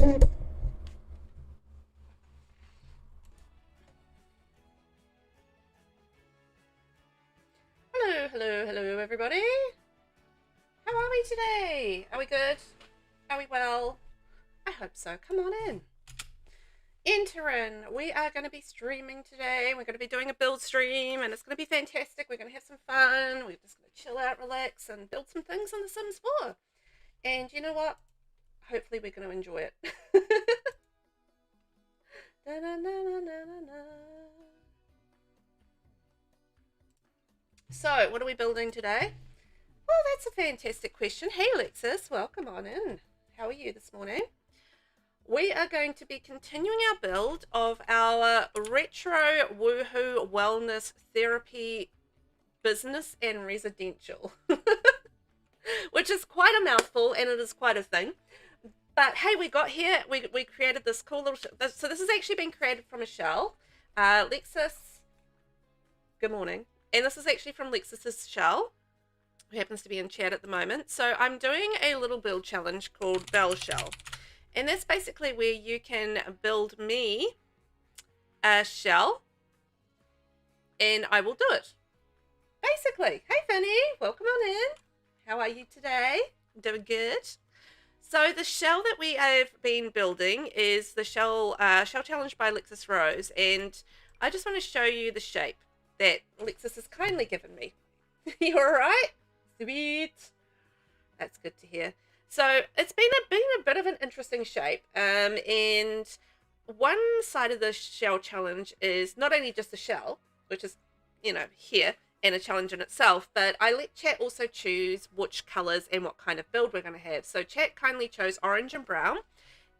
Hello, everybody. How are we today? Are we good? Are we well? I hope so. Come on in. Enter in. We are going to be streaming today. We're going to be doing a build stream, and it's going to be fantastic. We're going to have some fun. We're just going to chill out, relax, and build some things on The Sims 4. And you know what? Hopefully we're going to enjoy it. So, what are we building today? Well, that's a fantastic question. Hey, Alexis, welcome on in. How are you this morning? We are going to be continuing our build of our retro woohoo wellness therapy business and residential, which is quite a mouthful and it is quite a thing. But hey, we got here. We created this cool little. So this has actually been created from a shell. Lexus, good morning. And this is actually from Lexus's shell, who happens to be in chat at the moment. So I'm doing a little build challenge called Bell Shell. And that's basically where you can build me a shell and I will do it. Basically. Hey, Finny, welcome on in. How are you today? Doing good? So the shell that we have been building is the shell challenge by Lexus Rose. And I just want to show you the shape that Lexus has kindly given me. You all right? Sweet. That's good to hear. So it's been a bit of an interesting shape. And one side of the shell challenge is not only just the shell, which is, you know, here, and a challenge in itself, but I let chat also choose which colors and what kind of build we're going to have. So chat kindly chose orange and brown,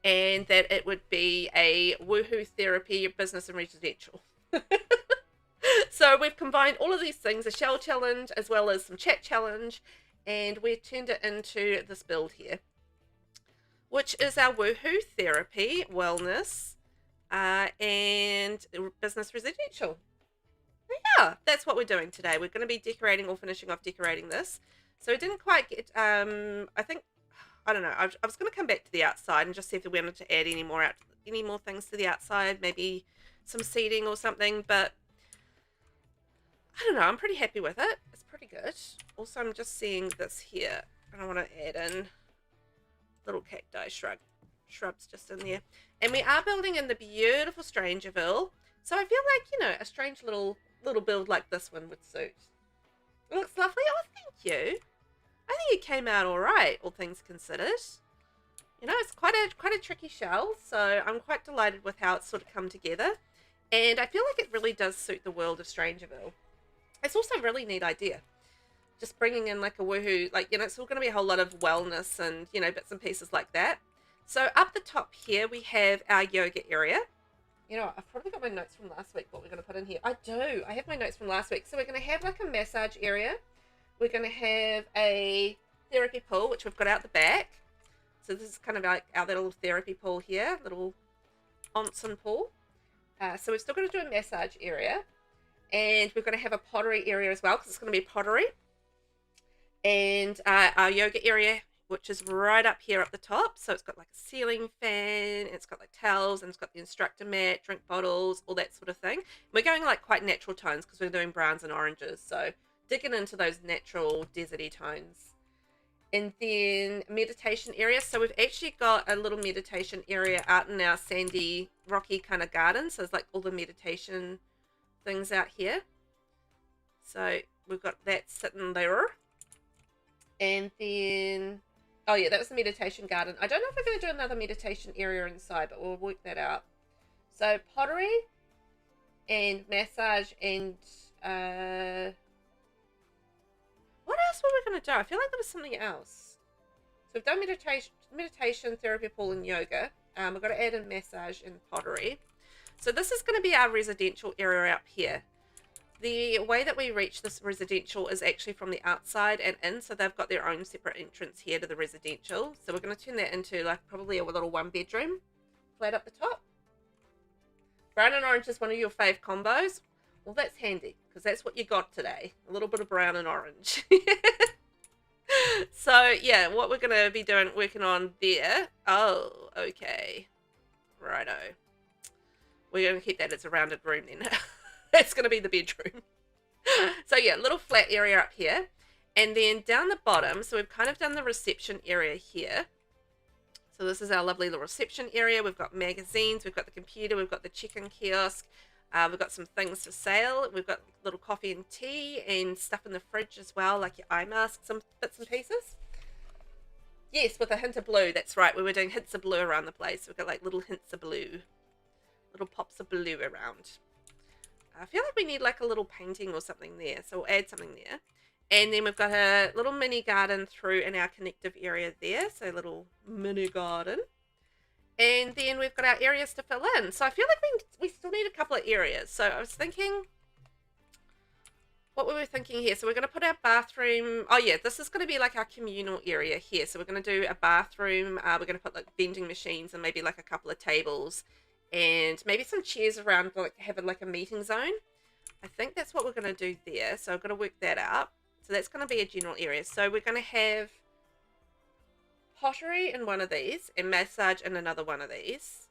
and that it would be a woohoo therapy business and residential. So we've combined all of these things, a shell challenge as well as some chat challenge, and we've turned it into this build here, which is our woohoo therapy, wellness, and business residential. Yeah, that's what we're doing today. We're going to be decorating or finishing off decorating this. So we didn't quite get, I don't know, I was going to come back to the outside and just see if we wanted to add any more things to the outside, maybe some seating or something, but I don't know, I'm pretty happy with it. It's pretty good. Also, I'm just seeing this here, and I want to add in little cacti shrubs just in there. And we are building in the beautiful Strangerville. So I feel like, you know, a strange little build like this one would suit. It looks lovely. Oh, thank you. I think it came out all right, all things considered. You know, it's quite a tricky shell, so I'm quite delighted with how it's sort of come together. And I feel like it really does suit the world of Strangerville. It's also a really neat idea. Just bringing in like a woohoo, like, you know, it's all going to be a whole lot of wellness and, you know, bits and pieces like that. So up the top here, we have our yoga area. You know, I've probably got my notes from last week, what we're going to put in here. I do. I have my notes from last week. So we're going to have like a massage area. We're going to have a therapy pool, which we've got out the back. So this is kind of like our little therapy pool here, little onsen pool. So we're still going to do a massage area. And we're going to have a pottery area as well, because it's going to be pottery. And our yoga area, which is right up here at the top. So it's got like a ceiling fan, it's got like towels, and it's got the instructor mat, drink bottles, all that sort of thing. We're going like quite natural tones because we're doing browns and oranges. So digging into those natural deserty tones. And then meditation area. So we've actually got a little meditation area out in our sandy, rocky kind of garden. So it's like all the meditation things out here. So we've got that sitting there. And then, oh yeah, that was the meditation garden. I don't know if we're going to do another meditation area inside, but we'll work that out. So pottery and massage and what else were we going to do? I feel like there was something else. So we've done meditation, therapy pool, and yoga. We've got to add in massage and pottery. So this is going to be our residential area up here. The way that we reach this residential is actually from the outside and in, so they've got their own separate entrance here to the residential. So we're going to turn that into like probably a little one bedroom flat up the top. Brown and orange is one of your fave combos. Well, that's handy because that's what you got today. A little bit of brown and orange. So yeah, what we're gonna be working on there. Oh, okay. Righto. We're gonna keep that as a rounded room then. That's gonna be the bedroom. So yeah, little flat area up here. And then down the bottom, so we've kind of done the reception area here. So this is our lovely little reception area. We've got magazines, we've got the computer, we've got the check-in kiosk, we've got some things for sale. We've got little coffee and tea and stuff in the fridge as well, like your eye mask, some bits and pieces. Yes, with a hint of blue. That's right. We were doing hints of blue around the place. We've got like little hints of blue, little pops of blue around. I feel like we need like a little painting or something there, so we'll add something there. And then we've got a little mini garden through in our connective area there, so a little mini garden. And then we've got our areas to fill in. So I feel like we still need a couple of areas. So I was thinking, what were we thinking here? So we're going to put our bathroom. Oh yeah, this is going to be like our communal area here. So we're going to do a bathroom. We're going to put like vending machines and maybe like a couple of tables and maybe some chairs around, like having like a meeting zone. I think that's what we're going to do there. So I've got to work that out. So that's going to be a general area. So we're going to have pottery in one of these and massage in another one of these.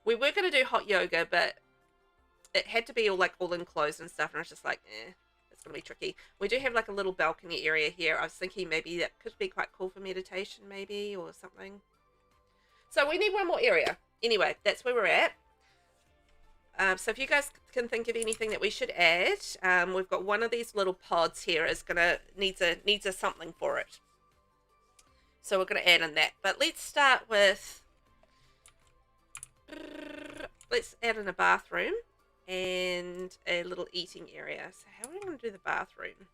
We were going to do hot yoga, but it had to be all enclosed and stuff, and I was just like, it's going to be tricky. We do have like a little balcony area here. I was thinking maybe that could be quite cool for meditation maybe, or something. So we need one more area. Anyway, that's where we're at. So if you guys can think of anything that we should add, we've got one of these little pods here is gonna needs a something for it. So we're gonna add in that. But let's start with let's add in a bathroom and a little eating area. So how are we gonna do the bathroom?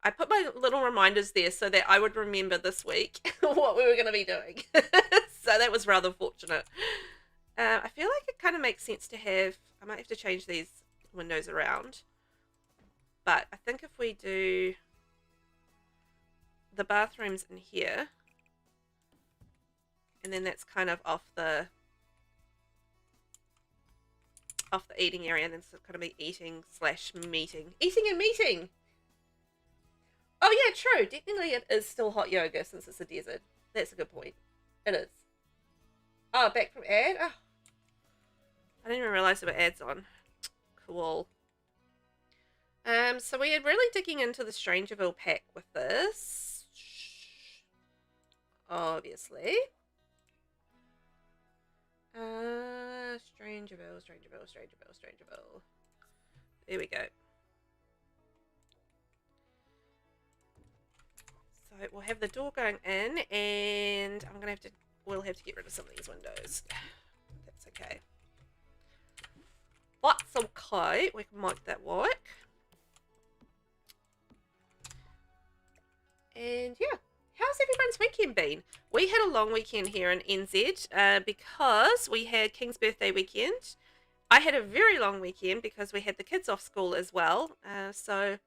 I put my little reminders there so that I would remember this week what we were going to be doing. So that was rather fortunate. I feel like it kind of makes sense to have... I might have to change these windows around. But I think if we do the bathrooms in here, and then that's kind of off the eating area, and then it's going to be eating / meeting. Eating and meeting! Oh yeah, true. Technically it is still hot yoga since it's a desert. That's a good point. It is. Oh, back from ad? Oh. I didn't even realize there were ads on. Cool. So we are really digging into the Strangerville pack with this. Obviously. Strangerville. There we go. So we'll have the door going in, and we'll have to get rid of some of these windows. That's okay. That's okay. We can make that work. And yeah, how's everyone's weekend been? We had a long weekend here in NZ because we had King's birthday weekend. I had a very long weekend because we had the kids off school as well. So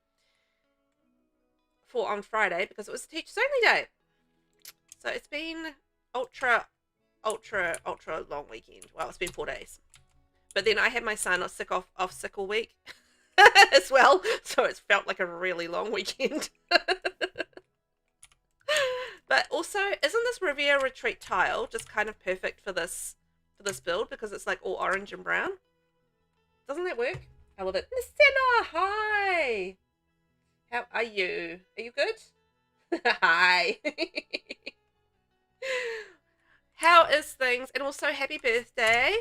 on Friday because it was Teachers Only Day. So it's been ultra long weekend. Well, it's been 4 days. But then I had my son off sick all week as well. So it's felt like a really long weekend. But also, isn't this Riviera Retreat tile just kind of perfect for this build because it's like all orange and brown? Doesn't that work? I love it. Miss Senna, hi! How are you? Are you good? Hi. How is things? And also, happy birthday.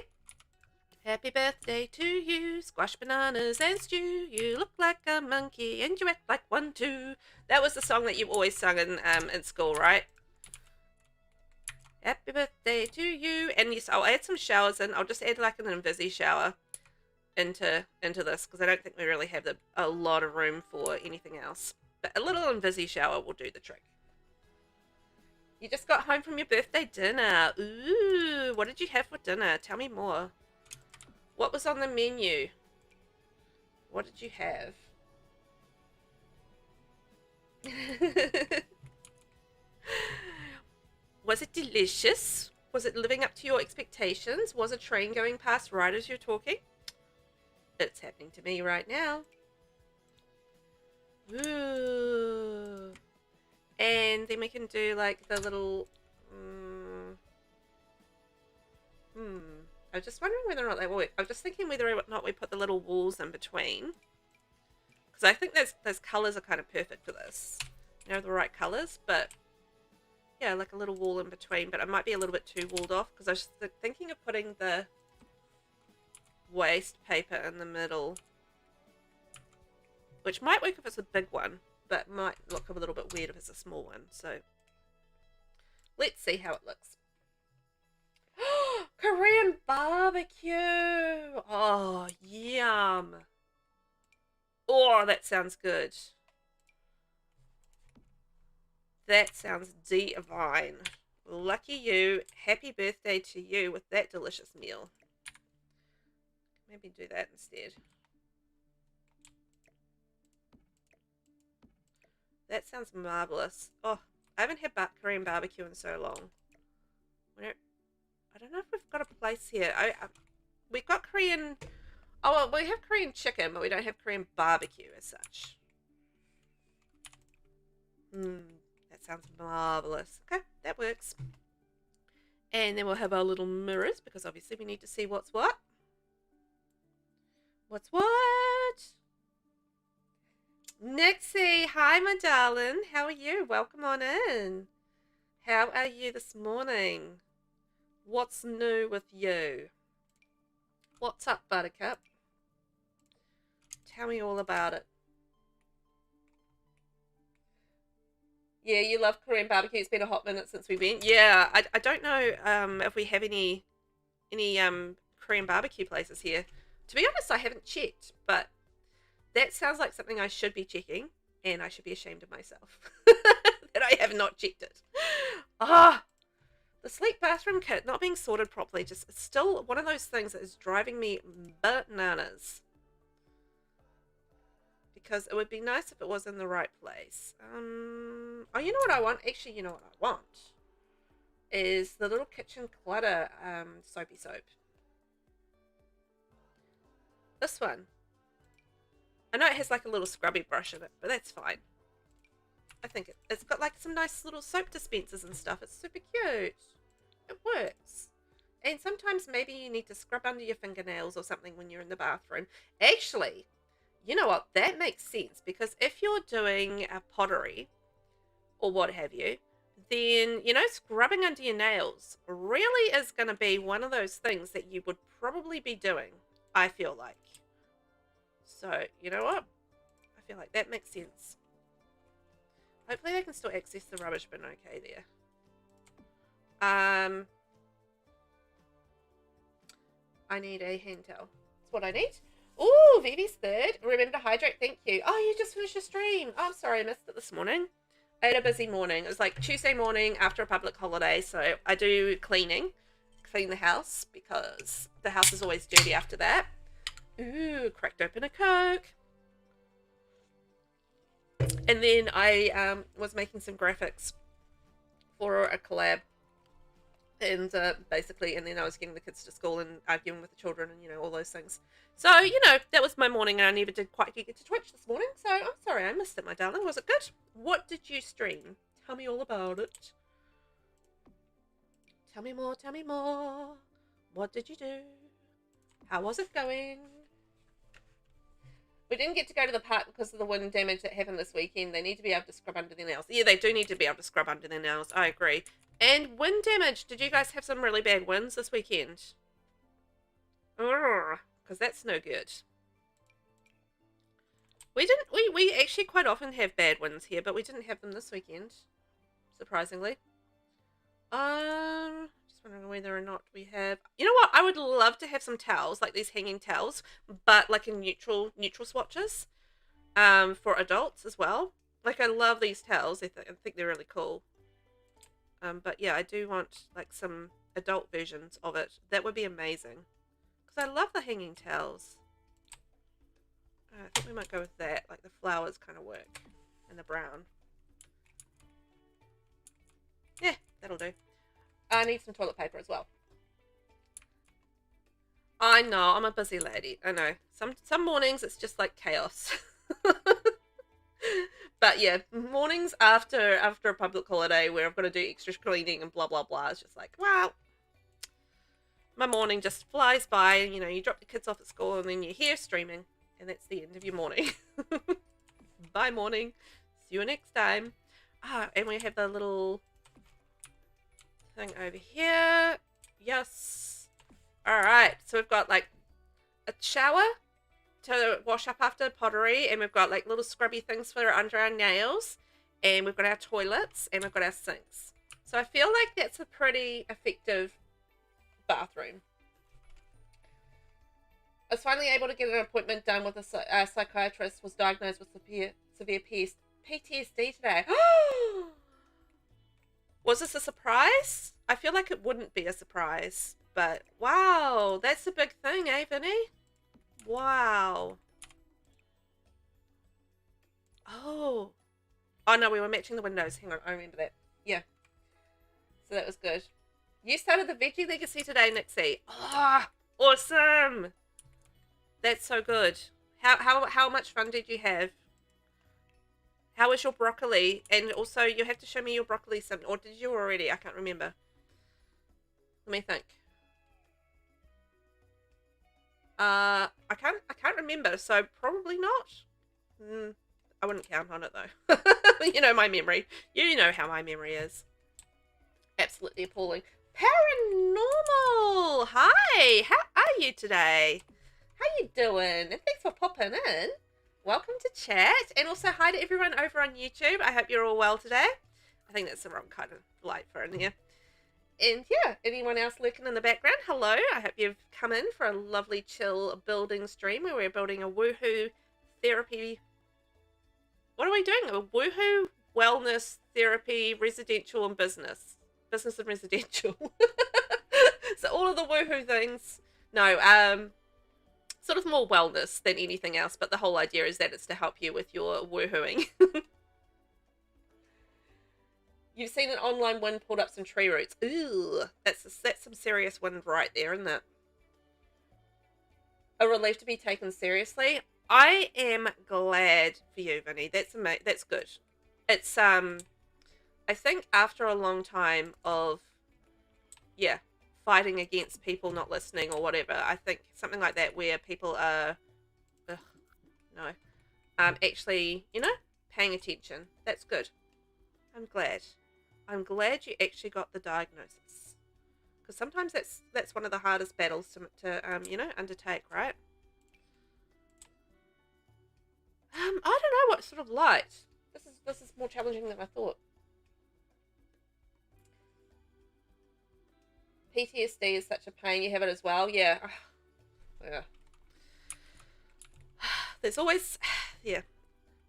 Happy birthday to you. Squash bananas and stew. You look like a monkey and you act like one too. That was the song that you've always sung in school, right? Happy birthday to you. And yes, I'll add some showers in. I'll just add like an invisi shower into this because I don't think we really have a lot of room for anything else. But a little invisi shower will do the trick. You just got home from your birthday dinner. Ooh, what did you have for dinner? Tell me more. What was on the menu? What did you have? Was it delicious? Was it living up to your expectations? Was a train going past right as you're talking? It's happening to me right now. Ooh. And then we can do like the little... I was just wondering whether or not they will work. I was just thinking whether or not we put the little walls in between. Because I think those colours are kind of perfect for this. You know, the right colours, but... Yeah, like a little wall in between, but it might be a little bit too walled off because I was thinking of putting the waste paper in the middle, which might work if it's a big one, but might look a little bit weird if it's a small one. So let's see how it looks. Korean barbecue! Oh, yum! Oh, that sounds good. That sounds divine. Lucky you. Happy birthday to you with that delicious meal. Maybe do that instead. That sounds marvelous. Oh, I haven't had Korean barbecue in so long. I don't know if we've got a place here. We've got Korean... Oh, well, we have Korean chicken, but we don't have Korean barbecue as such. That sounds marvelous. Okay, that works. And then we'll have our little mirrors because obviously we need to see what's what. What's what? Nixie, hi my darling. How are you? Welcome on in. How are you this morning? What's new with you? What's up, Buttercup? Tell me all about it. Yeah, you love Korean barbecue. It's been a hot minute since we went. Yeah, I don't know if we have any Korean barbecue places here. To be honest, I haven't checked, but that sounds like something I should be checking, and I should be ashamed of myself that I have not checked it. Ah, the sleep bathroom kit not being sorted properly, just it's still one of those things that is driving me bananas. Because it would be nice if it was in the right place. Oh, you know what I want? Actually, you know what I want? Is the little kitchen clutter soapy soap. This one. I know it has like a little scrubby brush in it, but that's fine. I think it's got like some nice little soap dispensers and stuff. It's super cute. It works. And sometimes maybe you need to scrub under your fingernails or something when you're in the bathroom. Actually, you know what? That makes sense because if you're doing a pottery or what have you, then, you know, scrubbing under your nails really is going to be one of those things that you would probably be doing, I feel like. So, you know what? I feel like that makes sense. Hopefully they can still access the rubbish bin okay there. I need a hand towel. That's what I need. Ooh, Vivi's third. Remember to hydrate. Thank you. Oh, you just finished your stream. Oh, I'm sorry I missed it this morning. I had a busy morning. It was like Tuesday morning after a public holiday. So I do cleaning. Clean the house because the house is always dirty after that. Ooh, cracked open a Coke. And then I was making some graphics for a collab. And basically, and then I was getting the kids to school and arguing with the children and, you know, all those things. So, you know, that was my morning and I never did quite get to Twitch this morning. So, I'm sorry I missed it, my darling. Was it good? What did you stream? Tell me all about it. Tell me more, tell me more. What did you do? How was it going? We didn't get to go to the park because of the wind damage that happened this weekend. They need to be able to scrub under their nails. Yeah, they do need to be able to scrub under their nails. I agree. And wind damage. Did you guys have some really bad winds this weekend? Because that's no good. We actually quite often have bad winds here, but we didn't have them this weekend. Surprisingly. Just wondering whether or not we have... You know what? I would love to have some towels, like these hanging towels, but like in neutral swatches for adults as well. Like, I love these towels. I think they're really cool. But yeah, I do want like some adult versions of it. That would be amazing. Because I love the hanging towels. I think we might go with that. Like the flowers kind of work. And the brown. Yeah, that'll do. I need some toilet paper as well. I know, I'm a busy lady. I know. Some mornings it's just like chaos. But yeah, mornings after a public holiday where I've got to do extra cleaning and blah blah blah, it's just like, wow, my morning just flies by. You know, you drop the kids off at school and then you're here streaming, and that's the end of your morning. Bye morning. See you next time. Ah, and we have the little thing over here. Yes. All right. So we've got like a shower to wash up after pottery, and we've got like little scrubby things for under our nails, and we've got our toilets, and we've got our sinks. So I feel like that's a pretty effective bathroom. I was finally able to get an appointment done with a psychiatrist. Was diagnosed with severe PTSD today. Was this a surprise? I feel like it wouldn't be a surprise, but wow, that's a big thing, eh, Vinny? Wow. Oh. Oh no, we were matching the windows. Hang on, I remember that. Yeah. So that was good. You started the Veggie Legacy today, Nixie. Oh, awesome. That's so good. How much fun did you have? How was your broccoli? And also, you have to show me your broccoli sim. Or did you already? I can't remember. Let me think. I can't remember, so probably not. I wouldn't count on it though. You know my memory. You know how my memory is. Absolutely appalling. Paranormal! Hi! How are you today? How you doing? And thanks for popping in. Welcome to chat. And also hi to everyone over on YouTube. I hope you're all well today. I think that's the wrong kind of light for in here. And yeah, anyone else lurking in the background, hello. I hope you've come in for a lovely chill building stream where we're building a woohoo therapy. What are we doing? A woohoo wellness therapy residential and business and residential. So all of the woohoo things. No, sort of more wellness than anything else, but the whole idea is that it's to help you with your woohooing. You've seen an online wind pulled up some tree roots. Ooh, that's some serious wind right there, isn't it? A relief to be taken seriously. I am glad for you, Vinny. That's good. It's I think after a long time of fighting against people not listening or whatever, I think something like that where people are actually, you know, paying attention. That's good. I'm glad you actually got the diagnosis, because sometimes that's one of the hardest battles to you know, undertake, right? I don't know what sort of light. This is more challenging than I thought. PTSD is such a pain. You have it as well, yeah. Yeah. There's always, yeah.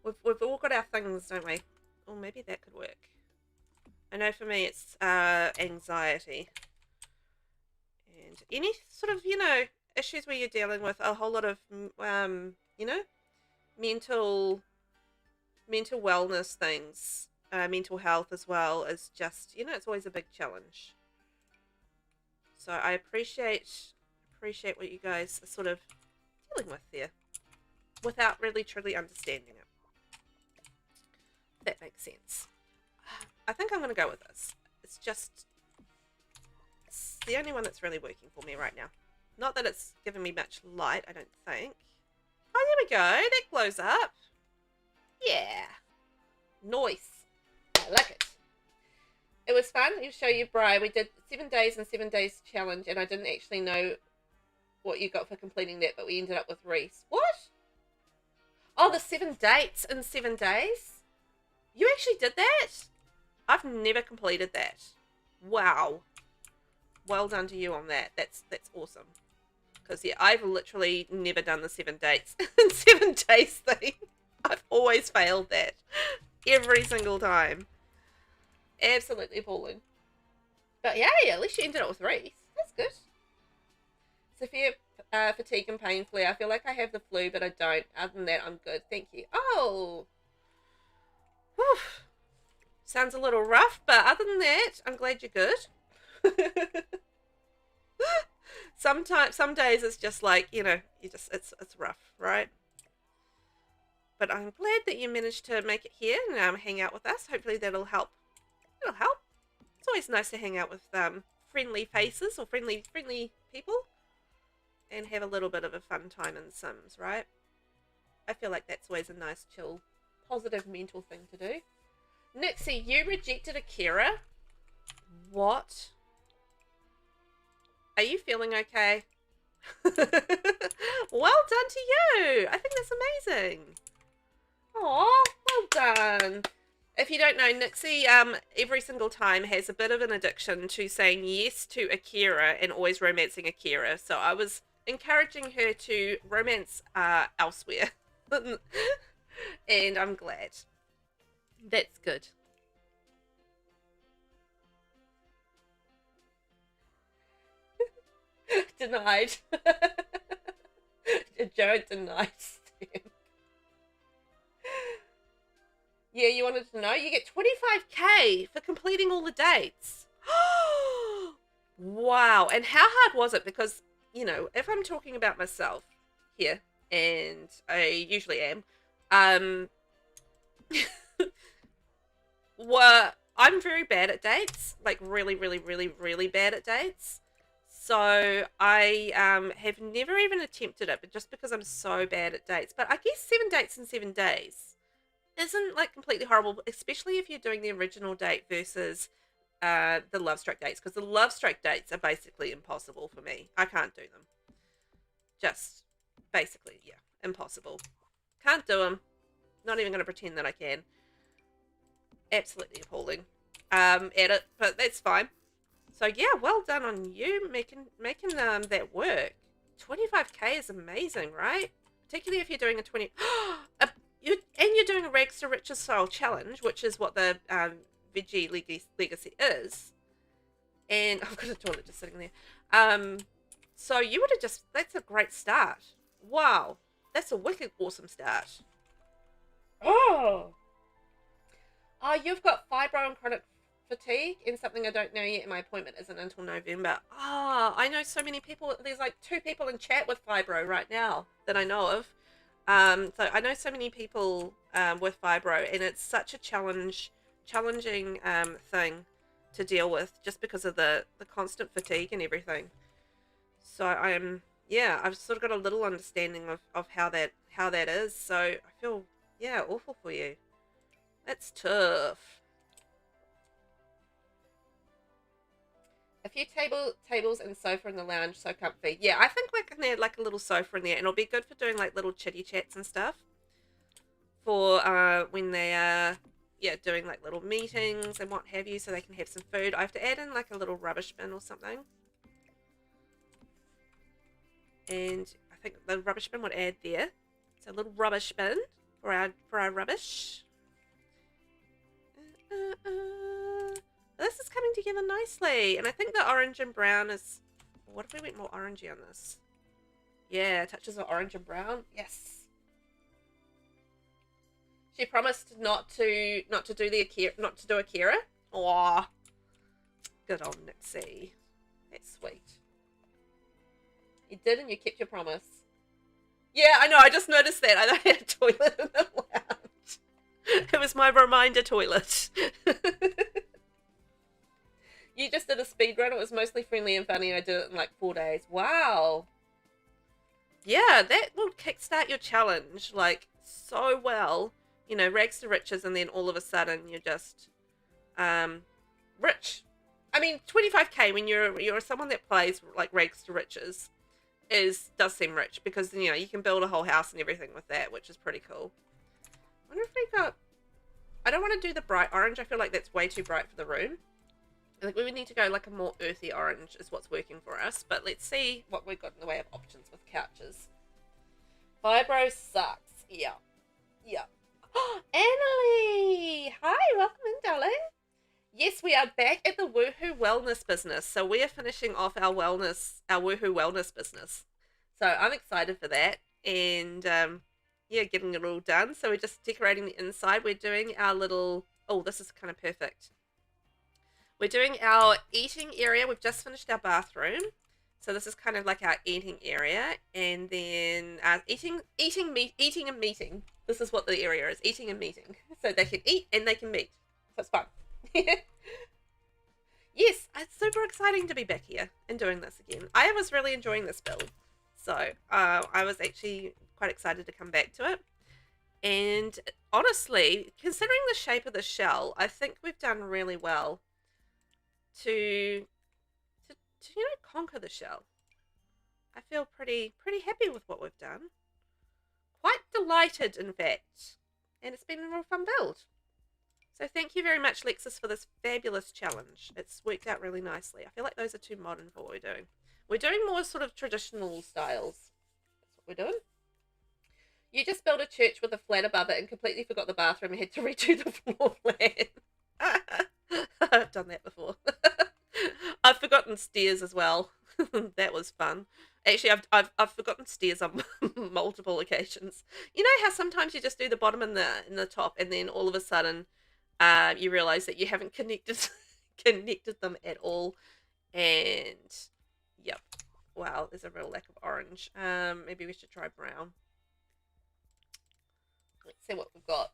We've all got our things, don't we? Oh, maybe that could work. I know for me it's anxiety. And any sort of, you know, issues where you're dealing with a whole lot of, you know, mental wellness things, mental health as well, is just, you know, it's always a big challenge. So I appreciate what you guys are sort of dealing with there without really truly understanding it. If that makes sense. I think I'm going to go with this. It's the only one that's really working for me right now. Not that it's given me much light, I don't think. Oh, there we go. That glows up. Yeah. Nice. I like it. It was fun. I'll show you, Bri. We did 7 days and 7 days challenge, and I didn't actually know what you got for completing that, but we ended up with Reese. What? Oh, the 7 dates in 7 days? You actually did that? I've never completed that. Wow. Well done to you on that. That's awesome. Because, yeah, I've literally never done the 7 dates in 7 days thing. I've always failed that. Every single time. Absolutely appalling. But yeah, at least you ended up with Reese. That's good. Severe fatigue and pain flare. I feel like I have the flu, but I don't. Other than that, I'm good. Thank you. Oh. Whew. Sounds a little rough, but other than that, I'm glad you're good. Some days it's just like, you know, it's rough, right? but I'm glad that you managed to make it here and hang out with us. Hopefully that'll help. It'll help. It's always nice to hang out with friendly faces or friendly people and have a little bit of a fun time in Sims, right? I feel like that's always a nice, chill, positive mental thing to do. Nixie, you rejected Akira? What? Are you feeling okay? Well done to you. I think that's amazing. Oh, well done. If you don't know, Nixie every single time has a bit of an addiction to saying yes to Akira and always romancing Akira. So I was encouraging her to romance elsewhere. And I'm glad. That's good. Denied. Joe denied Stan. Yeah, you wanted to know? You get 25k for completing all the dates. Wow. And how hard was it? Because, you know, if I'm talking about myself here, and I usually am, I'm very bad at dates. Like, really, really, really, really bad at dates. So I have never even attempted it, but just because I'm so bad at dates. But I guess 7 dates in 7 days isn't like completely horrible, especially if you're doing the original date versus the Love Strike dates, because the Love Strike dates are basically impossible for me. I can't do them. Just basically, yeah, impossible. Can't do them. Not even going to pretend that I can. Absolutely appalling at it, but that's fine. So yeah, well done on you making that work. 25k is amazing, right? Particularly if you're doing a 20 you're doing a rags to riches style challenge, which is what the Veggie Legacy is. And I've got a toilet just sitting there. So you would have just, that's a great start. Wow, that's a wicked awesome start. Oh, you've got fibro and chronic fatigue and something I don't know yet, and my appointment isn't until November. I know so many people. There's like 2 people in chat with fibro right now that I know of. So I know so many people with fibro, and it's such a challenging thing to deal with just because of the constant fatigue and everything. So I've sort of got a little understanding of how that is. So I feel, yeah, awful for you. That's tough. A few tables and sofa in the lounge, so comfy. Yeah, I think we can add like a little sofa in there, and it'll be good for doing like little chitty chats and stuff. For when they are, doing like little meetings and what have you, so they can have some food. I have to add in like a little rubbish bin or something. And I think the rubbish bin would add there. So a little rubbish bin for our rubbish. This is coming together nicely, and I think the orange and brown is. What if we went more orangey on this? Yeah, touches of orange and brown. Yes. She promised not to do Akira. Aw, good old Nixie. That's sweet. You did, and you kept your promise. Yeah, I know. I just noticed that. I had a toilet in the lounge. It was my reminder toilet. You just did a speed run. It was mostly friendly and funny. I did it in like 4 days. Wow. Yeah, that will kickstart your challenge like so well. You know, rags to riches, and then all of a sudden you're just rich. I mean, 25k when you're someone that plays like rags to riches does seem rich, because you know you can build a whole house and everything with that, which is pretty cool. I wonder if we got. I don't want to do the bright orange. I feel like that's way too bright for the room. I think we would need to go like a more earthy orange is what's working for us. But let's see what we've got in the way of options with couches. Fibro sucks. Yeah. Yeah. Annalie! Hi, welcome in, darling. Yes, we are back at the Woohoo Wellness business. So we are finishing off our Woohoo Wellness business. So I'm excited for that. And getting it all done. So we're just decorating the inside. We're doing our little... Oh, this is kind of perfect. We're doing our eating area. We've just finished our bathroom. So this is kind of like our eating area, and then eating and meeting. This is what the area is, eating and meeting. So they can eat and they can meet. So it's fun. Yes, it's super exciting to be back here and doing this again. I was really enjoying this build. So I was actually quite excited to come back to it. And honestly, considering the shape of the shell, I think we've done really well to conquer the shell. I feel pretty happy with what we've done. Quite delighted, in fact. And it's been a real fun build. So thank you very much, Lexus, for this fabulous challenge. It's worked out really nicely. I feel like those are too modern for what we're doing. We're doing more sort of traditional styles. That's what we're doing. You just built a church with a flat above it and completely forgot the bathroom and had to redo the floor plan. I've done that before. I've forgotten stairs as well. That was fun. Actually, I've forgotten stairs on multiple occasions. You know how sometimes you just do the bottom and the top, and then all of a sudden, you realize that you haven't connected them at all, and yep. Wow, there's a real lack of orange. Maybe we should try brown. Let's see what we've got.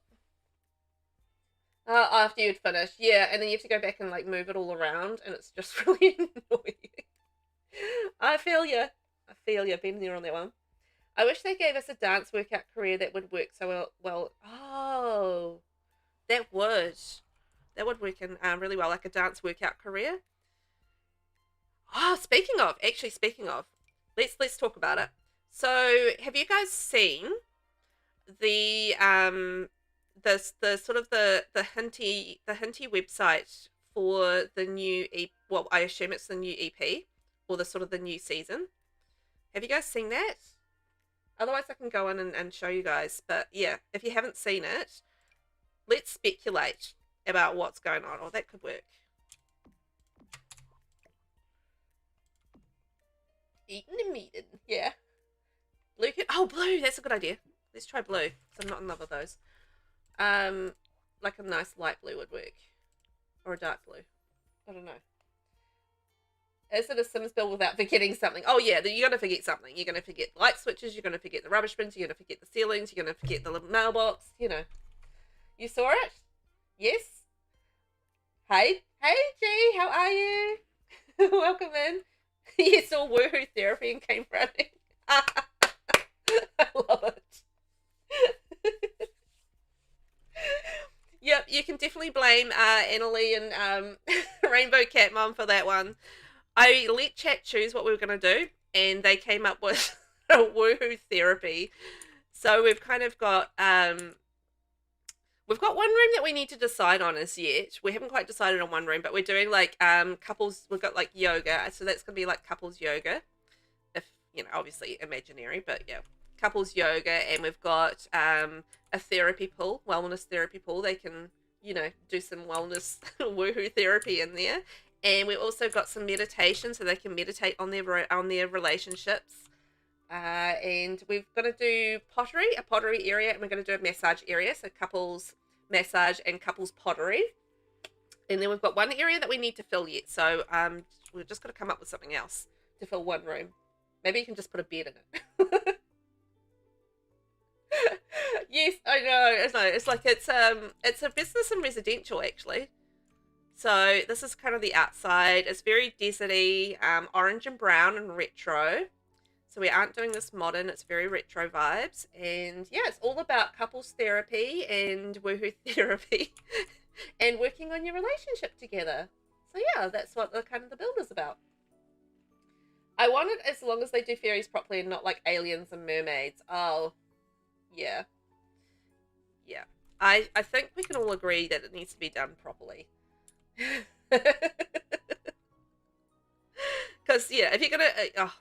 After you'd finished, yeah, and then you have to go back and like move it all around, and it's just really annoying. I feel you. I feel you. Been there on that one. I wish they gave us a dance workout career that would work so well. Oh, that would work in really well, like a dance workout career. Oh, speaking of, let's talk about it. So, have you guys seen the sort of the hinty website for the new well, I assume it's the new EP or the sort of the new season? Have you guys seen that? Otherwise I can go in and show you guys, but yeah, if you haven't seen it, let's speculate about what's going on. Oh, that could work. Eating and meeting, yeah. Blue oh, blue, that's a good idea. Let's try blue, because I'm not in love with those. Like a nice light blue would work. Or a dark blue. I don't know. Is it a Sims build without forgetting something? Oh yeah, you're going to forget something. You're going to forget light switches, you're going to forget the rubbish bins, you're going to forget the ceilings, you're going to forget the little mailbox, you know. You saw it? Yes? Hey? Hey, G, how are you? Welcome in. You saw Woohoo Therapy and came running. I love it. Yep, you can definitely blame Annalie and Rainbow Cat Mom for that one. I let chat choose what we were going to do, and they came up with a Woohoo Therapy. So we've kind of got we've got one room that we need to decide on as yet. We haven't quite decided on one room, but we're doing like couples. We've got like yoga, so that's going to be like couples yoga. If you know, obviously imaginary, but yeah, couples yoga, and we've got a therapy pool, wellness therapy pool. They can, you know, do some wellness woohoo therapy in there. And we also got some meditation, so they can meditate on their relationships. And we're going to do a pottery area, and we're going to do a massage area, so couples massage and couples pottery. And then we've got one area that we need to fill yet, so we've just got to come up with something else to fill one room. Maybe you can just put a bed in it. Yes, I know. It's like it's a business and residential actually. So this is kind of the outside. It's very deserty, orange and brown and retro. So we aren't doing this modern. It's very retro vibes. And yeah, it's all about couples therapy and woohoo therapy and working on your relationship together. So yeah, that's what the kind of the build is about. I want it as long as they do fairies properly and not like aliens and mermaids. Oh, yeah. Yeah. I think we can all agree that it needs to be done properly. Because yeah, if you're gonna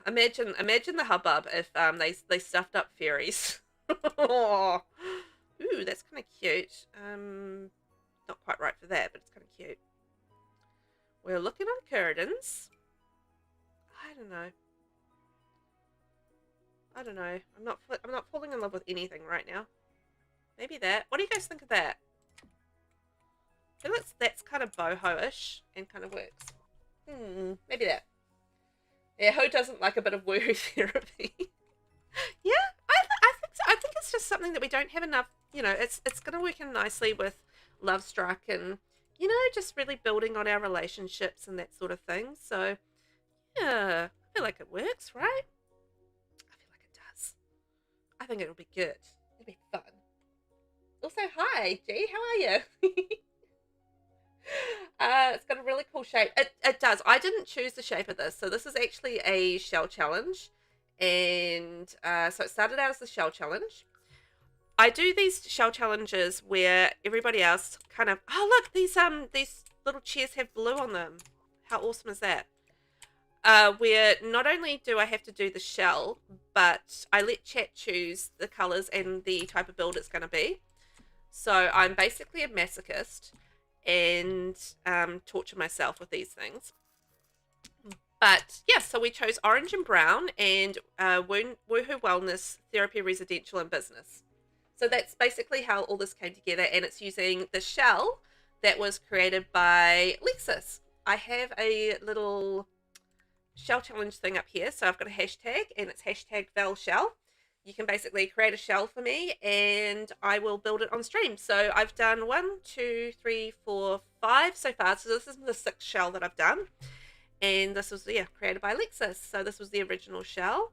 imagine the hubbub if they stuffed up fairies. Oh, ooh, that's kind of cute. Not quite right for that, but it's kind of cute. We're looking on curtains. I don't know. I'm not falling in love with anything right now. Maybe that. What do you guys think of that? I feel that's kind of boho-ish and kind of works. Maybe that. Yeah, who doesn't like a bit of woohoo therapy? Yeah, I think so. I think it's just something that we don't have enough. You know, it's going to work in nicely with Love Struck and just really building on our relationships and that sort of thing. So yeah, I feel like it works, right? I feel like it does. I think it'll be good. It'll be fun. Also, hi G, how are you? It's got a really cool shape. It does. I didn't choose the shape of this, so this is actually a shell challenge, and so it started out as the shell challenge. I do these shell challenges where everybody else kind of, oh look, these little chairs have blue on them. How awesome is that? Where not only do I have to do the shell, but I let chat choose the colors and the type of build it's going to be. So I'm basically a masochist and torture myself with these things. But yeah, so we chose orange and brown and Woohoo Wellness, Therapy, Residential and Business. So that's basically how all this came together, and it's using the shell that was created by Lexus. I have a little shell challenge thing up here, so I've got a hashtag, and it's hashtag VelvettB. You can basically create a shell for me, and I will build it on stream. So I've done 1, 2, 3, 4, 5 so far. So this is the 6th shell that I've done, and this was created by Lexus. So this was the original shell.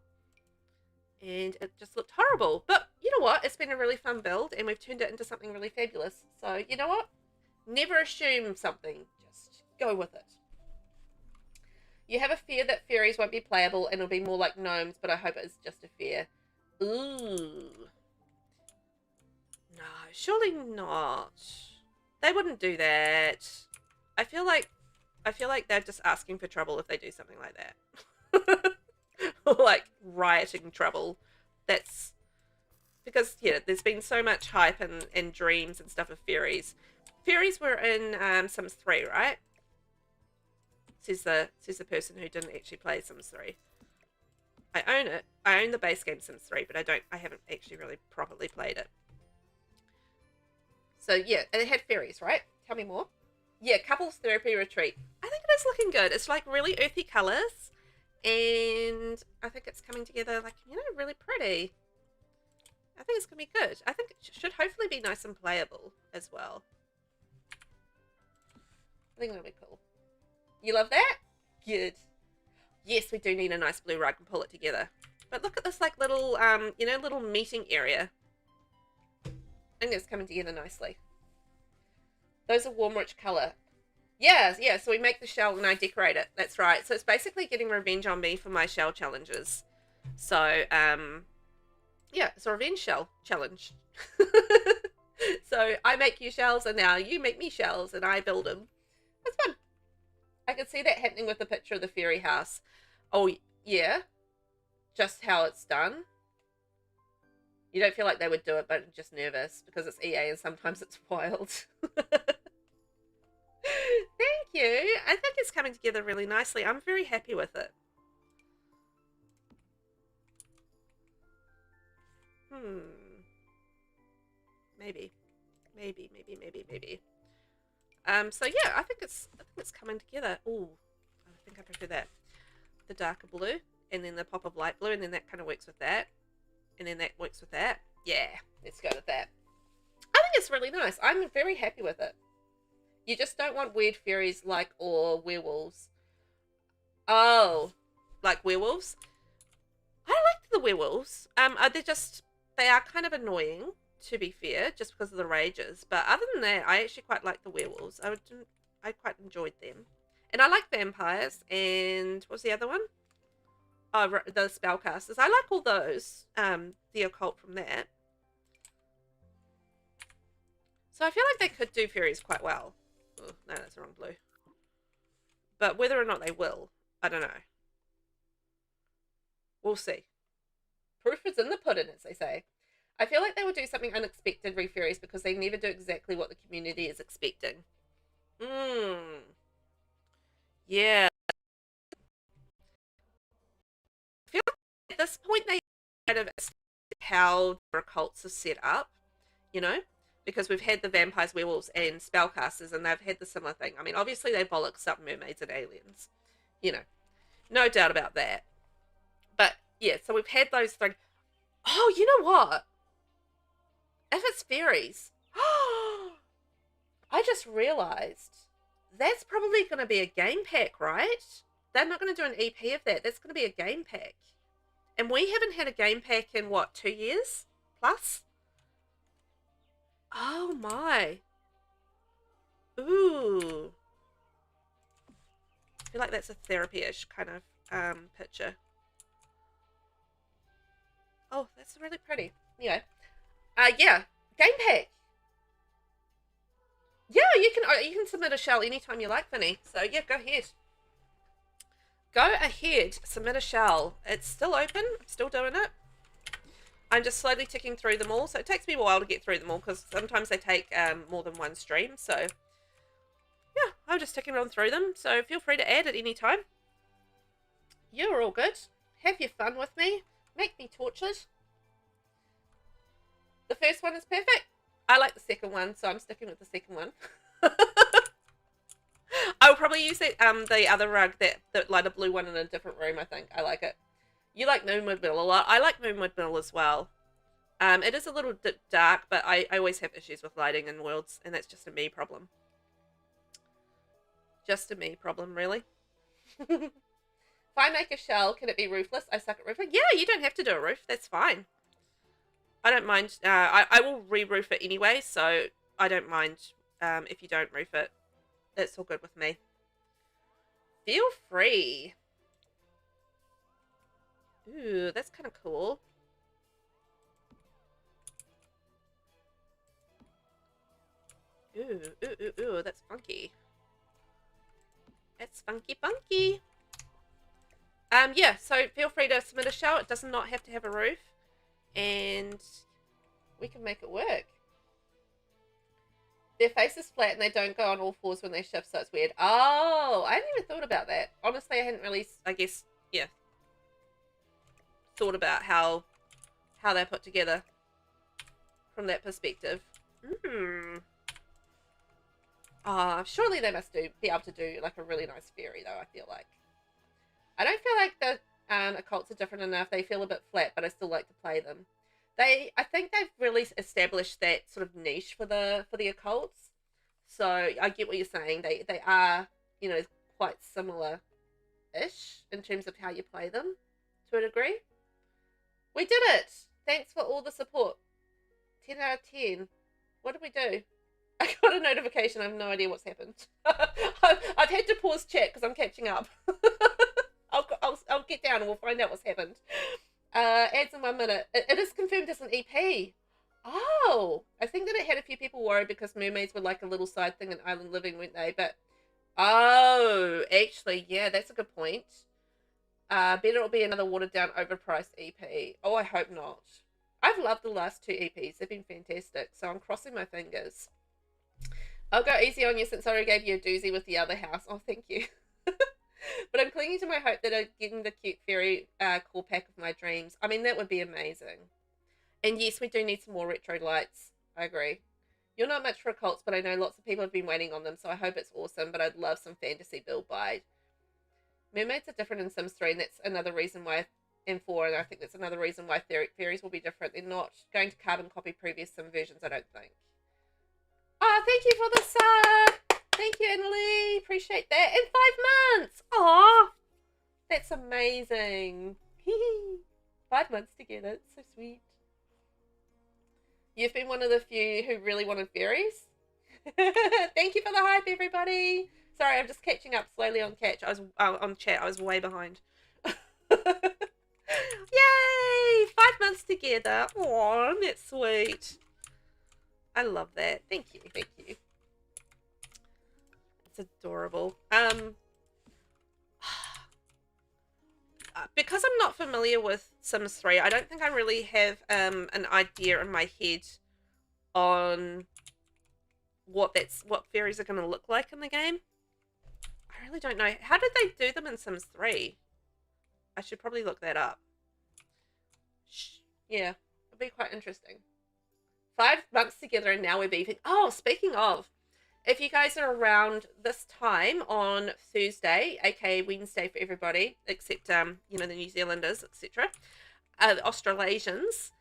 And it just looked horrible. But you know what? It's been a really fun build, and we've turned it into something really fabulous. So you know what? Never assume something. Just go with it. You have a fear that fairies won't be playable and it'll be more like gnomes, but I hope it's just a fear. Ooh. No, surely not. They wouldn't do that. I feel like they're just asking for trouble if they do something like that. Like rioting trouble. That's because there's been so much hype and dreams and stuff of fairies. Fairies were in Sims 3, right? Says the person who didn't actually play Sims 3. I own it. I own the base game Sims 3, but I haven't actually really properly played it. So yeah, and it had fairies, right? Tell me more. Yeah, couples therapy retreat. I think it is looking good. It's like really earthy colors, and I think it's coming together like really pretty. I think it's gonna be good. I think it should hopefully be nice and playable as well. I think it'll be cool. You love that? Good. Yes, we do need a nice blue rug and pull it together. But look at this like little, little meeting area. I think it's coming together nicely. Those are warm, rich colour. Yeah, so we make the shell and I decorate it. That's right. So it's basically getting revenge on me for my shell challenges. So, yeah, it's a revenge shell challenge. So I make you shells and now you make me shells and I build them. That's fun. I can see that happening with the picture of the fairy house. Oh, yeah. Just how it's done. You don't feel like they would do it, but I'm just nervous because it's EA and sometimes it's wild. Thank you. I think it's coming together really nicely. I'm very happy with it. Maybe. So yeah, I think it's coming together. Oh, I think I prefer that. The darker blue, and then the pop of light blue, and then that kind of works with that, and then that works with that. Yeah, let's go with that. I think it's really nice. I'm very happy with it. You just don't want weird fairies or werewolves. Oh, like werewolves? I like the werewolves. They are kind of annoying, to be fair, just because of the rages. But other than that, I actually quite like the werewolves. I quite enjoyed them. And I like vampires. And what's the other one? Oh, the spellcasters. I like all those. The occult from that. So I feel like they could do fairies quite well. Oh, no, that's the wrong blue. But whether or not they will, I don't know. We'll see. Proof is in the pudding, as they say. I feel like they will do something unexpected re fairies because they never do exactly what the community is expecting. Yeah. I feel like at this point they kind of how their cults are set up, because we've had the vampires, werewolves, and spellcasters, and they've had the similar thing. I mean, obviously they bollocks up mermaids and aliens, No doubt about that. But yeah, so we've had those three. Oh, you know what? If it's fairies, I just realized that's probably going to be a game pack, right? They're not going to do an EP of that. That's going to be a game pack. And we haven't had a game pack in what, 2 years plus? Oh my. Ooh. I feel like that's a therapy-ish kind of picture. Oh, that's really pretty. Anyway. Yeah. Game pack. Yeah, you can submit a shell anytime you like, Vinny. So yeah, go ahead. Go ahead, submit a shell. It's still open. I'm still doing it. I'm just slowly ticking through them all. So it takes me a while to get through them all because sometimes they take more than one stream. So yeah, I'm just ticking on through them. So feel free to add at any time. You're all good. Have your fun with me. Make me tortured. The first one is perfect. I like the second one, so I'm sticking with the second one. I will probably use that the other rug, that lighter blue one in a different room, I think. I like it. You like Moonwood Mill a lot. I like Moonwood Mill as well. It is a little bit dark, but I always have issues with lighting in worlds, and that's just a me problem. Just a me problem, really. If I make a shell, can it be roofless? I suck at roofing. Yeah, you don't have to do a roof. That's fine. I don't mind. I will re-roof it anyway, so I don't mind if you don't roof it. That's all good with me. Feel free. Ooh, that's kind of cool. Ooh, that's funky. That's funky. Yeah, so feel free to submit a shell. It does not have to have a roof. And we can make it work. Their face is flat and they don't go on all fours when they shift, so it's weird. Oh, I hadn't even thought about that. Honestly, I hadn't really, I guess, yeah, thought about how they're put together from that perspective. Surely they must be able to do like a really nice fairy, though, I feel like. I don't feel like the occults are different enough. They feel a bit flat, but I still like to play them. I think they've really established that sort of niche for the occults. So I get what you're saying. They are, you know, quite similar-ish in terms of how you play them to a degree. We did it! Thanks for all the support. 10 out of 10. What did we do? I got a notification. I have no idea what's happened. I've had to pause chat because I'm catching up. I'll get down and we'll find out what's happened. Ads in 1 minute. It is confirmed as an EP. Oh, I think that it had a few people worried because mermaids were like a little side thing in Island Living, weren't they? But oh, actually, yeah, that's a good point. Bet it'll be another watered down, overpriced EP. Oh, I hope not. I've loved the last 2 EPs. They've been fantastic. So I'm crossing my fingers. I'll go easy on you since I already gave you a doozy with the other house. Oh, thank you. But I'm clinging to my hope that I'm getting the cute fairy core pack of my dreams. I mean, that would be amazing. And yes, we do need some more retro lights. I agree. You're not much for occults, but I know lots of people have been waiting on them, so I hope it's awesome, but I'd love some fantasy build by. Mermaids are different in Sims 3, and that's another reason why, and 4, and I think that's another reason why fairies will be different. They're not going to carbon copy previous Sim versions, I don't think. Oh, thank you for the sub! Thank you, Annalie. Appreciate that. In 5 months. Aw. That's amazing. 5 months together. It's so sweet. You've been one of the few who really wanted fairies. Thank you for the hype, everybody. Sorry, I'm just catching up slowly on catch. I was on chat. I was way behind. Yay! 5 months together. Aw, that's sweet. I love that. Thank you. Thank you. It's adorable. Because I'm not familiar with Sims 3, I don't think I really have an idea in my head on what fairies are going to look like in the game. I really don't know. How did they do them in Sims 3? I should probably look that up. Yeah, it'll be quite interesting. 5 months together and now we're beefing. Oh, speaking of, if you guys are around this time on Thursday, aka Wednesday for everybody, except you know, the New Zealanders, etc., the Australasians,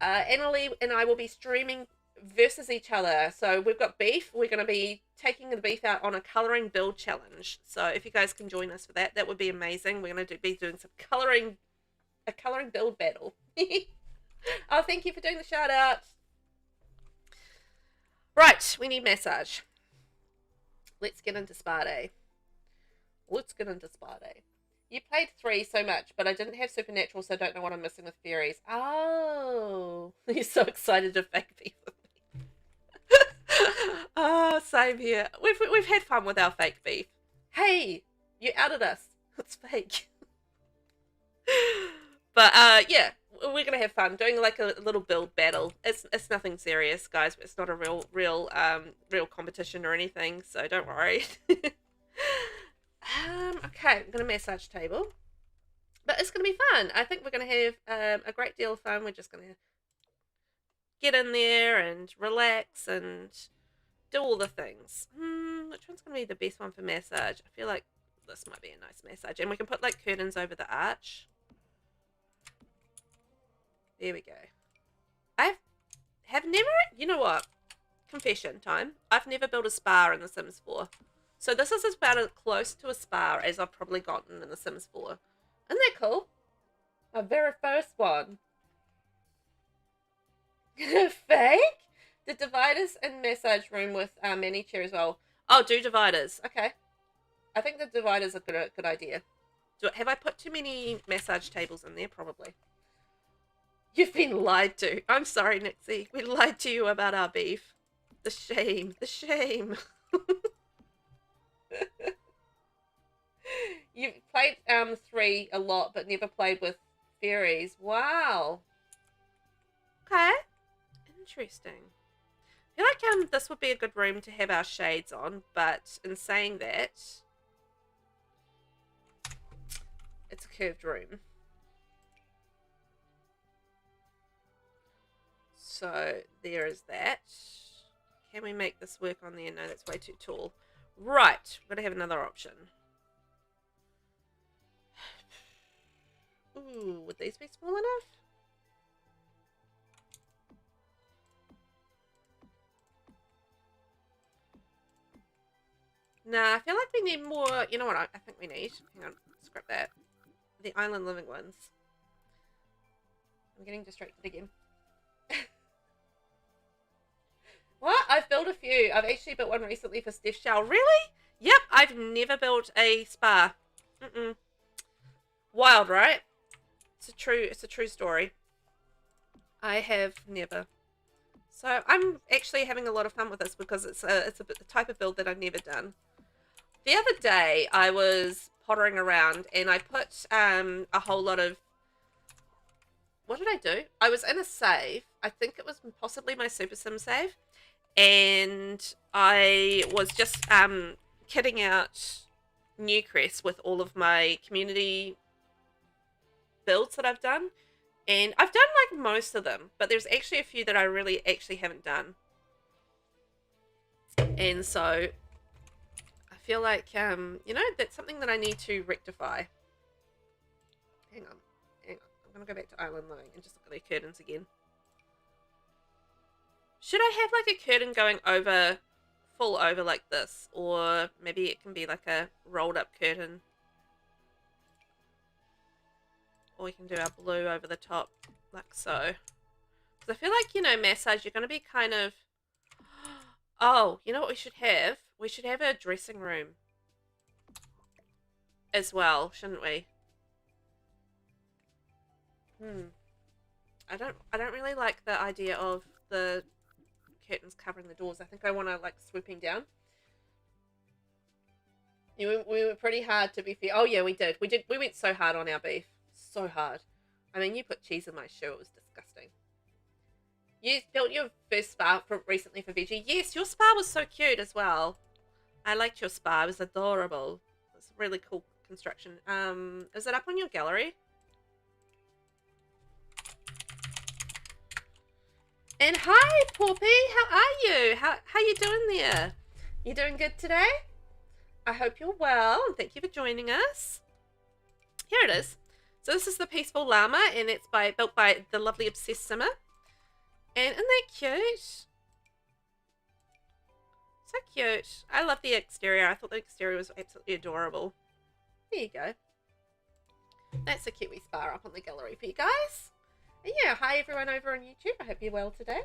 Annalie and I will be streaming versus each other. So we've got beef. We're going to be taking the beef out on a colouring build challenge. So if you guys can join us for that, that would be amazing. We're going to be doing some a colouring build battle. Oh, thank you for doing the shout out. Right, we need massage. Let's get into spa day. Let's get into spa day. You played 3 so much, but I didn't have supernatural, so I don't know what I'm missing with fairies. Oh, you're so excited to fake beef with me. Oh, same here. We've had fun with our fake beef. Hey, you outed us. It's fake. But yeah, we're gonna have fun doing like a little build battle. It's nothing serious, guys. It's not a real competition or anything, so don't worry. Okay, I'm gonna massage table, but it's gonna be fun. I think we're gonna have a great deal of fun. We're just gonna get in there and relax and do all the things. Which one's gonna be the best one for massage? I feel like this might be a nice massage, and we can put like curtains over the arch. There we go. I have never, you know what? Confession time. I've never built a spa in The Sims 4. So this is about as close to a spa as I've probably gotten in The Sims 4. Isn't that cool? My very first one. Fake? The dividers and massage room with many chairs as well. Oh, do dividers. Okay. I think the dividers are a good idea. Have I put too many massage tables in there? Probably. You've been lied to. I'm sorry, Nixie. We lied to you about our beef. The shame. The shame. You've played 3 a lot, but never played with fairies. Wow. Okay. Interesting. I feel like this would be a good room to have our shades on, but in saying that, it's a curved room. So there is that. Can we make this work on there? No, that's way too tall. Right, we're going to have another option. Ooh, would these be small enough? Nah, I feel like we need more. You know what I think we need? Hang on, scrap that. The island living ones. I'm getting distracted again. What? I've built a few. I've actually built one recently for Steph Shell. Really? Yep, I've never built a spa. Wild, right? It's a true story. I have never. So I'm actually having a lot of fun with this because it's a type of build that I've never done. The other day I was pottering around and I put a whole lot of, what did I do? I was in a save. I think it was possibly my Super Sim save. And I was just kitting out Newcrest with all of my community builds that I've done. And I've done like most of them, but there's actually a few that I really actually haven't done. And so I feel like, you know, that's something that I need to rectify. Hang on. I'm going to go back to Island Living and just look at the curtains again. Should I have like a curtain going over, full over like this? Or maybe it can be like a rolled up curtain. Or we can do our blue over the top, like so. Because I feel like, you know, massage, you're going to be kind of... Oh, you know what we should have? We should have a dressing room as well, shouldn't we? I don't really like the idea of the curtains covering the doors. I think I want to like swooping down. We were pretty hard, to be fair. Oh yeah, we did. We went so hard on our beef. So hard. I mean, you put cheese in my shoe. It was disgusting. You built your first spa recently for Veggie. Yes, your spa was so cute as well. I liked your spa. It was adorable. It's a really cool construction. Is it up on your gallery? And hi, Poppy. How are you? How you doing there? You doing good today? I hope you're well, and thank you for joining us. Here it is. So this is the Peaceful Llama, and it's built by the lovely Obsessed Simmer. And isn't that cute? So cute. I love the exterior. I thought the exterior was absolutely adorable. There you go. That's a cute wee spa up on the gallery for you guys. And yeah, hi everyone over on YouTube. I hope you're well today.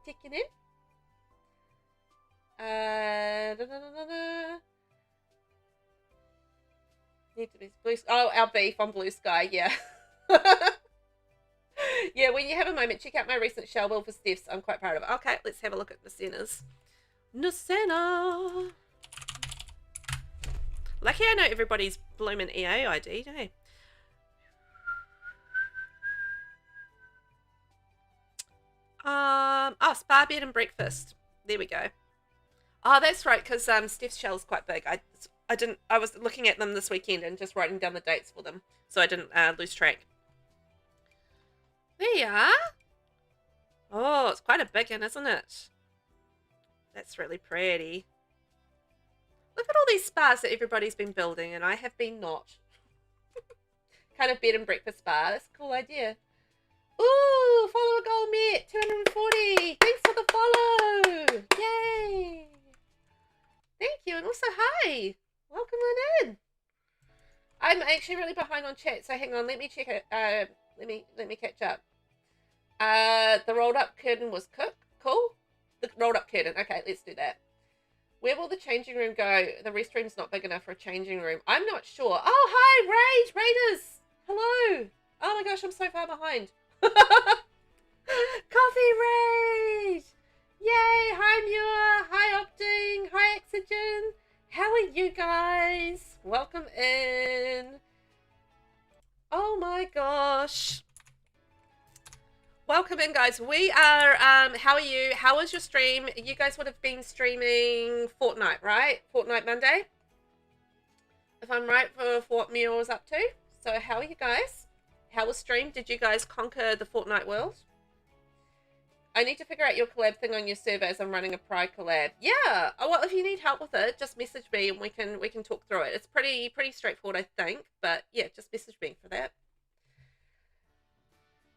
Checking in. Need to be blue. Oh, our beef on Blue Sky. Yeah. Yeah, when you have a moment, check out my recent shell build for Steph's. I'm quite proud of it. Okay, let's have a look at Nasena's. Nasena. Lucky I know everybody's blooming EA ID, hey? Oh, spa bed and breakfast. There we go. Oh, that's right, because Steph's shell's quite big. I was looking at them this weekend and just writing down the dates for them, so I didn't lose track. There you are. Oh, it's quite a big one, isn't it? That's really pretty. Look at all these spas that everybody's been building, and I have been not. Kind of bed and breakfast spa. That's a cool idea. Ooh, follow a goal met. 240. Thanks for the follow. Yay. Thank you. And also, hi. Welcome on in. I'm actually really behind on chat, so hang on. Let me check it. Let me catch up. The rolled up curtain was cool. The rolled up curtain. Okay, let's do that. Where will the changing room go? The restroom's not big enough for a changing room. I'm not sure. Oh, hi, Raiders. Hello. Oh my gosh, I'm so far behind. Coffee Raid. Yay. Hi, Muir. Hi, Opting. Hi, Oxygen. How are you guys? Welcome in. Oh my gosh. Welcome in, guys. We are, how are you? How was your stream? You guys would have been streaming Fortnite, right? Fortnite Monday? If I'm right for what Mia was up to. So how are you guys? How was stream? Did you guys conquer the Fortnite world? I need to figure out your collab thing on your server as I'm running a Pride collab. Yeah. Oh, well, if you need help with it, just message me and we can talk through it. It's pretty straightforward, I think. But yeah, just message me for that.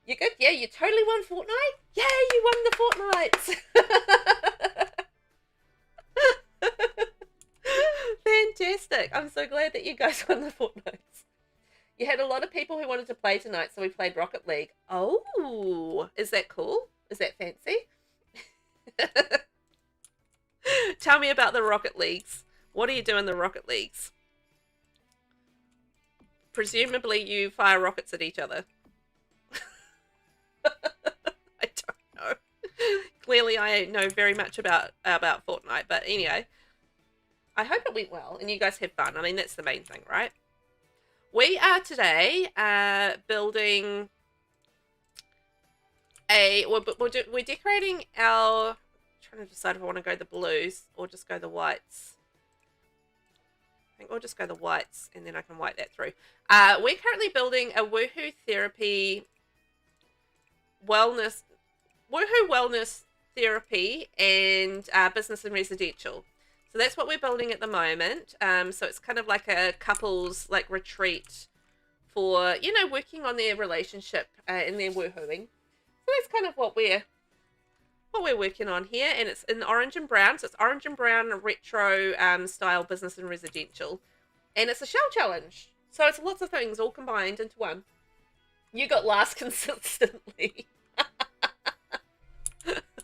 You good? Yeah, you totally won Fortnite? Yeah, you won the Fortnites. Fantastic. I'm so glad that you guys won the Fortnites. You had a lot of people who wanted to play tonight, so we played Rocket League. Oh, is that cool? Is that fancy? Tell me about the Rocket Leagues. What do you do in the Rocket Leagues? Presumably you fire rockets at each other. I don't know. Clearly I know very much about Fortnite, but anyway. I hope it went well and you guys have fun. I mean, that's the main thing, right? We are today building we're decorating our, trying to decide if I want to go the blues or just go the whites. I think we'll just go the whites and then I can white that through. We're currently building a woohoo wellness therapy and business and residential. So that's what we're building at the moment. So it's kind of like a couples like retreat for, you know, working on their relationship and their woohooing. So that's kind of what we're working on here, and it's in orange and brown. So it's orange and brown retro style business and residential, and it's a shell challenge. So it's lots of things all combined into one. You got last consistently.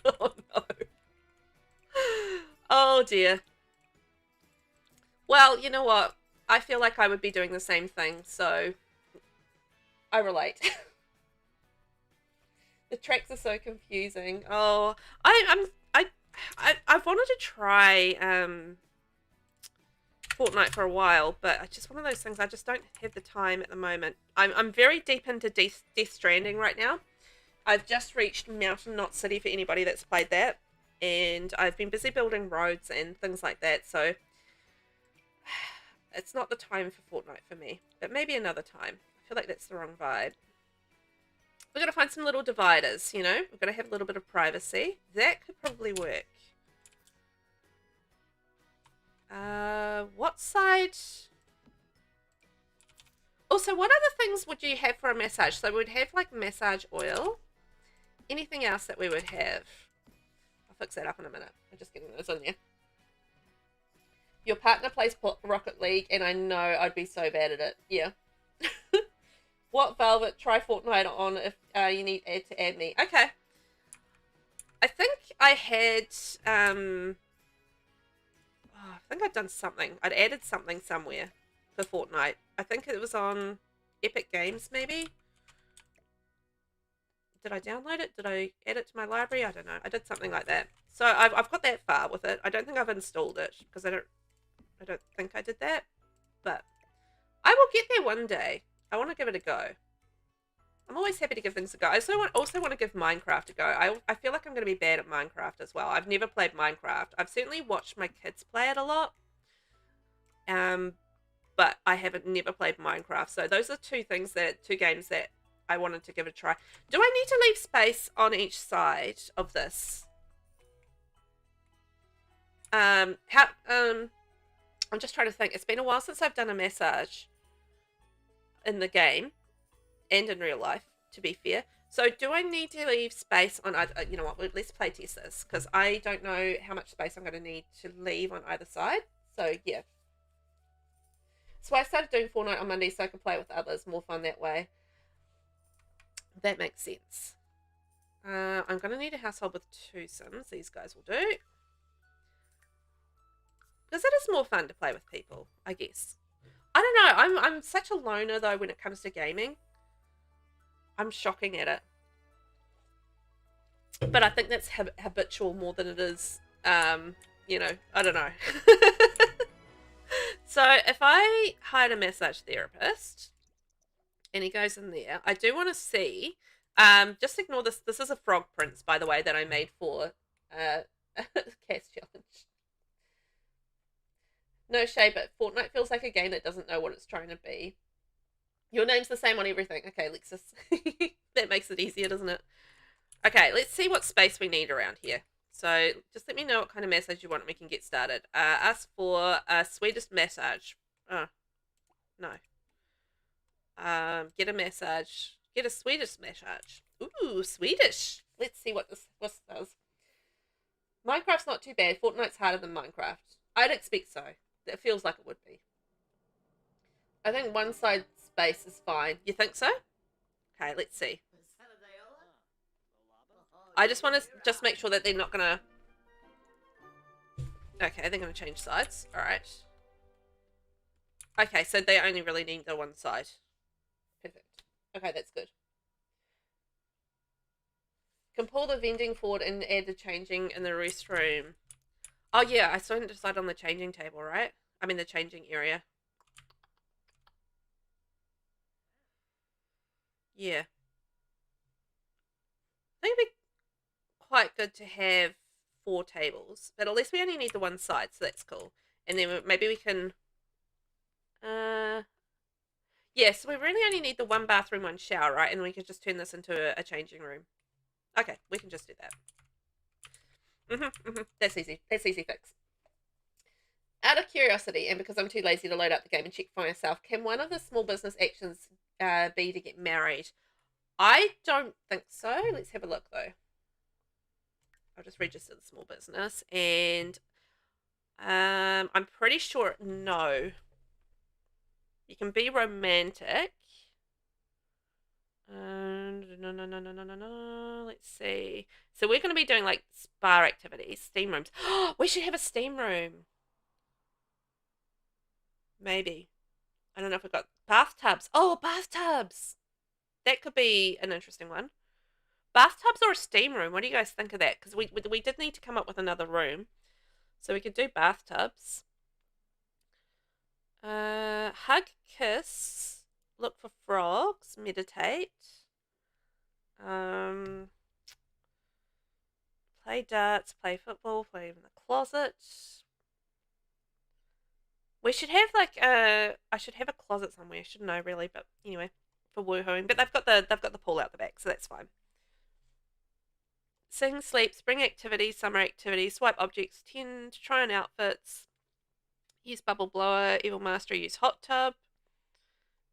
Oh no. Oh dear. Well, you know what? I feel like I would be doing the same thing, so I relate. The tracks are so confusing. Oh, I've wanted to try Fortnite for a while, but it's just one of those things. I just don't have the time at the moment. I'm very deep into Death Stranding right now. I've just reached Mountain Knot City for anybody that's played that, and I've been busy building roads and things like that. So it's not the time for Fortnite for me, but maybe another time. I feel like that's the wrong vibe. We're going to find some little dividers, you know. We're going to have a little bit of privacy. That could probably work. What side? Also, what other things would you have for a massage? So we'd have like massage oil. Anything else that we would have? I'll fix that up in a minute. I'm just getting those in there. Your partner plays Rocket League, and I know I'd be so bad at it. Yeah. What Velvet? Try Fortnite on if you need to add me. Okay. I think I had I think I'd done something. I'd added something somewhere for Fortnite. I think it was on Epic Games, maybe. Did I download it? Did I add it to my library? I don't know. I did something like that. So I've got that far with it. I don't think I've installed it because I don't think I did that. But I will get there one day. I want to give it a go. I'm always happy to give things a go. I also want to give Minecraft a go. I feel like I'm going to be bad at Minecraft as well. I've never played Minecraft. I've certainly watched my kids play it a lot. But I haven't never played Minecraft. So those are two games that I wanted to give it a try. Do I need to leave space on each side of this? I'm just trying to think. It's been a while since I've done a massage in the game and in real life, to be fair. So do I need to leave space on either? You know what? Let's play test this because I don't know how much space I'm going to need to leave on either side. So yeah. So I started doing Fortnite on Monday so I can play with others. More fun that way. That makes sense. I'm going to need a household with 2 Sims. These guys will do. Because it is more fun to play with people, I guess. I don't know. I'm such a loner, though, when it comes to gaming. I'm shocking at it. But I think that's habitual more than it is, you know, I don't know. So if I hired a massage therapist and he goes in there, I do want to see, just ignore this. This is a frog prince, by the way, that I made for Cast Challenge. No shade, but Fortnite feels like a game that doesn't know what it's trying to be. Your name's the same on everything. Okay, Lexus. That makes it easier, doesn't it? Okay, let's see what space we need around here. So just let me know what kind of massage you want and we can get started. Ask for a Swedish massage. Oh, no. Get a massage. Get a Swedish massage. Ooh, Swedish. Let's see what this does. Minecraft's not too bad. Fortnite's harder than Minecraft. I'd expect so. It feels like it would be. I think one side space is fine. You think so? Okay, let's see. I just want to make sure that they're not going to... Okay, they're going to change sides. Alright. Okay, so they only really need the one side. Perfect. Okay, that's good. Can pull the vending forward and add the changing in the restroom. Oh, yeah, I still didn't decide on the changing table, right? I mean, the changing area. Yeah. I think it'd be quite good to have 4 tables, but at least we only need the one side, so that's cool. And then maybe we can yeah, so we really only need the 1 bathroom, 1 shower, right? And we can just turn this into a changing room. Okay, we can just do that. That's easy fix. Out of curiosity, and because I'm too lazy to load up the game and check for myself, can one of the small business actions be to get married? I don't think so. Let's have a look, though. I'll just register the small business, and I'm pretty sure no. You can be romantic. No. Let's see. So we're going to be doing like spa activities, steam rooms. We should have a steam room. Maybe. I don't know if we've got bathtubs. Oh, bathtubs. That could be an interesting one. Bathtubs or a steam room? What do you guys think of that? Because we did need to come up with another room. So we could do bathtubs. Hug, kiss, look for frogs, meditate. Play darts, play football, play in the closet. We should have like I should have a closet somewhere, shouldn't I really? But anyway, for woohooing. But they've got the pool out the back, so that's fine. Sing, sleep, spring activities, summer activities, swipe objects, tend, try on outfits. Use bubble blower, Evil Master, use hot tub,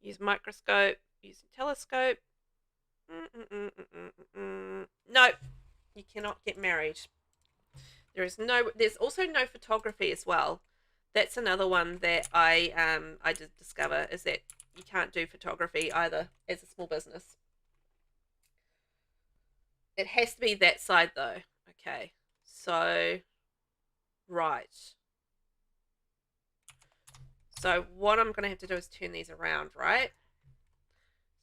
use microscope, use telescope. No, you cannot get married. There's also no photography as well. That's another one that I did discover, is that you can't do photography either as a small business. It has to be that side though. Okay, so right. So what I'm going to have to do is turn these around, right?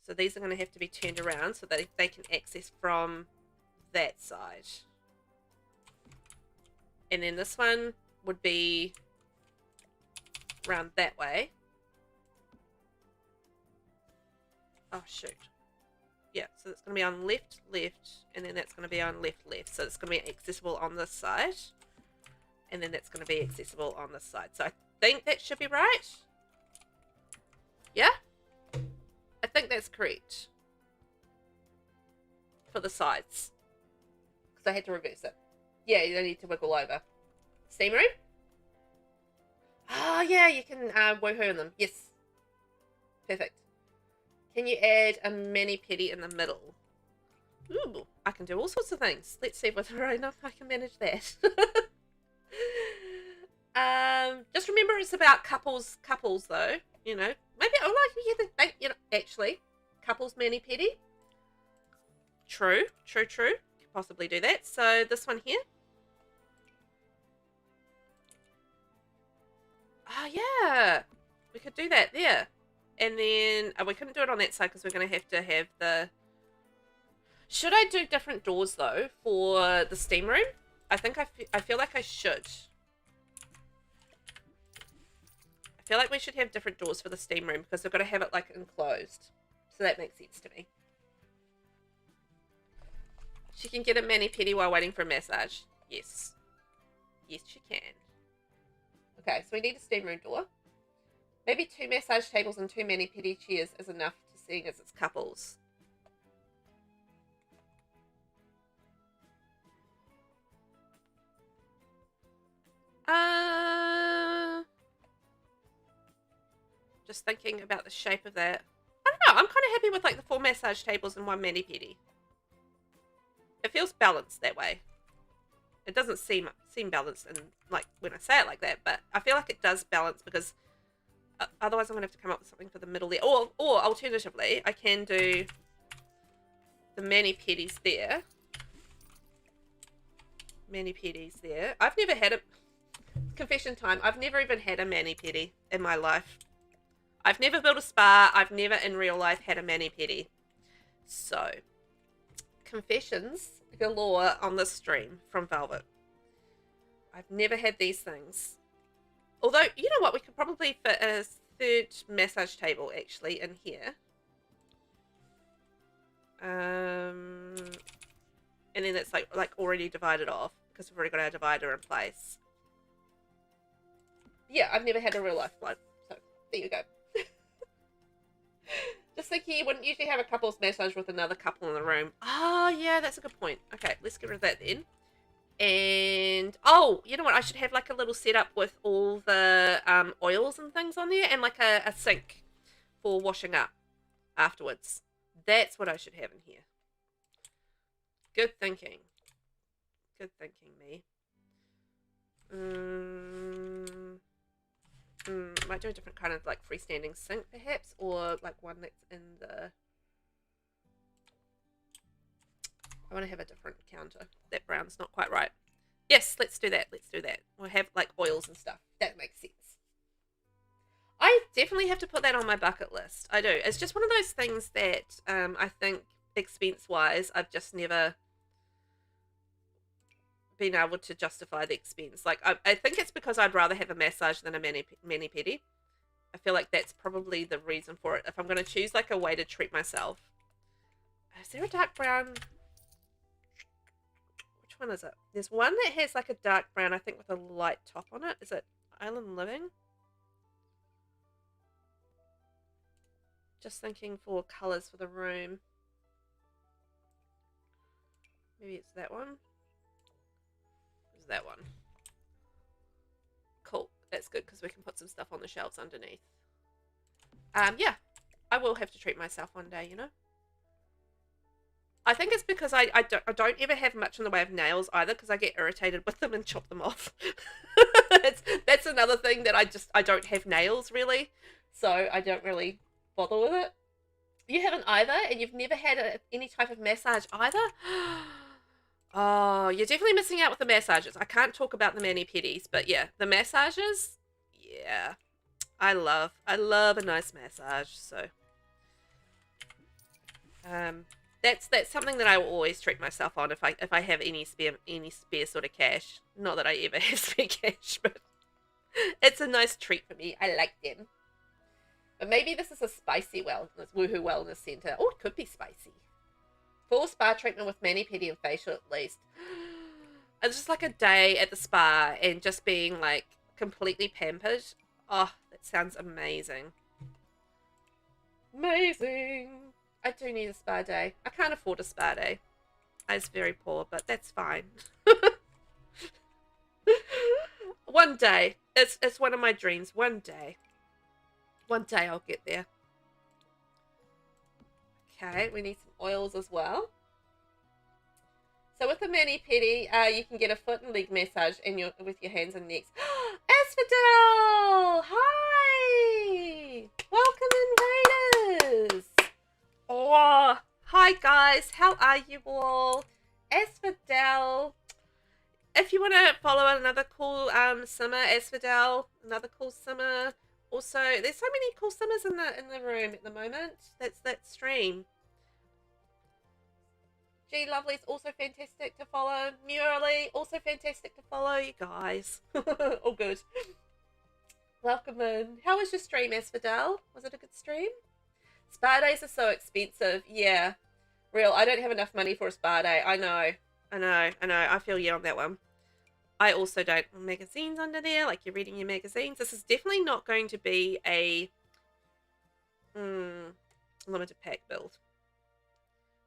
So these are going to have to be turned around so that they can access from that side. And then this one would be around that way. Oh, shoot. Yeah, so it's going to be on left, left, and then that's going to be on left, left. So it's going to be accessible on this side. And then that's going to be accessible on this side. So I think that should be right. Yeah? I think that's correct. For the sides. Because I had to reverse it. Yeah, you don't need to wiggle over. Steam room? Oh, yeah, you can woohoo in them. Yes. Perfect. Can you add a mani-pedi in the middle? Ooh, I can do all sorts of things. Let's see whether I know if I can manage that. Just remember it's about couples though. You know, maybe actually, couples mani-pedi. True. Could possibly do that. So this one here. Oh yeah, we could do that there. And then we couldn't do it on that side because we're going to have the... Should I do different doors, though, for the steam room? I think I feel like I should. I feel like we should have different doors for the steam room because we've got to have it, like, enclosed. So that makes sense to me. She can get a mani-pedi while waiting for a massage. Yes. Yes, she can. Okay, so we need a steam room door. Maybe 2 massage tables and 2 mani-pedi chairs is enough to seeing as it's couples. Just thinking about the shape of that. I don't know. I'm kind of happy with like the 4 massage tables and 1 mani-pedi. It feels balanced that way. It doesn't seem balanced, and like when I say it like that, but I feel like it does balance because otherwise I'm gonna have to come up with something for the middle there. Or alternatively, I can do the mani-pedis there. Mani-pedis there. I've never had a... Confession time. I've never even had a mani-pedi in my life. I've never built a spa. I've never in real life had a mani-pedi. So, confessions galore on this stream from Velvet. I've never had these things. Although, you know what? We could probably fit a 3rd massage table actually in here. And then it's like already divided off because we've already got our divider in place. Yeah, I've never had a real life one. So, there you go. Just thinking you wouldn't usually have a couple's massage with another couple in the room. Oh, yeah, that's a good point. Okay, let's get rid of that then. And, oh, you know what? I should have like a little setup with all the oils and things on there and like a sink for washing up afterwards. That's what I should have in here. Good thinking. Good thinking, me. Might do a different kind of like freestanding sink perhaps, or like one that's in the... I want to have a different counter. That brown's not quite right. Yes, let's do that. Let's do that. We'll have like oils and stuff. That makes sense. I definitely have to put that on my bucket list. I do. It's just one of those things that I think expense-wise, I've just never been able to justify the expense. Like, I think it's because I'd rather have a massage than a mani-pedi. I feel like that's probably the reason for it. If I'm going to choose like a way to treat myself. Is there a dark brown? Which one is it? There's one that has like a dark brown, I think, with a light top on it. Is it Island Living? Just thinking for colours for the room. Maybe it's that one. It's that one. Cool. that's good because we can put some stuff on the shelves underneath. Yeah, I will have to treat myself one day, you know. I think it's because I don't ever have much in the way of nails either, because I get irritated with them and chop them off. That's another thing that I don't have nails really, so I don't really bother with it. You haven't either, and you've never had any type of massage either? Oh, you're definitely missing out with the massages. I can't talk about the mani-pedis, but yeah, the massages, yeah. I love a nice massage, so that's something that I will always treat myself on if I have any spare sort of cash. Not that I ever have spare cash, but it's a nice treat for me. I like them. But maybe this is a spicy wellness, woohoo wellness center. Oh, it could be spicy. Full spa treatment with mani-pedi and facial at least. It's just like a day at the spa and just being like completely pampered. Oh, that sounds amazing. Amazing. I do need a spa day. I can't afford a spa day. I was very poor, but that's fine. One day. It's one of my dreams. One day. One day I'll get there. Okay, we need some oils as well. So with the mani-pedi, you can get a foot and leg massage with your hands and necks. Asphodel! Hi! Welcome invaders! Oh, hi guys, how are you all? Asphodel. If you want to follow another cool simmer, Asphodel, another cool simmer. Also, there's so many cool simmers in the room at the moment. That's that stream. G Lovely's also fantastic to follow. Murally, also fantastic to follow. You guys. All good. Welcome in. How was your stream, Asphodel? Was it a good stream? Spa days are so expensive. Yeah. Real. I don't have enough money for a spa day. I know. I feel you on that one. I also don't. Magazines under there, like you're reading your magazines. This is definitely not going to be a limited pack build.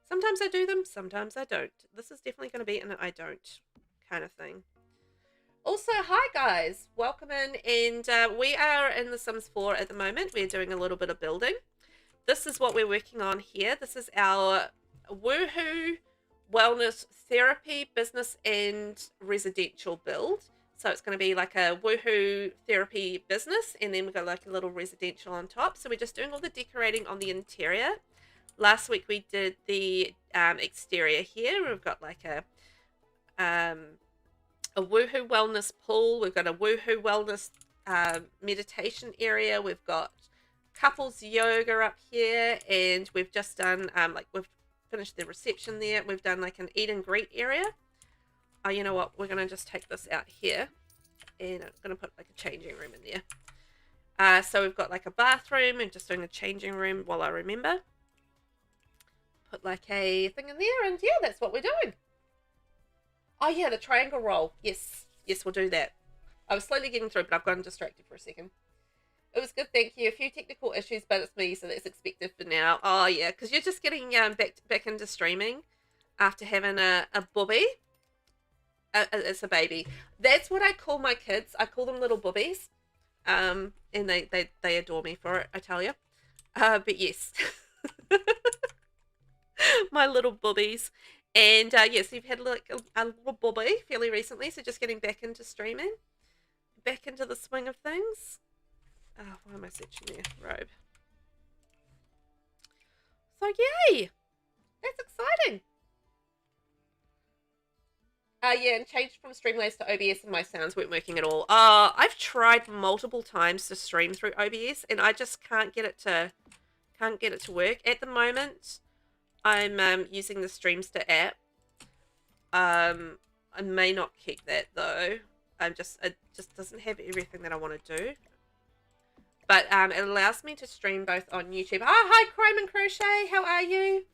Sometimes I do them, sometimes I don't. This is definitely going to be an I don't kind of thing. Also, hi guys, welcome in, and we are in The Sims 4 at the moment. We're doing a little bit of building. This is what we're working on here. This is our Woohoo Wellness Therapy Business and Residential build. So it's going to be like a Woohoo Therapy business, and then we've got like a little residential on top. So we're just doing all the decorating on the interior. Last week we did the exterior here. We've got like a Woohoo Wellness pool. We've got a Woohoo Wellness meditation area. We've got couples yoga up here, and we've just done we've finished the reception there. We've done like an eat and greet area. Oh, you know what? We're going to just take this out here, and I'm going to put like a changing room in there. So we've got like a bathroom and just doing a changing room while I remember. Put like a thing in there, and yeah, that's what we're doing. Oh yeah, the triangle roll. Yes, we'll do that. I was slowly getting through, but I've gotten distracted for a second. It was good, thank you. A few technical issues, but it's me, so that's expected for now. Oh yeah, because you're just getting back into streaming after having a bubby. It's a baby. That's what I call my kids. I call them little bubbies, and they adore me for it. I tell you. But yes, my little bubbies. And yes, you've had like a little bubby fairly recently, so just getting back into streaming, back into the swing of things. Oh, why am I searching there? Robe. So yay! That's exciting. Yeah, and changed from Streamlabs to OBS, and my sounds weren't working at all. I've tried multiple times to stream through OBS, and I just can't get it to work at the moment. I'm using the Streamster app. I may not keep that though. It just doesn't have everything that I want to do. But it allows me to stream both on YouTube. Hi, Crime and Crochet. How are you?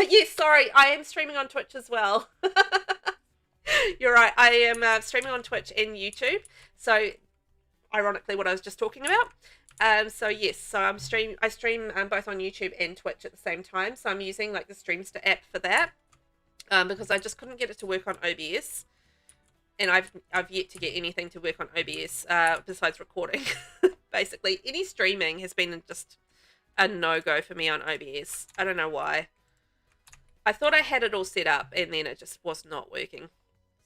Yes, sorry. I am streaming on Twitch as well. You're right. I am streaming on Twitch and YouTube. So, ironically, what I was just talking about. So yes, so I stream both on YouTube and Twitch at the same time. So I'm using like the Streamster app for that, because I just couldn't get it to work on OBS. and I've yet to get anything to work on OBS besides recording. Basically, any streaming has been just a no-go for me on OBS. I don't know why. I thought I had it all set up, and then it just was not working.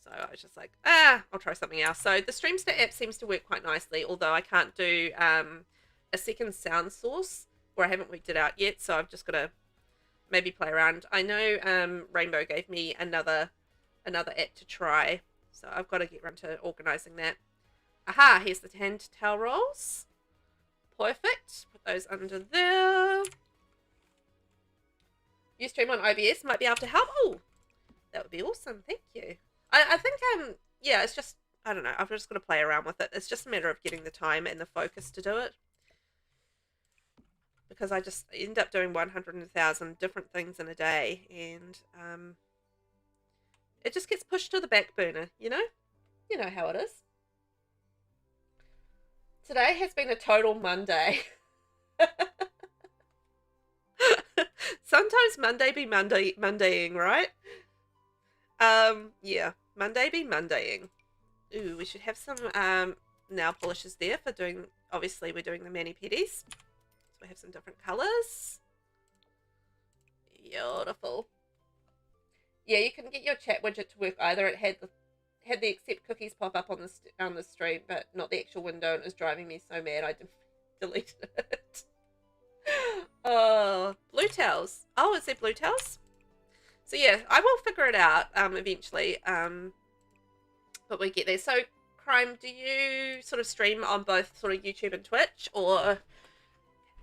So I was just like, I'll try something else. So the Streamster app seems to work quite nicely, although I can't do a second sound source, or I haven't worked it out yet, so I've just got to maybe play around. I know Rainbow gave me another app to try, so I've got to get around to organising that. Aha, here's the hand towel rolls. Perfect. Put those under there. You stream on OBS, might be able to help. Oh, that would be awesome. Thank you. I think, yeah, it's just, I don't know. I've just got to play around with it. It's just a matter of getting the time and the focus to do it. Because I just end up doing 100,000 different things in a day. And it just gets pushed to the back burner, you know? You know how it is. Today has been a total Monday. Sometimes Monday be Mondaying, right? Yeah, Monday be Mondaying. Ooh, we should have some nail polishes there for doing, obviously we're doing the mani-pedis. So we have some different colours. Beautiful. Yeah, you can get your chat widget to work either. It had the accept cookies pop up on the stream, but not the actual window, and it was driving me so mad I deleted it. Oh, blue tails. Oh, is there blue tails? So yeah, I will figure it out eventually. But we get there. So Crime, do you sort of stream on both sort of YouTube and Twitch, or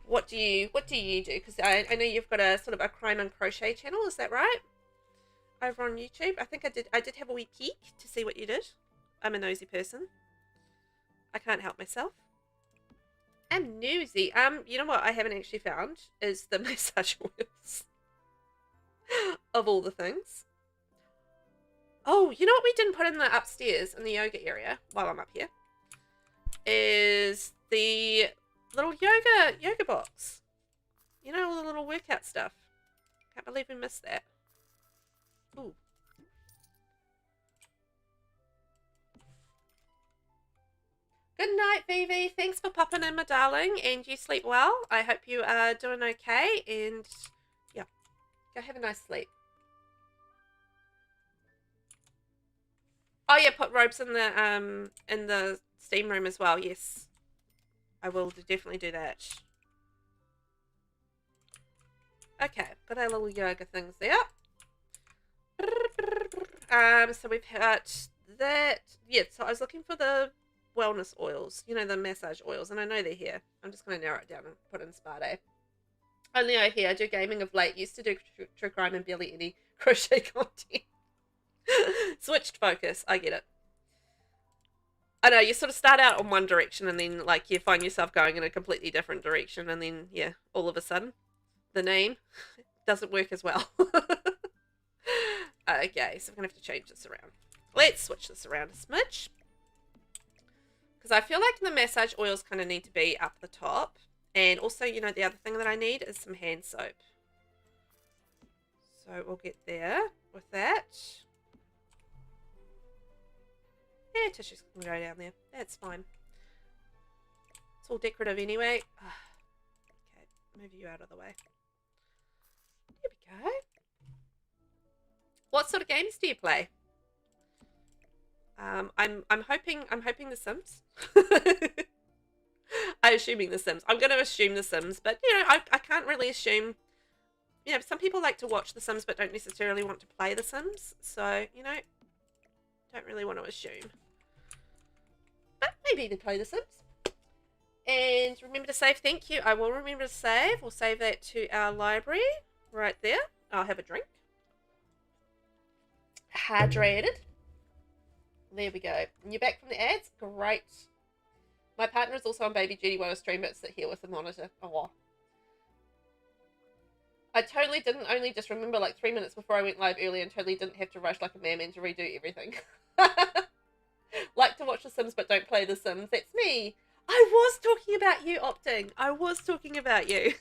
what do you do? Because I know you've got a sort of a crime and crochet channel, is that right? Over on YouTube. I think I did have a wee peek to see what you did. I'm a nosy person. I can't help myself. I'm nosy. You know what I haven't actually found is the massage oils. Of all the things. Oh, you know what we didn't put in the upstairs in the yoga area while I'm up here? Is the little yoga box. You know, all the little workout stuff. Can't believe we missed that. Ooh. Good night, Vivi. Thanks for popping in, my darling, and you sleep well. I hope you are doing okay, and yeah, go have a nice sleep. Oh yeah, put robes in the steam room as well. Yes, I will definitely do that. Okay, got our little yoga things there. So we've got that. Yeah, so I was looking for the wellness oils, you know, the massage oils, and I know they're here. I'm just going to narrow it down and put in Spa Day. Only I here, I do gaming of late. Used to do true crime and barely any crochet content. Switched focus. I get it. I know, you sort of start out on one direction and then like you find yourself going in a completely different direction, and then yeah, all of a sudden the name doesn't work as well. Okay, so I'm gonna have to change this around. Let's switch this around a smidge, because I feel like the massage oils kind of need to be up the top. And also, you know, the other thing that I need is some hand soap. So we'll get there with that. Yeah, tissues can go down there. That's fine. It's all decorative anyway. Okay, move you out of the way. There we go. What sort of games do you play? I'm hoping The Sims. I'm assuming The Sims. I'm going to assume The Sims, but you know, I can't really assume. You know, some people like to watch The Sims but don't necessarily want to play The Sims. So, you know, don't really want to assume. But maybe they play The Sims. And remember to save. Thank you. I will remember to save. We'll save that to our library right there. I'll have a drink. Hydrated. There we go. And you're back from the ads? Great. My partner is also on baby duty while I stream, but sit here with the monitor. Oh. I totally didn't only just remember like 3 minutes before I went live earlier, and totally didn't have to rush like a madman to redo everything. Like to watch The Sims but don't play The Sims. That's me. I was talking about you, Opting. I was talking about you.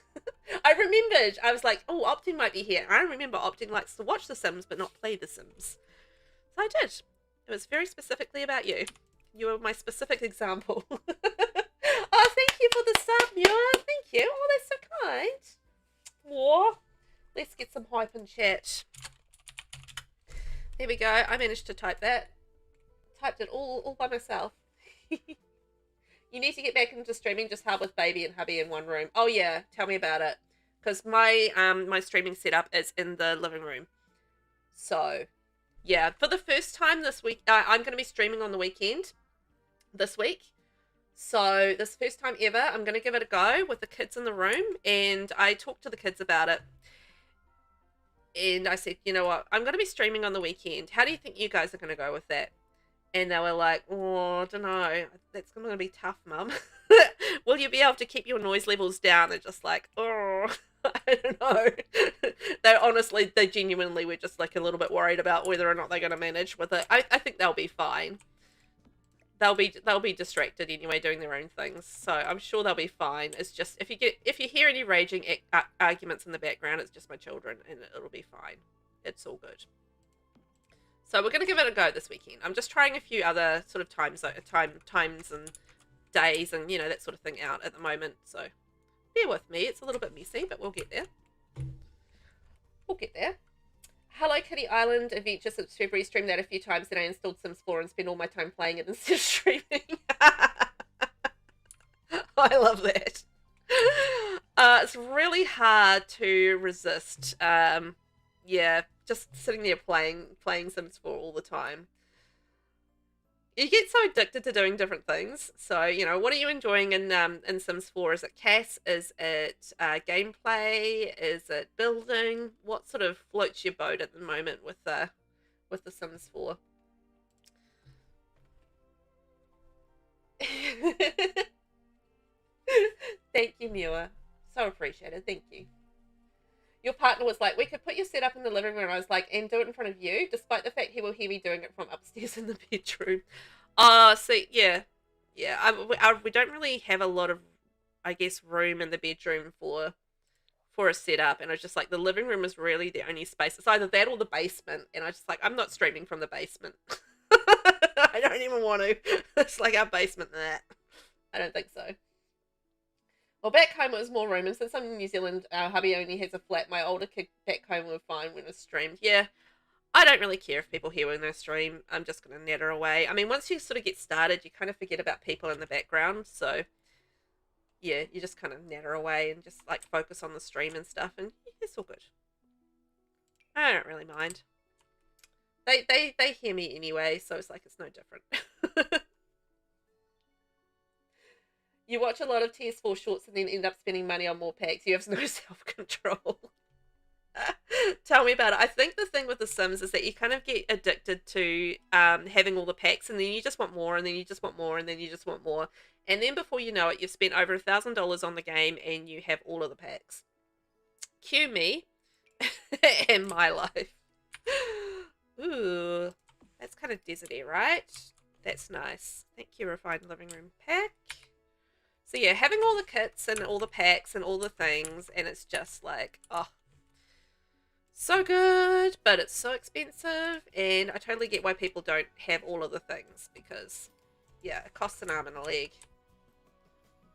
I remembered. I was like, oh, Opting might be here. I remember Opting likes to watch The Sims but not play The Sims. So I did. It was very specifically about you. You were my specific example. Oh, thank you for the sub, Muir. Thank you. Oh, that's so kind. Whoa. Let's get some hype in chat. There we go. I managed to type that. Typed it all by myself. You need to get back into streaming. Just help with baby and hubby in one room. Oh yeah, tell me about it. Because my my streaming setup is in the living room. So yeah, for the first time this week, I'm going to be streaming on the weekend this week. So this first time ever, I'm going to give it a go with the kids in the room. And I talked to the kids about it. And I said, you know what, I'm going to be streaming on the weekend. How do you think you guys are going to go with that? And they were like, oh, I don't know. That's going to be tough, Mum. Will you be able to keep your noise levels down? They're just like, oh, I don't know. They genuinely were just like a little bit worried about whether or not they're going to manage with it. I think they'll be fine. They'll be distracted anyway, doing their own things. So I'm sure they'll be fine. It's just if you hear any raging arguments in the background, it's just my children, and it'll be fine. It's all good. So we're gonna give it a go this weekend. I'm just trying a few other sort of times and days and that sort of thing out at the moment. So bear with me. It's a little bit messy, but we'll get there. We'll get there. Hello Kitty Island Adventure since February. Streamed that a few times, then I installed Sims 4 and spent all my time playing it instead of streaming. I love that. It's really hard to resist. Yeah, just sitting there playing Sims 4 all the time. You get so addicted to doing different things. So, what are you enjoying in Sims 4? Is it CAS? Is it gameplay? Is it building? What sort of floats your boat at the moment with the Sims 4? Thank you, Muir. So appreciated. Thank you. Your partner was like, we could put your setup in the living room. I was like, and do it in front of you, despite the fact he will hear me doing it from upstairs in the bedroom. See, yeah. We don't really have a lot of, I guess, room in the bedroom for a setup. And I was just like, the living room is really the only space. It's either that or the basement. And I was just like, I'm not streaming from the basement. I don't even want to. It's like our basement and that. I don't think so. Well, back home it was more room, and since I'm in New Zealand, our hubby only has a flat. My older kid back home were fine when it's streamed. Yeah, I don't really care if people hear when they stream. I'm just going to natter away. I mean, once you sort of get started, you kind of forget about people in the background. So, yeah, you just kind of natter away and just, like, focus on the stream and stuff, and yeah, it's all good. I don't really mind. They hear me anyway, so it's like it's no different. You watch a lot of TS4 shorts and then end up spending money on more packs. You have no self-control. Tell me about it. I think the thing with The Sims is that you kind of get addicted to having all the packs, and then you just want more, and then you just want more, and then you just want more. And then before you know it, you've spent over $1,000 on the game, and you have all of the packs. Cue me and my life. Ooh, that's kind of deserty, right? That's nice. Thank you, Refined Living Room Pack. So yeah, having all the kits and all the packs and all the things, and it's just like, oh, so good, but it's so expensive, and I totally get why people don't have all of the things, because, yeah, it costs an arm and a leg.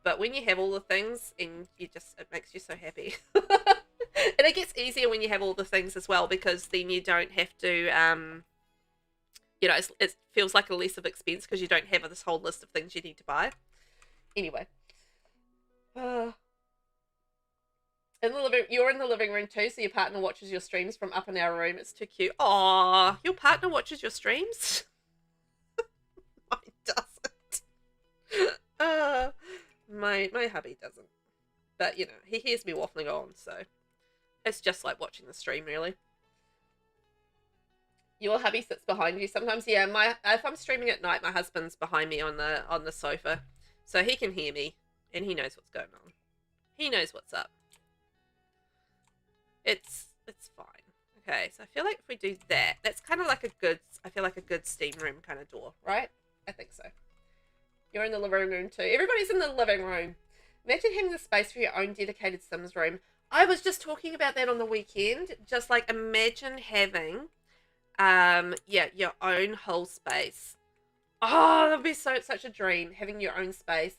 But when you have all the things, and it makes you so happy. And it gets easier when you have all the things as well, because then you don't have to, it feels like a less of expense, because you don't have this whole list of things you need to buy. Anyway. You're in the living room too, so your partner watches your streams from up in our room. It's too cute. Aww, your partner watches your streams? Mine doesn't. My hubby doesn't. But, he hears me waffling on, so it's just like watching the stream, really. Your hubby sits behind you sometimes. Yeah, if I'm streaming at night, my husband's behind me on the sofa, so he can hear me. And he knows what's going on. He knows what's up. It's fine. Okay, so I feel like if we do that, that's kind of like a good steam room kind of door, right? I think so. You're in the living room too. Everybody's in the living room. Imagine having the space for your own dedicated Sims room. I was just talking about that on the weekend. Just like imagine having Yeah, your own whole space. Oh, that'd be such a dream, having your own space.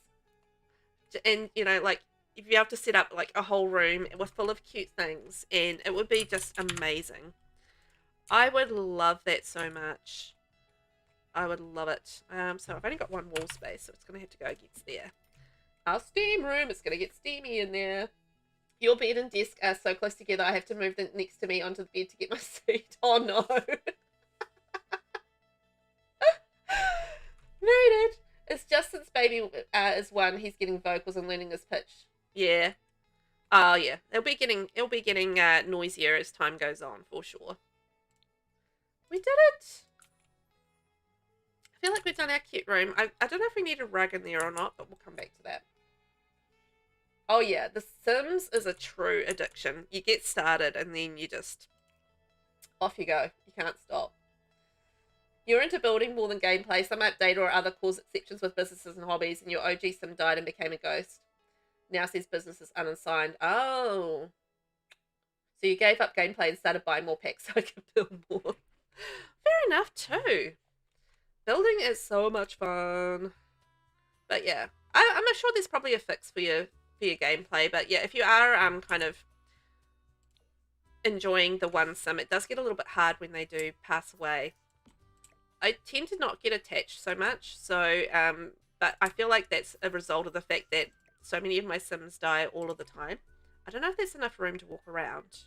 And, you know, like, if you have to set up, like, a whole room with full of cute things, and it would be just amazing. I would love that so much. I would love it. So I've only got one wall space, so it's going to have to go against there. Our steam room, it's going to get steamy in there. Your bed and desk are so close together, I have to move them next to me onto the bed to get my seat. Oh, no. Noted. It's just since baby is 1, he's getting vocals and learning his pitch. Yeah. Oh, yeah. It'll be getting noisier as time goes on, for sure. We did it. I feel like we've done our cute room. I don't know if we need a rug in there or not, but we'll come back to that. Oh, yeah. The Sims is a true addiction. You get started and then you just... off you go. You can't stop. You're into building more than gameplay. Some update or other cause exceptions with businesses and hobbies, and your OG sim died and became a ghost. Now says business is unassigned. Oh. So you gave up gameplay and started buying more packs so I could build more. Fair enough, too. Building is so much fun. But yeah, I'm not sure there's probably a fix for your gameplay. But yeah, if you are kind of enjoying the one sim, it does get a little bit hard when they do pass away. I tend to not get attached so much, so but I feel like that's a result of the fact that so many of my Sims die all of the time. I don't know if there's enough room to walk around,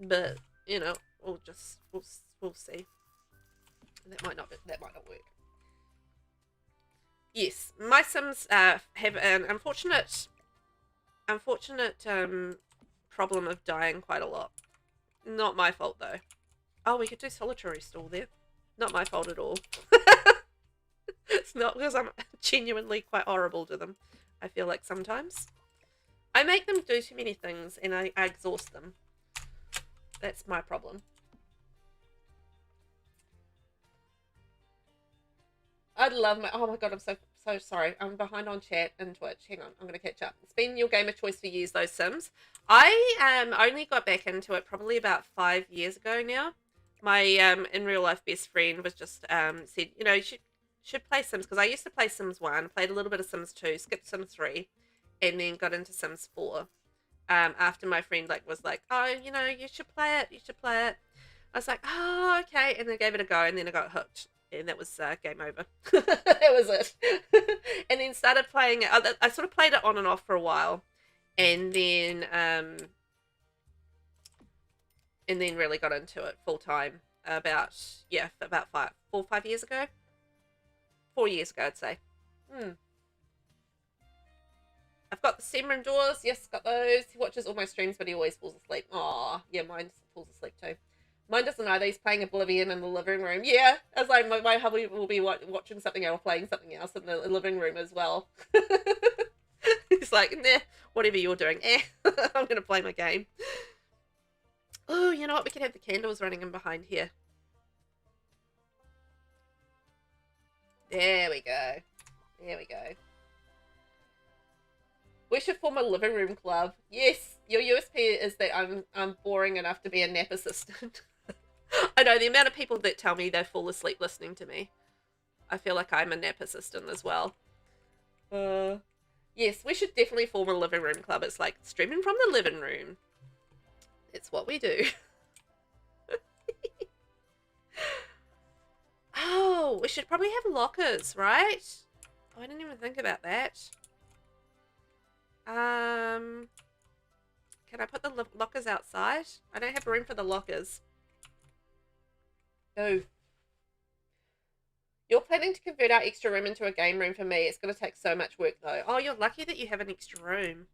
but you know, we'll see. That might not work. Yes, my Sims have an unfortunate problem of dying quite a lot. Not my fault though. Oh, we could do solitary stall there. Not my fault at all. It's not because I'm genuinely quite horrible to them. I feel like sometimes. I make them do too many things and I exhaust them. That's my problem. I'd love my... Oh my god, I'm so sorry. I'm behind on chat and Twitch. Hang on, I'm going to catch up. It's been your game of choice for years, those Sims. I only got back into it probably about 5 years ago now. My in real life best friend was just said, you know, you should play Sims, because I used to play Sims 1, played a little bit of Sims 2, skipped Sims 3, and then got into Sims 4. After my friend was like, oh, you know, you should play it. I was like, oh, okay, and then gave it a go, and then I got hooked, and that was game over. That was it. And then started playing it. I sort of played it on and off for a while, and then really got into it full time about 4 or 5 years ago. 4 years ago, I'd say. I've got the steam room doors. Yes, got those. He watches all my streams, but he always falls asleep. Aw, yeah, mine falls asleep too. Mine doesn't either. He's playing Oblivion in the living room. Yeah, I was like, my hubby will be watching something else, playing something else in the living room as well. He's like, nah, whatever you're doing. I'm going to play my game. Oh, you know what? We can have the candles running in behind here. There we go. There we go. We should form a living room club. Yes, your USP is that I'm boring enough to be a nap assistant. I know the amount of people that tell me they fall asleep listening to me. I feel like I'm a nap assistant as well. Yes, we should definitely form a living room club. It's like streaming from the living room. It's what we do. Oh, we should probably have lockers, right? Oh, I didn't even think about that. Can I put the lockers outside? I don't have room for the lockers. No. You're planning to convert our extra room into a game room for me. It's going to take so much work, though. Oh, you're lucky that you have an extra room.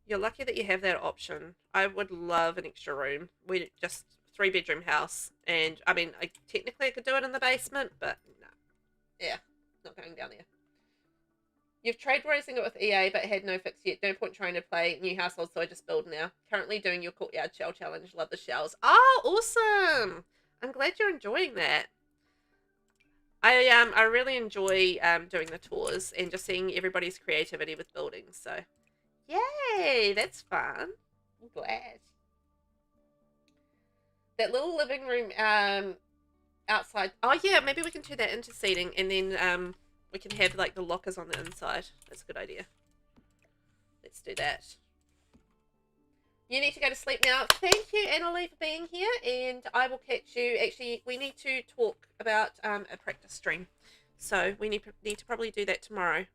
You're lucky that you have that option. I would love an extra room. We just 3-bedroom house. And, I mean, technically I could do it in the basement, but no. Yeah, not going down there. You've tried raising it with EA, but had no fix yet. No point trying to play new households, so I just build now. Currently doing your courtyard shell challenge. Love the shells. Oh, awesome! I'm glad you're enjoying that. I really enjoy doing the tours and just seeing everybody's creativity with building. So, yay! That's fun. I'm glad. that little living room outside. Oh yeah, maybe we can turn that into seating, and then we can have like the lockers on the inside. That's a good idea. Let's do that. You need to go to sleep now. Thank you, Annalie, for being here, and I will catch you. Actually, we need to talk about a practice stream, so we need to probably do that tomorrow.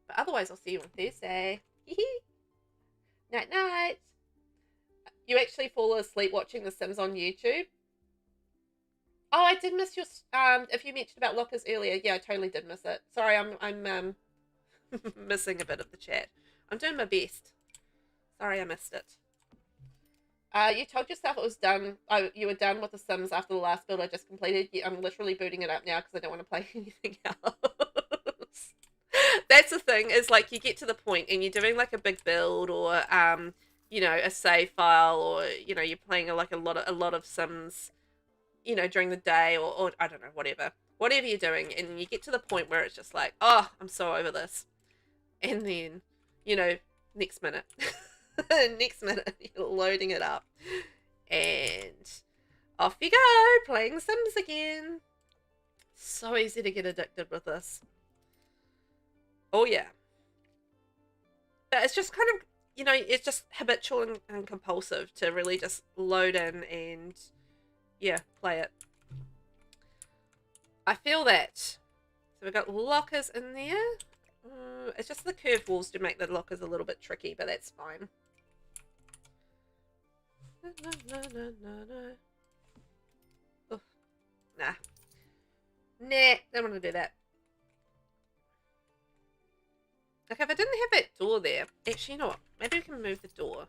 But otherwise, I'll see you on Thursday. Night night. You actually fall asleep watching The Sims on YouTube. Oh, I did miss your if you mentioned about lockers earlier. Yeah, I totally did miss it. Sorry, I'm missing a bit of the chat. I'm doing my best. Sorry, I missed it. You told yourself it was done. Oh, you were done with The Sims after the last build I just completed. Yeah, I'm literally booting it up now because I don't want to play anything else. That's the thing, is like you get to the point and you're doing like a big build, or you know, a save file, or you know, you're playing like a lot of Sims, you know, during the day, or I don't know, whatever you're doing, and you get to the point where it's just like, oh, I'm so over this, and then, you know, next minute you're loading it up and off you go playing Sims again. So easy to get addicted with this. Oh yeah, but it's just kind of, you know, it's just habitual and compulsive to really just load in and yeah, play it. I feel that. So we've got lockers in there. It's just the curved walls to make the lockers a little bit tricky, but that's fine. Oh, nah. Don't want to do that. Like, if I didn't have that door there... Actually, you know what? Maybe we can move the door.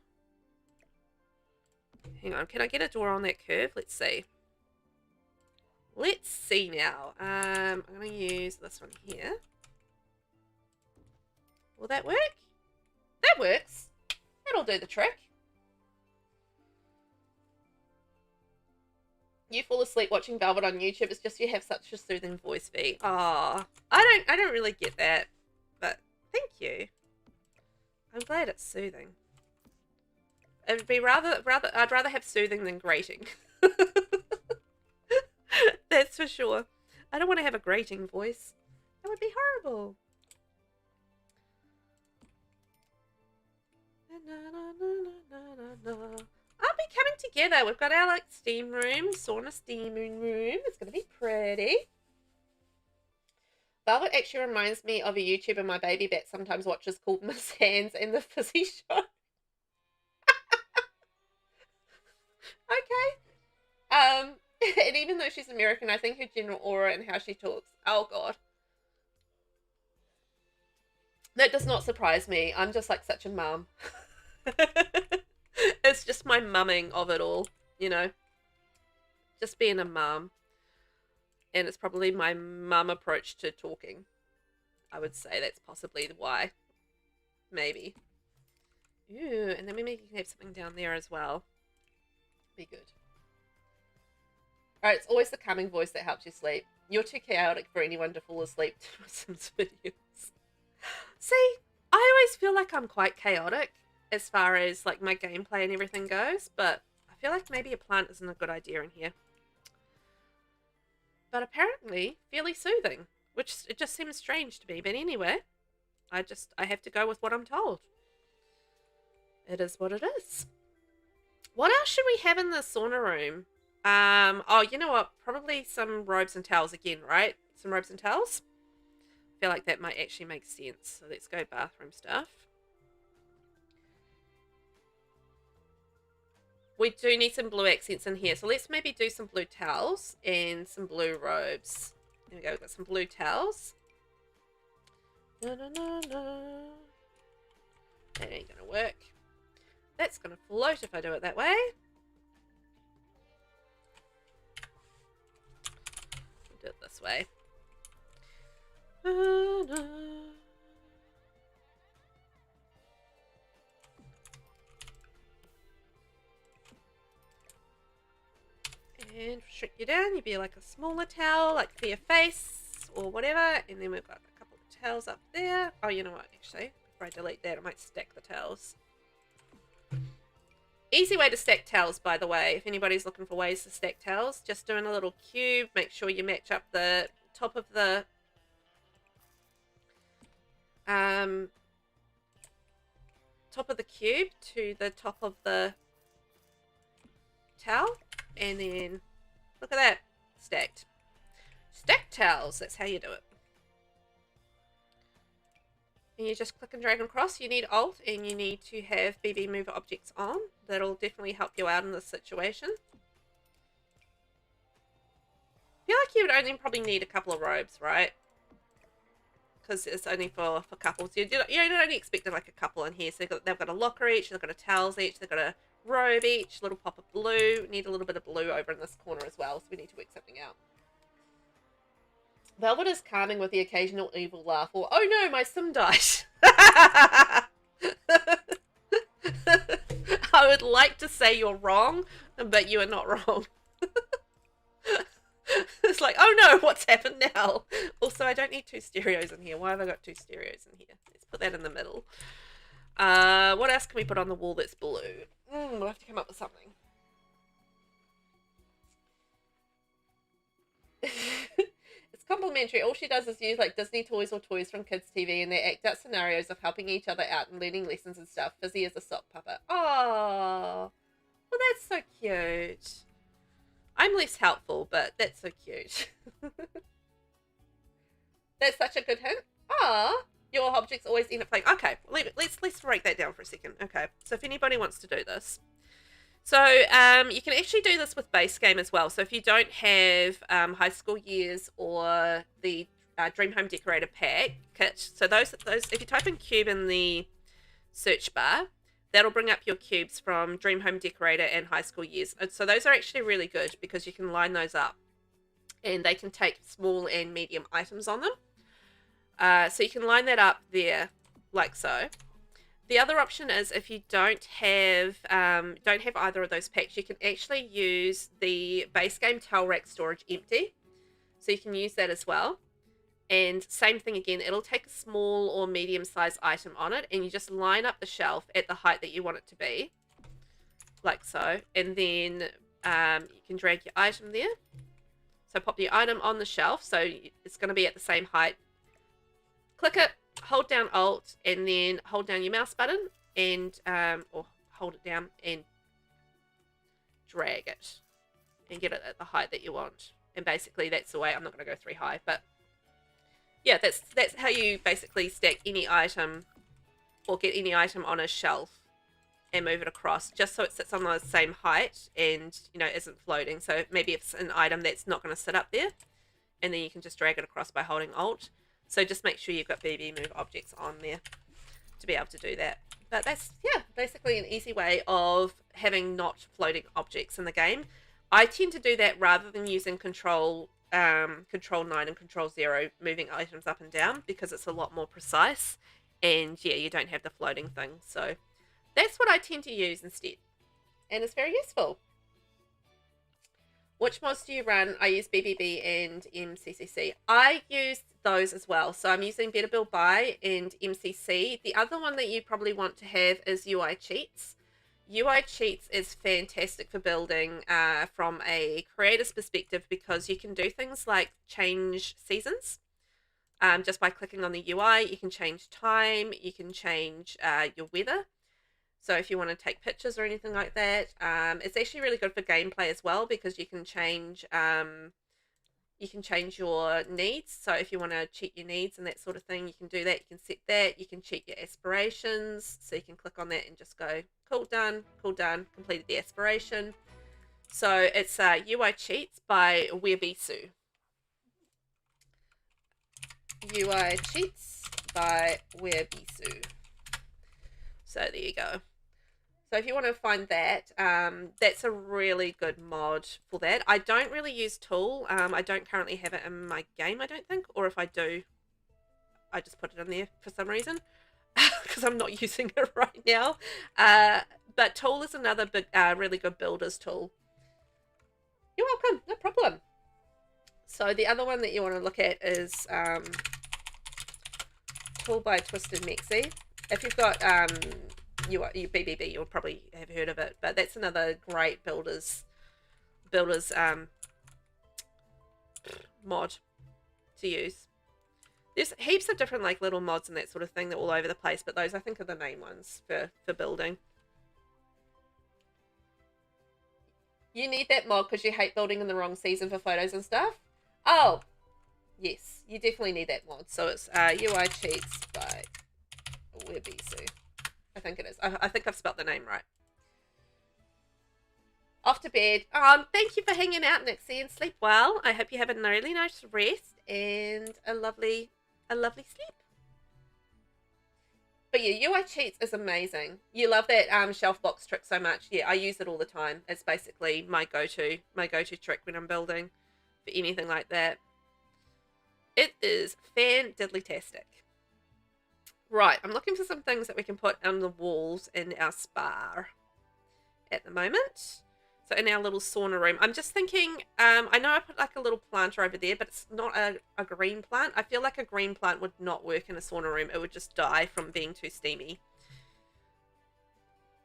Hang on. Can I get a door on that curve? Let's see. Let's see now. I'm going to use this one here. Will that work? That works. That'll do the trick. You fall asleep watching Velvet on YouTube. It's just you have such a soothing voice, V. Aw. I don't really get that. But thank you. I'm glad it's soothing. It'd be I'd rather have soothing than grating. That's for sure. I don't want to have a grating voice. That would be horrible. I'll be coming together. We've got our like steam room, sauna steaming room. It's gonna be pretty. Velvet actually reminds me of a YouTuber my baby bat sometimes watches called Miss Hands and the Fizzy Show. Okay. And even though she's American, I think her general aura and how she talks. Oh god. That does not surprise me. I'm just like such a mum. It's just my mumming of it all, you know. Just being a mum. And it's probably my mum approach to talking. I would say that's possibly why. Maybe. Ooh, and then maybe you can have something down there as well. Be good. Alright, it's always the calming voice that helps you sleep. You're too chaotic for anyone to fall asleep to Sims videos. See, I always feel like I'm quite chaotic as far as like my gameplay and everything goes, but I feel like maybe a plant isn't a good idea in here. But apparently fairly soothing, which it just seems strange to me. But anyway, I have to go with what I'm told. It is what it is. What else should we have in the sauna room? Oh, you know what? Probably some robes and towels again, right? Some robes and towels? I feel like that might actually make sense. So let's go bathroom stuff. We do need some blue accents in here. So let's maybe do some blue towels and some blue robes. There we go. We've got some blue towels. No, no, no, no. That ain't going to work. That's going to float if I do it that way. We'll do it this way. And shrink you down. You'd be like a smaller towel, like for your face or whatever. And then we've got a couple of towels up there. Oh, you know what? Actually, before I delete that, I might stack the towels. Easy way to stack towels, by the way, if anybody's looking for ways to stack towels, just doing a little cube. Make sure you match up the top of the cube to the top of the towel, and then look at that, stacked towels. That's how you do it. And you just click and drag across. You need Alt, and you need to have BB Move Objects on. That'll definitely help you out in this situation. I feel like you would only probably need a couple of robes, right? Because it's only for couples. You don't only expect like a couple in here. So they've got a locker each, they've got a towels each, they've got a robe each, little pop of blue. Need a little bit of blue over in this corner as well, so we need to work something out. Velvet is calming with the occasional evil laugh, or, oh no, my sim died. I would like to say you're wrong, but you are not wrong. It's like, oh no, what's happened now? Also, I don't need two stereos in here. Why have I got two stereos in here? Let's put that in the middle. What else can we put on the wall that's blue? We'll have to come up with something. It's complimentary. All she does is use like Disney toys or toys from kids' TV, and they act out scenarios of helping each other out and learning lessons and stuff. Fizzy is a sock puppet. Oh, well, that's so cute. I'm less helpful, but that's so cute. That's such a good hint. Ah, your objects always end up playing. Okay, let's break that down for a second. Okay, so if anybody wants to do this, so you can actually do this with base game as well. So if you don't have High School Years or the Dream Home Decorator pack kit, so those if you type in cube in the search bar, that'll bring up your cubes from Dream Home Decorator and High School Years. So those are actually really good because you can line those up and they can take small and medium items on them. So you can line that up there like so. The other option is if you don't have either of those packs, you can actually use the base game towel rack storage empty. So you can use that as well. And same thing again, it'll take a small or medium sized item on it, and you just line up the shelf at the height that you want it to be, like so. And then you can drag your item there. So pop your item on the shelf, so it's going to be at the same height. Click it, hold down Alt, and then hold down your mouse button, and or hold it down and drag it, and get it at the height that you want. And basically that's the way. I'm not going to go 3 high, but yeah, that's how you basically stack any item or get any item on a shelf and move it across, just so it sits on the same height and, you know, isn't floating. So maybe it's an item that's not going to sit up there, and then you can just drag it across by holding Alt. So just make sure you've got BB Move Objects on there to be able to do that. But that's, yeah, basically an easy way of having not floating objects in the game. I tend to do that rather than using Control 9 and Control 0, moving items up and down, because it's a lot more precise, and yeah, you don't have the floating thing. So that's what I tend to use instead, and it's very useful. Which mods do you run? I use BBB and MCCC. I use those as well. So I'm using VelvettB and MCC. The other one that you probably want to have is UI Cheats. UI Cheats is fantastic for building from a creator's perspective, because you can do things like change seasons just by clicking on the UI. You can change time, you can change your weather. So if you want to take pictures or anything like that, it's actually really good for gameplay as well, because you can change your needs. So if you want to cheat your needs and that sort of thing, you can do that. You can set that. You can cheat your aspirations. So you can click on that and just go, cool, done, completed the aspiration. So it's UI Cheats by VelvettB. UI Cheats by VelvettB. So there you go. So if you want to find that, that's a really good mod for that. I don't really use Tool. I don't currently have it in my game, I don't think. Or if I do, I just put it in there for some reason, because I'm not using it right now. But Tool is another big, really good builder's tool. You're welcome, no problem. So the other one that you want to look at is Tool by Twisted Mexi. If you've got BBB, you'll probably have heard of it, but that's another great builders mod to use. There's heaps of different like little mods and that sort of thing that are all over the place, but those I think are the main ones for building. You need that mod because you hate building in the wrong season for photos and stuff. Oh, yes, you definitely need that mod. So it's UI Cheats by VelvettB. I think it is. I think I've spelt the name right. Off to bed. Thank you for hanging out, Nixie, and sleep well. I hope you have a really nice rest and a lovely sleep. But yeah, UI Cheats is amazing. You love that shelf box trick so much. Yeah, I use it all the time. It's basically my go-to trick when I'm building for anything like that. It is fan-diddly-tastic. Right, I'm looking for some things that we can put on the walls in our spa at the moment. So in our little sauna room, I'm just thinking, I know I put like a little planter over there, but it's not a green plant. I feel like a green plant would not work in a sauna room. It would just die from being too steamy.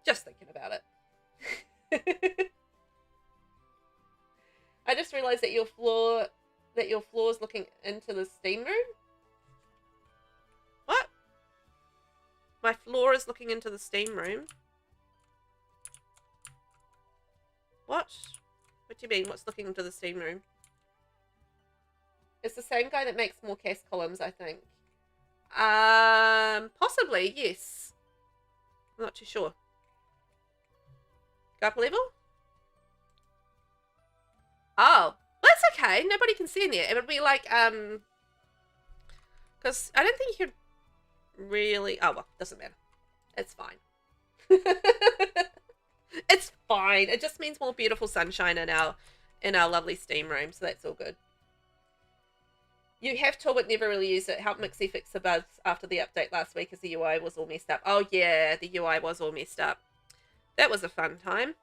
Just thinking about it. I just realized that your floor is looking into the steam room. What? My floor is looking into the steam room. What? What do you mean? What's looking into the steam room? It's the same guy that makes more cast columns, I think. Possibly, yes. I'm not too sure. Go up a level? Oh, that's okay. Nobody can see in there. It would be like, because I don't think you could really, oh, well, doesn't matter. It's fine. It's fine. It just means more beautiful sunshine in our lovely steam room, so that's all good. You have tool but never really used it. Help Mixie fix the bugs after the update last week as the UI was all messed up. Oh yeah, the UI was all messed up. That was a fun time.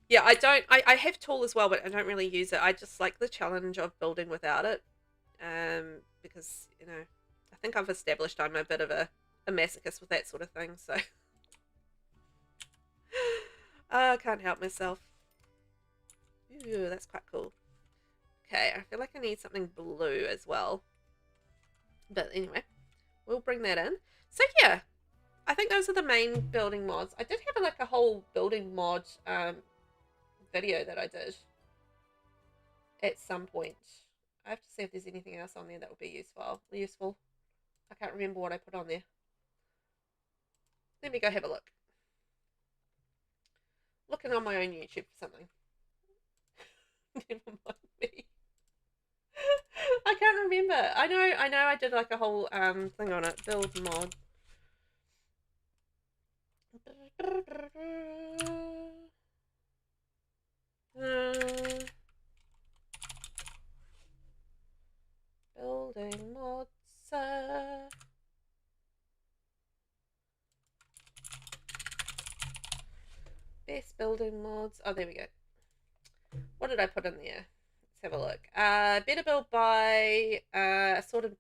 Yeah, I have tool as well, but I don't really use it. I just like the challenge of building without it. Because, you know, I think I've established I'm a bit of a masochist with that sort of thing, so I can't help myself. Ooh, that's quite cool. Okay, I feel like I need something blue as well. But anyway, we'll bring that in. So yeah, I think those are the main building mods. I did have like a whole building mod video that I did at some point. I have to see if there's anything else on there that would be useful. I can't remember what I put on there. Let me go have a look. Looking on my own YouTube for something. Never mind me. I can't remember. I know I did like a whole thing on it. Build mod. Building mods. Best building mods. Oh, there we go. What did I put in there? Let's have a look. Better build by sort of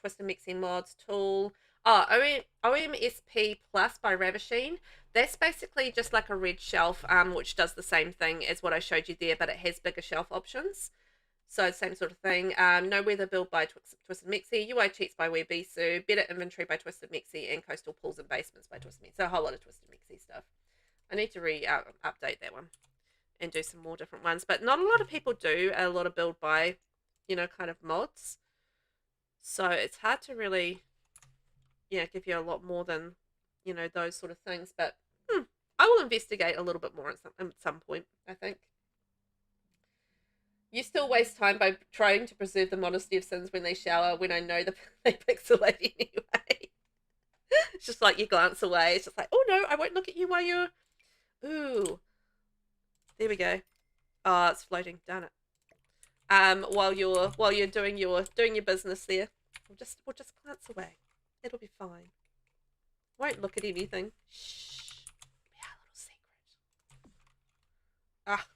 Twist and Mixing mods tool. Oh, OMSP Plus by Ravishing. That's basically just like a red shelf, which does the same thing as what I showed you there, but it has bigger shelf options. So same sort of thing. No Weather build by Twisted Mixie, UI Cheats by VelvettB, Better Inventory by Twisted Mixie, and Coastal Pools and Basements by Twisted Mixie. So a whole lot of Twisted Mixie stuff. I need to update that one and do some more different ones. But not a lot of people do a lot of build by, you know, kind of mods. So it's hard to really, yeah, give you a lot more than, you know, those sort of things. But I will investigate a little bit more at some point, I think. You still waste time by trying to preserve the modesty of Sims when they shower when I know they pixelate anyway. It's just like you glance away. It's just like, oh no, I won't look at you while you're... Ooh. There we go. Oh, it's floating. Darn it. While you're doing your business there, we'll just glance away. It'll be fine. Won't look at anything. Shh. Be our little secret. Ah.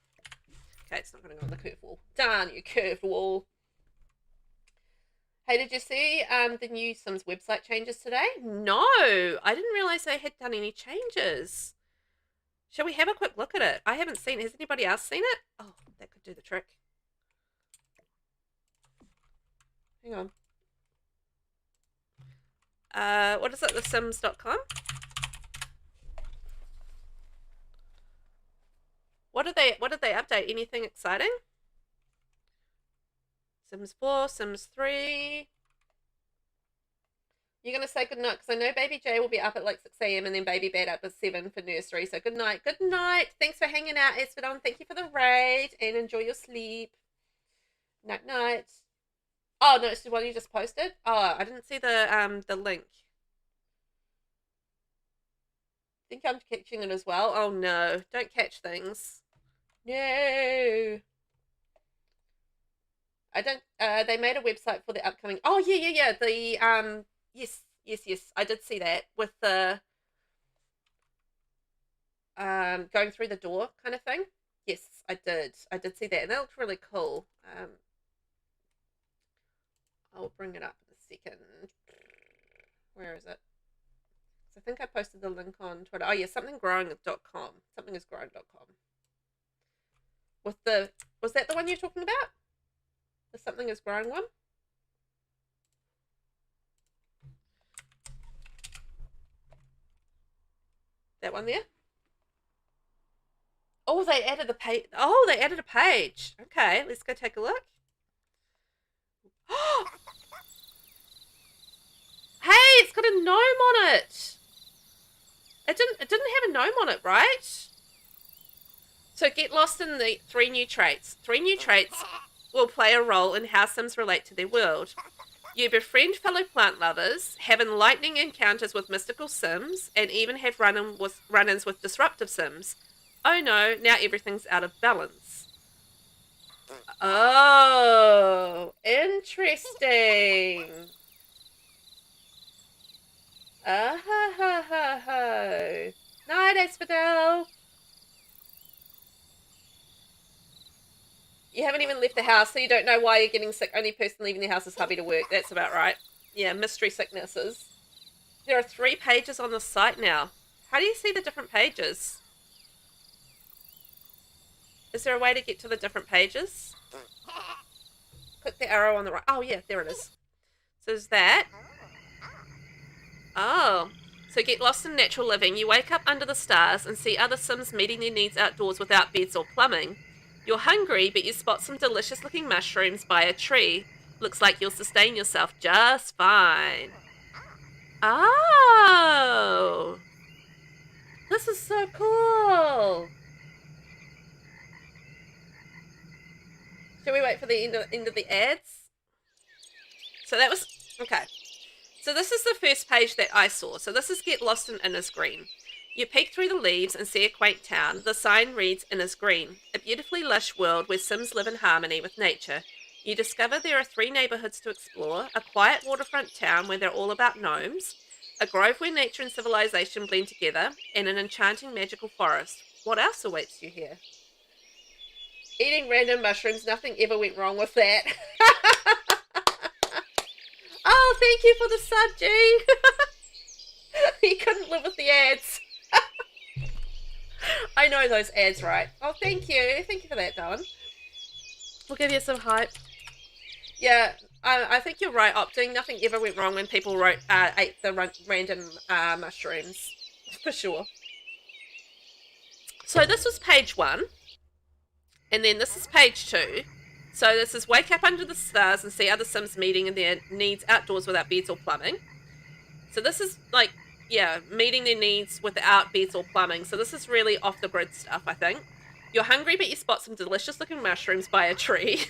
Okay, it's not going to go on the curved wall. Darn you, curved wall. Hey, did you see the new Sims website changes today? No, I didn't realize they had done any changes. Shall we have a quick look at it? I haven't seen it. Has anybody else seen it? Oh, that could do the trick. Hang on. What is it? TheSims.com? What did they update? Anything exciting? Sims 4, Sims 3. You're going to say goodnight because I know Baby Jay will be up at like 6 a.m. and then Baby Bad up at 7 for nursery. So good night. Good night. Thanks for hanging out, Espadon. Thank you for the raid and enjoy your sleep. Night night. Oh, no, it's the one you just posted? Oh, I didn't see the link. I think I'm catching it as well. Oh, no. Don't catch things. No. I don't, they made a website for the upcoming, oh, yeah. The, yes. I did see that with the, going through the door kind of thing. Yes, I did see that. And that looked really cool. I'll bring it up in a second. Where is it? I think I posted the link on Twitter. Oh, yeah, somethinggrowing.com. Somethingisgrowing.com. With the, was that the one you're talking about? The Something is Growing one? That one there? Oh, they added the page. Oh, they added a page. Okay, let's go take a look. Hey, it's got a gnome on it. It didn't have a gnome on it, right? So get lost in the 3 new traits. 3 new traits will play a role in how Sims relate to their world. You befriend fellow plant lovers, have enlightening encounters with mystical Sims, and even have run-ins with disruptive Sims. Oh no, now everything's out of balance. Oh, interesting. Oh. Night, Asphodel. You haven't even left the house, so you don't know why you're getting sick. Only person leaving the house is hubby to work. That's about right. Yeah, mystery sicknesses. There are 3 pages on the site now. How do you see the different pages? Is there a way to get to the different pages? Click the arrow on the right. Oh, yeah, there it is. So there's that. Oh. So get lost in natural living. You wake up under the stars and see other Sims meeting their needs outdoors without beds or plumbing. You're hungry, but you spot some delicious-looking mushrooms by a tree. Looks like you'll sustain yourself just fine. Oh! This is so cool! Shall we wait for the end of the ads? So that was... Okay. So this is the first page that I saw. So this is Get Lost in Innis Green. You peek through the leaves and see a quaint town. The sign reads Innis Green, a beautifully lush world where Sims live in harmony with nature. You discover there are 3 neighborhoods to explore, a quiet waterfront town where they're all about gnomes, a grove where nature and civilization blend together, and an enchanting magical forest. What else awaits you here? Eating random mushrooms, nothing ever went wrong with that. Oh, thank you for the sub, G. He couldn't live with the ads. I know those ads, right? Oh, thank you. Thank you for that, Dylan. We'll give you some hype. Yeah, I think you're right, Opting. Nothing ever went wrong when people ate the random mushrooms. For sure. So this was page 1. And then this is page 2. So this is wake up under the stars and see other Sims meeting their needs outdoors without beds or plumbing. So this is like, yeah, meeting their needs without beds or plumbing. So this is really off the grid stuff, I think. You're hungry, but you spot some delicious looking mushrooms by a tree.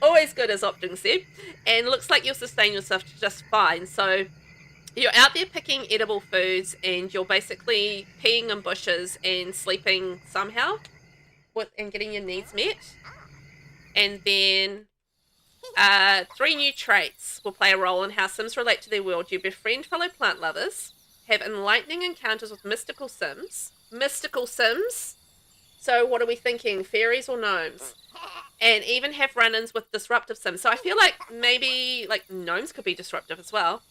Always good, as Opting said. And looks like you'll sustain yourself just fine. So you're out there picking edible foods and you're basically peeing in bushes and sleeping somehow and getting your needs met. And then 3 new traits will play a role in how Sims relate to their world. You befriend fellow plant lovers, have enlightening encounters with mystical Sims. Mystical Sims? So what are we thinking, fairies or gnomes? and even have run-ins with disruptive sims. So I feel like maybe like gnomes could be disruptive as well.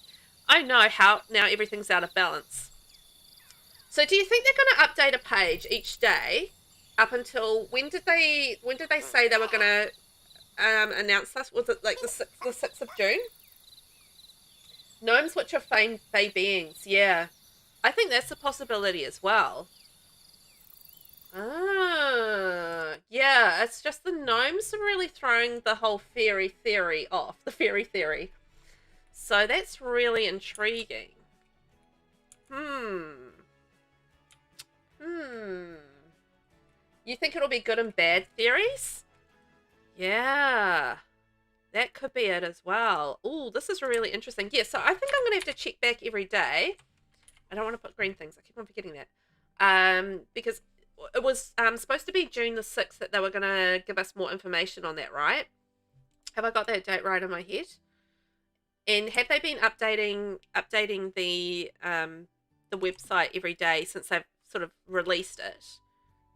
I know how now everything's out of balance. So do you think they're going to update a page each day up until when did they say they were going to announce this? Was it like the 6th of June? Gnomes which are fey beings. Yeah. I think that's a possibility as well. Ah, yeah, it's just the gnomes are really throwing the whole fairy theory off, the fairy theory. So that's really intriguing. Hmm. You think it'll be good and bad theories? Yeah, that could be it as well. Oh, this is really interesting. Yeah, so I think I'm going to have to check back every day. I don't want to put green things. I keep on forgetting that. Because it was supposed to be June the 6th that they were going to give us more information on that, right? Have I got that date right in my head? And have they been updating the website every day since they've sort of released it?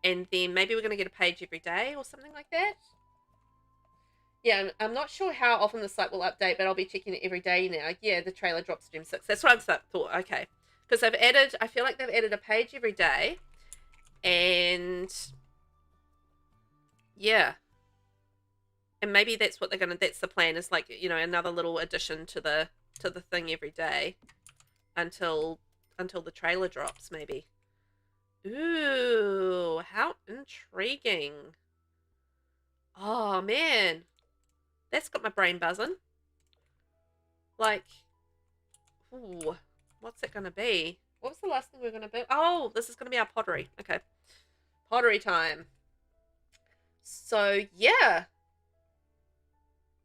And then maybe we're going to get a page every day or something like that. Yeah, I'm not sure how often the site will update, but I'll be checking it every day now. Yeah, the trailer drops June 6th. That's what I thought. Okay. Because I feel like they've added a page every day. And yeah. And maybe that's what that's the plan, is like, you know, another little addition to the thing every day until the trailer drops, maybe. Ooh, how intriguing. Oh man. That's got my brain buzzing. Like, ooh, what's it gonna be? What was the last thing we were gonna build? Oh, this is gonna be our pottery. Okay. Pottery time. So yeah.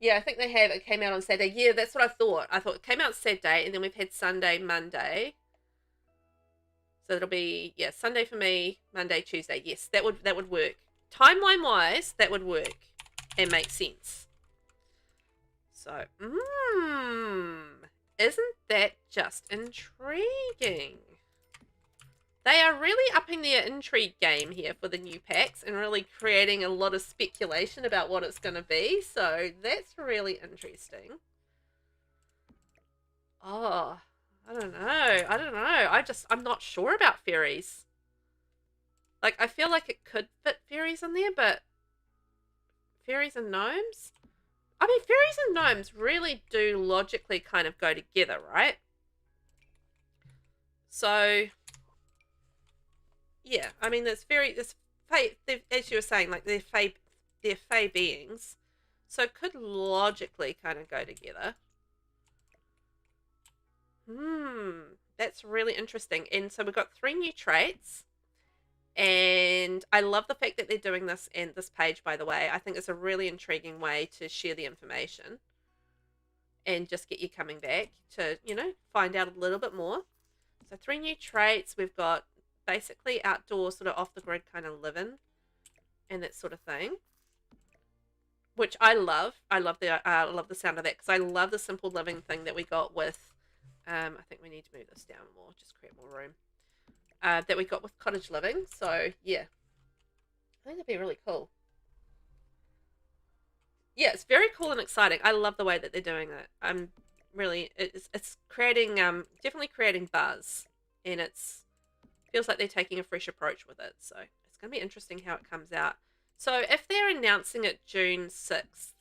Yeah, I think they have. It came out on Saturday. Yeah, that's what I thought. I thought it came out Saturday, and then we've had Sunday, Monday. So it'll be, yeah, Sunday for me, Monday, Tuesday. Yes, that would work. Timeline wise, that would work and make sense. So, isn't that just intriguing? They are really upping their intrigue game here for the new packs and really creating a lot of speculation about what it's going to be. So that's really interesting. Oh, I don't know. I'm not sure about fairies. Like, I feel like it could fit fairies in there, but fairies and gnomes? I mean, fairies and gnomes really do logically kind of go together, right? So, yeah, I mean, there's fae, as you were saying, like they're fae beings, so it could logically kind of go together. That's really interesting. And so we've got 3 new traits, and I love the fact that they're doing this in this page, by the way. I think it's a really intriguing way to share the information and just get you coming back to, you know, find out a little bit more. So 3 new traits. We've got basically outdoor, sort of off the grid kind of living and that sort of thing, which I love. I love the sound of that, because I love the simple living thing that we got with I think we need to move this down more, just create more room, that we got with cottage living. So yeah, I think that'd be really cool. Yeah, it's very cool and exciting. I love the way that they're doing it. I'm really, it's creating definitely creating buzz, and it's feels like they're taking a fresh approach with it. So it's going to be interesting how it comes out. So if they're announcing it June 6th,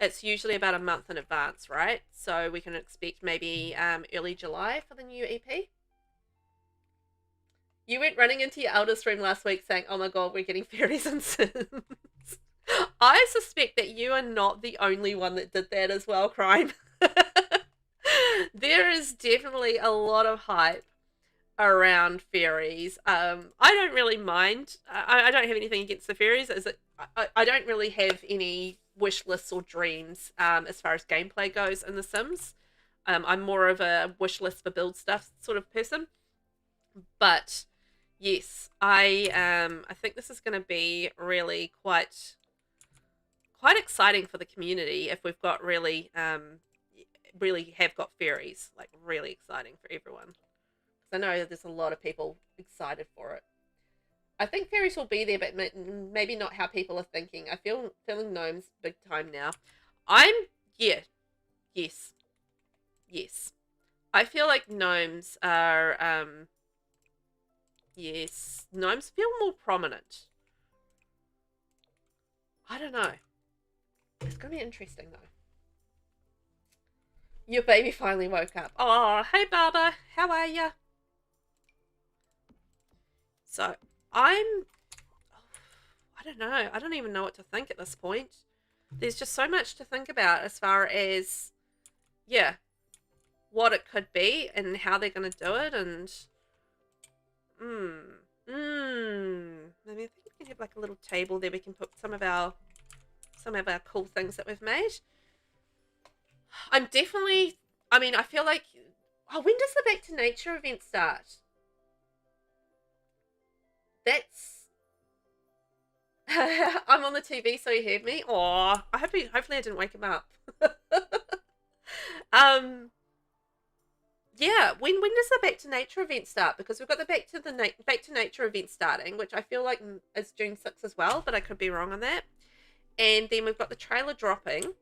it's usually about a month in advance, right? So we can expect maybe early July for the new EP. You went running into your eldest room last week saying, oh my god, we're getting fairies and Sims. I suspect that you are not the only one that did that as well, Crime. There is definitely a lot of hype around fairies. I don't really mind. I don't have anything against the fairies. I don't really have any wish lists or dreams as far as gameplay goes in The Sims. I'm more of a wish list for build stuff sort of person. But yes, I think this is going to be really quite exciting for the community if we've got really have got fairies. Like, really exciting for everyone. I know there's a lot of people excited for it. I think fairies will be there, but maybe not how people are thinking. Feeling gnomes big time now. Yeah, yes, yes. I feel like gnomes are, yes, gnomes feel more prominent. I don't know. It's going to be interesting, though. Your baby finally woke up. Oh, hey, Baba. How are ya? So, I don't know. I don't even know what to think at this point. There's just so much to think about as far as, yeah, what it could be and how they're going to do it. And, maybe I think we can have like a little table there. We can put some of our cool things that we've made. I feel like, when does the Back to Nature event start? That's, I'm on the TV, so you heard me. Aw, hopefully I didn't wake him up. Yeah, when does the Back to Nature event start? Because we've got the Back to Nature event starting, which I feel like is June 6th as well, but I could be wrong on that. And then we've got the trailer dropping.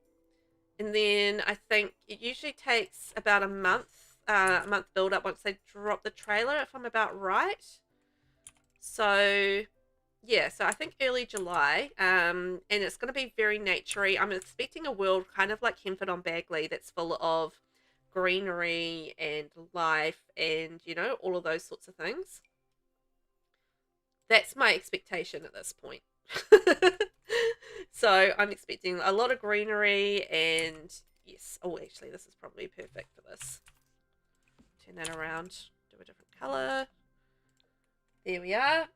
And then I think it usually takes about a month build up once they drop the trailer, if I'm about right. So yeah, so I think early July, and it's going to be very naturey. I'm expecting a world kind of like Henford on Bagley that's full of greenery and life and, all of those sorts of things. That's my expectation at this point. So I'm expecting a lot of greenery and, yes, oh, actually, this is probably perfect for this. Turn that around, do a different color. There we are.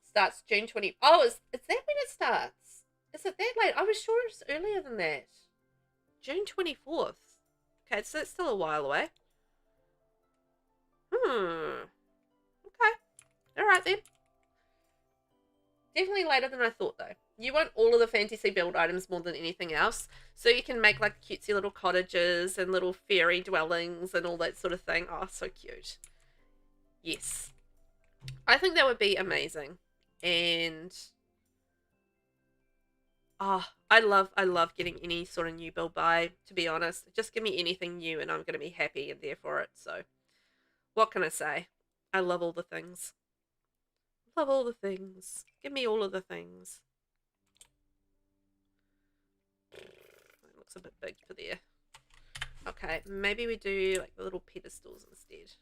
Starts June 20. Oh, is that when it starts? Is it that late? I was sure it was earlier than that. June 24th. Okay, so it's still a while away. Okay. All right then. Definitely later than I thought, though. You want all of the fantasy build items more than anything else. So you can make like cutesy little cottages and little fairy dwellings and all that sort of thing. Oh, so cute. Yes. I think that would be amazing. And I love getting any sort of new build buy, to be honest. Just give me anything new and I'm going to be happy and there for it. So what can I say? I love all the things. Love all the things. Give me all of the things. It looks a bit big for there. Okay, maybe we do like the little pedestals instead.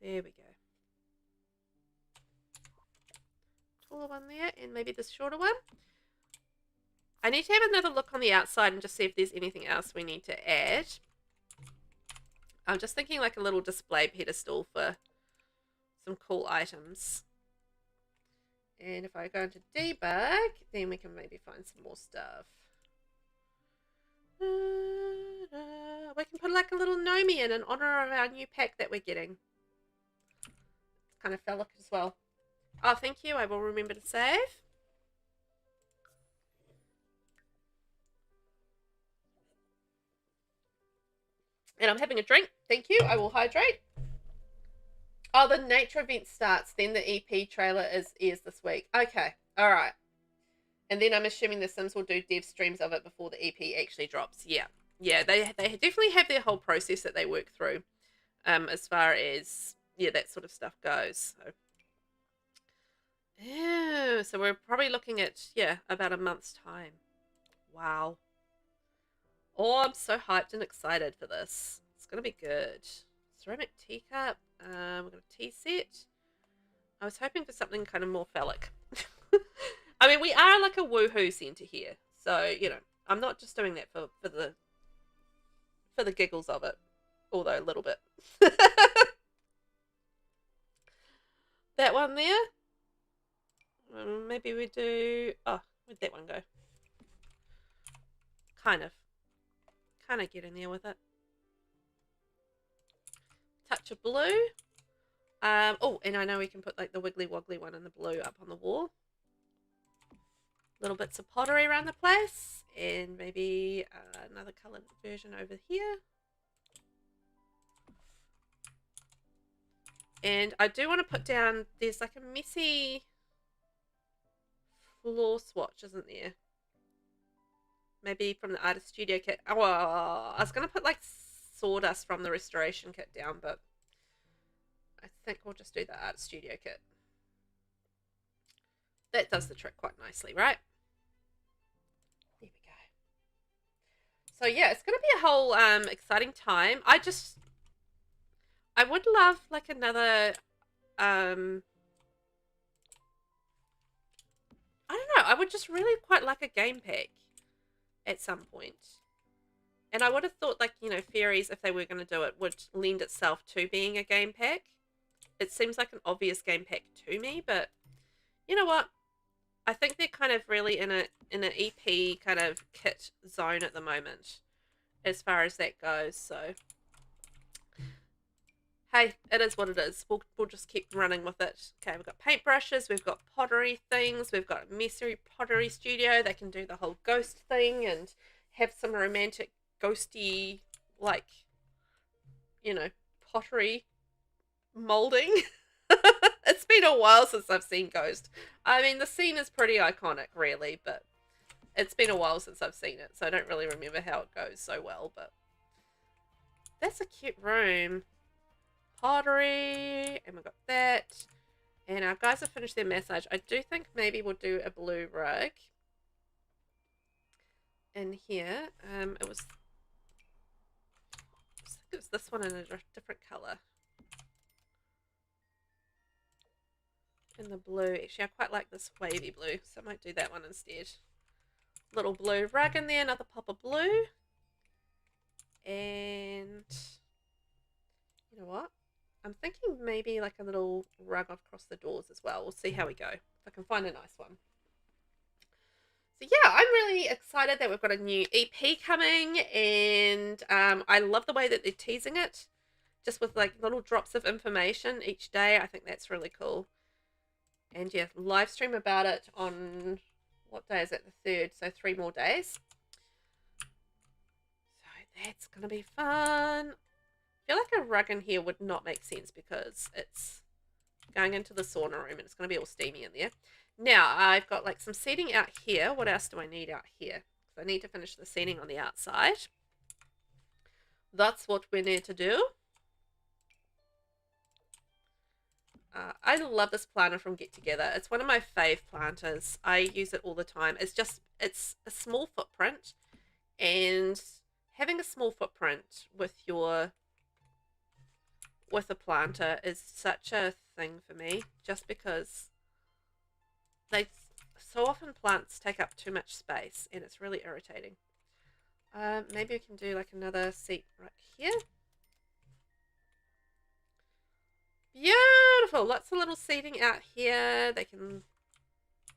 There we go. Taller one there, and maybe this shorter one. I need to have another look on the outside and just see if there's anything else we need to add. I'm just thinking like a little display pedestal for some cool items. And if I go into debug, then we can maybe find some more stuff. We can put like a little gnomey in honor of our new pack that we're getting. It's kind of phallic as well. Oh, thank you. I will remember to save. And I'm having a drink. Thank you. I will hydrate. Oh, the nature event starts. Then the EP trailer airs this week. Okay. All right. And then I'm assuming the Sims will do dev streams of it before the EP actually drops. Yeah. Yeah, they definitely have their whole process that they work through as far as, yeah, that sort of stuff goes. So, yeah, so we're probably looking at, yeah, about a month's time. Wow. Oh, I'm so hyped and excited for this. It's going to be good. Ceramic teacup. We've got a tea set. I was hoping for something kind of more phallic. I mean, we are like a woohoo centre here. So, I'm not just doing that for the giggles of it. Although a little bit. That one there. Maybe we do... Oh, where'd that one go? Kind of get in there with it. Touch of blue. Oh, and I know we can put like the wiggly woggly one in the blue up on the wall. Little bits of pottery around the place. And maybe another coloured version over here. And I do want to put down, there's like a messy floor swatch, isn't there? Maybe from the artist studio kit. Oh, I was going to put like sawdust from the restoration kit down, but I think we'll just do the art studio kit. That does the trick quite nicely, right? There we go. So yeah, it's going to be a whole exciting time. I would love like another I don't know, I would just really quite like a game pack at some point. And I would have thought, like, you know, fairies, if they were going to do it, would lend itself to being a game pack. It seems like an obvious game pack to me, but you know what? I think they're kind of really in an EP kind of kit zone at the moment, as far as that goes. So, hey, it is what it is. We'll just keep running with it. Okay, we've got paintbrushes, we've got pottery things, we've got a messy pottery studio. They can do the whole ghost thing and have some romantic ghosty, like, you know, pottery molding. It's been a while since I've seen Ghost. I mean, the scene is pretty iconic, really, but it's been a while since I've seen it, so I don't really remember how it goes so well, but that's a cute room. Pottery, and we've got that. And our guys have finished their massage. I do think maybe we'll do a blue rug in here. It was this one in a different color. In the blue. Actually, I quite like this wavy blue, so I might do that one instead. Little blue rug in there, another pop of blue. And you know what? I'm thinking maybe like a little rug across the doors as well. We'll see how we go. If I can find a nice one. So yeah, I'm really excited that we've got a new EP coming, and I love the way that they're teasing it, just with like little drops of information each day. I think that's really cool. And yeah, live stream about it on, what day is it? The 3rd, so 3 more days. So that's going to be fun. I feel like a rug in here would not make sense because it's going into the sauna room and it's going to be all steamy in there. Now, I've got like some seating out here. What else do I need out here? Because I need to finish the seating on the outside. That's what we need to do. I love this planter from Get Together. It's one of my fave planters. I use it all the time. It's a small footprint, and having a small footprint with a planter is such a thing for me, just because so often plants take up too much space and it's really irritating. Maybe we can do like another seat right here. Beautiful. Lots of little seating out here. They can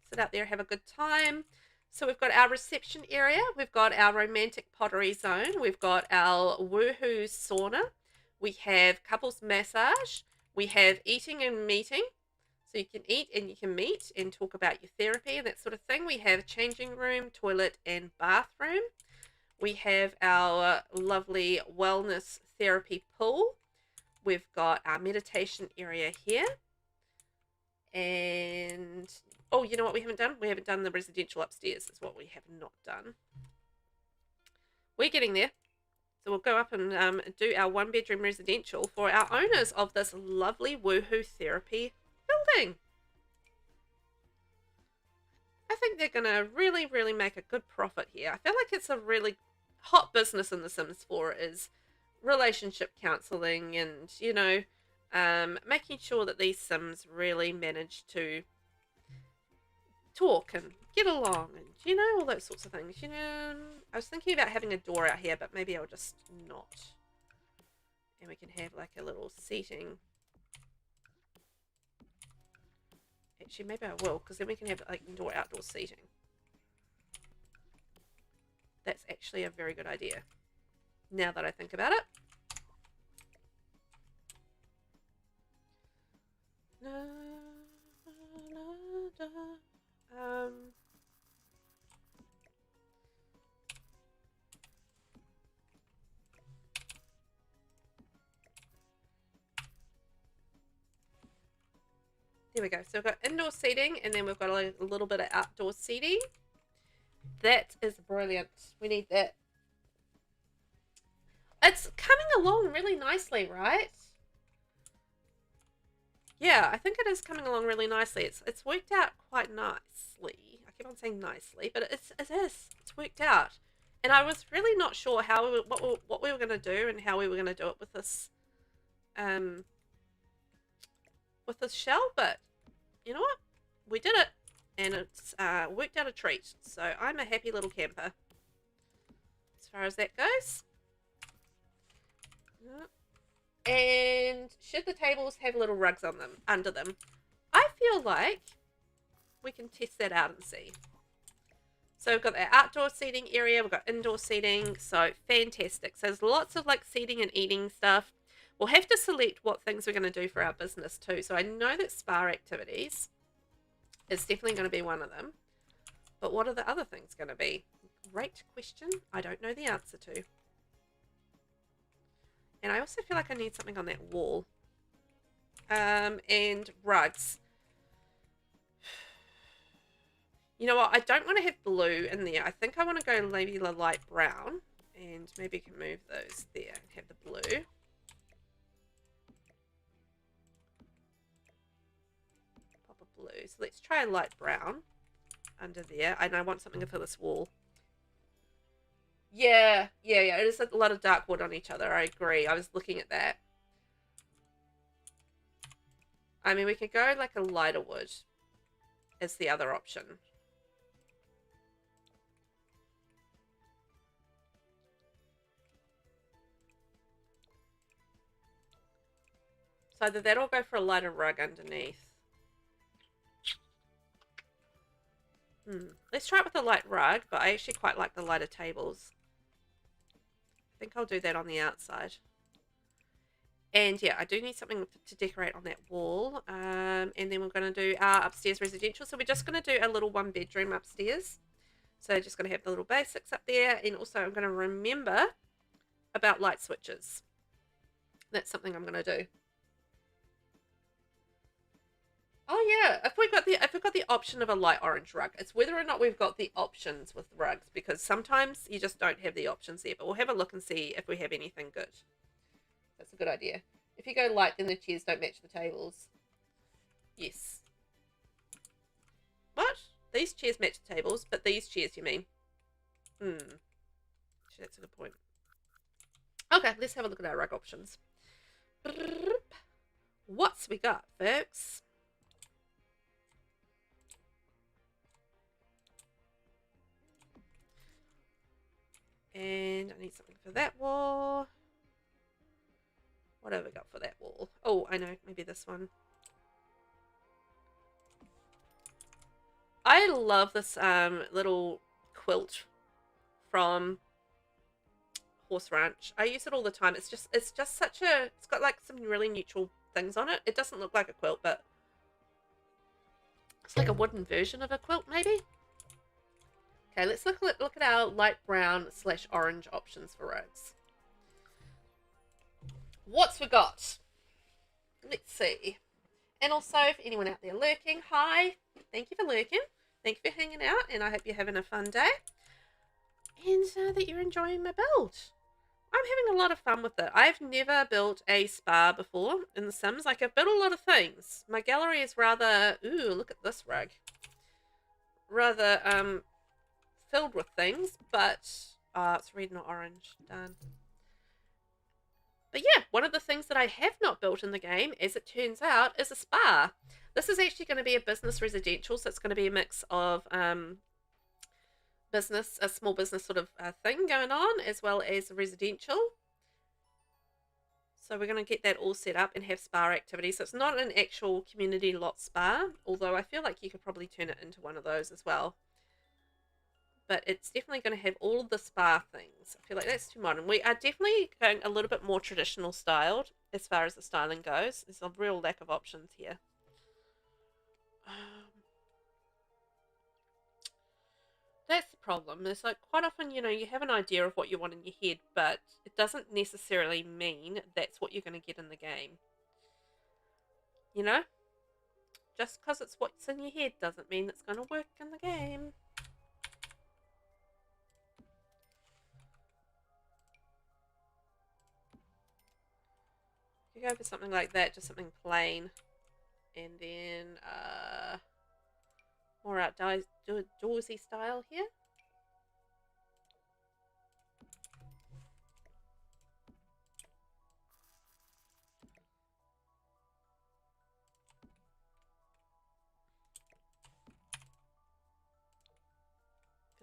sit out there, have a good time. So we've got our reception area. We've got our romantic pottery zone. We've got our woohoo sauna. We have couples massage. We have eating and meeting. So you can eat and you can meet and talk about your therapy and that sort of thing. We have a changing room, toilet, and bathroom. We have our lovely wellness therapy pool. We've got our meditation area here. And, oh, you know what we haven't done? We haven't done the residential upstairs. Is what we have not done. We're getting there. So we'll go up and do our 1-bedroom residential for our owners of this lovely woohoo therapy building. I think they're going to really, really make a good profit here. I feel like it's a really hot business in The Sims 4 is relationship counseling and, you know, making sure that these Sims really manage to talk and get along and, you know, all those sorts of things. You know, I was thinking about having a door out here, but maybe I'll just not. And we can have like a little seating. Actually, maybe I will, because then we can have like indoor-outdoor seating. That's actually a very good idea, now that I think about it. There we go. So we've got indoor seating, and then we've got a little bit of outdoor seating. That is brilliant. We need that. It's coming along really nicely, right? Yeah, I think it is coming along really nicely. It's worked out quite nicely. I keep on saying nicely, but it is. It's worked out. And I was really not sure how what we were going to do and how we were going to do it with this shell, but you know what? We did it, and it's worked out a treat. So I'm a happy little camper as far as that goes. And should the tables have little rugs on them, under them? I feel like we can test that out and see. So we've got the outdoor seating area, we've got indoor seating, so fantastic. So there's lots of like seating and eating stuff. We'll have to select what things we're going to do for our business too. So I know that spa activities is definitely going to be one of them. But what are the other things going to be? Great question. I don't know the answer to. And I also feel like I need something on that wall. And rugs. You know what? I don't want to have blue in there. I think I want to go maybe the light brown. And maybe you can move those there and have the blue. Pop a blue. So let's try a light brown under there. And I want something for this wall. Yeah. It is a lot of dark wood on each other. I agree. I was looking at that. I mean, we could go like a lighter wood as the other option. So either that or go for a lighter rug underneath. Let's try it with a light rug, but I actually quite like the lighter tables. I think I'll do that on the outside. And yeah, I do need something to decorate on that wall. And then we're going to do our upstairs residential. So we're just going to do a little 1-bedroom upstairs. So just going to have the little basics up there. And also I'm going to remember about light switches. That's something I'm going to do. Oh yeah, if we've got the option of a light orange rug, it's whether or not we've got the options with rugs, because sometimes you just don't have the options there. But we'll have a look and see if we have anything good. That's a good idea. If you go light, then the chairs don't match the tables. Yes. What? These chairs match the tables, but these chairs, you mean? Actually, that's a good point. Okay, let's have a look at our rug options. What's we got, folks? And I need something for that wall. What have we got for that wall? Oh, I know. Maybe this one. I love this little quilt from Horse Ranch. I use it all the time. It's just such a... It's got like some really neutral things on it. It doesn't look like a quilt, but it's like a wooden version of a quilt, maybe. Okay, let's look at our light brown / orange options for rugs. What's we got? Let's see. And also, if anyone out there lurking, hi. Thank you for lurking. Thank you for hanging out, and I hope you're having a fun day. And that you're enjoying my build. I'm having a lot of fun with it. I've never built a spa before in The Sims. Like, I've built a lot of things. My gallery is rather... Ooh, look at this rug. Rather, filled with things, but it's red, not orange. Done. But yeah, one of the things that I have not built in the game, as it turns out, is a spa. This is actually going to be a business residential, so it's going to be a mix of business, a small business sort of thing going on, as well as residential. So we're going to get that all set up and have spa activities. So it's not an actual community lot spa, although I feel like you could probably turn it into one of those as well. But it's definitely going to have all of the spa things. I feel like that's too modern. We are definitely going a little bit more traditional styled as far as the styling goes. There's a real lack of options here. That's the problem. It's like quite often, you know, you have an idea of what you want in your head, but it doesn't necessarily mean that's what you're going to get in the game. You know? just because it's what's in your head doesn't mean it's going to work in the game. You go for something like that, just something plain. And then more outdoorsy style here.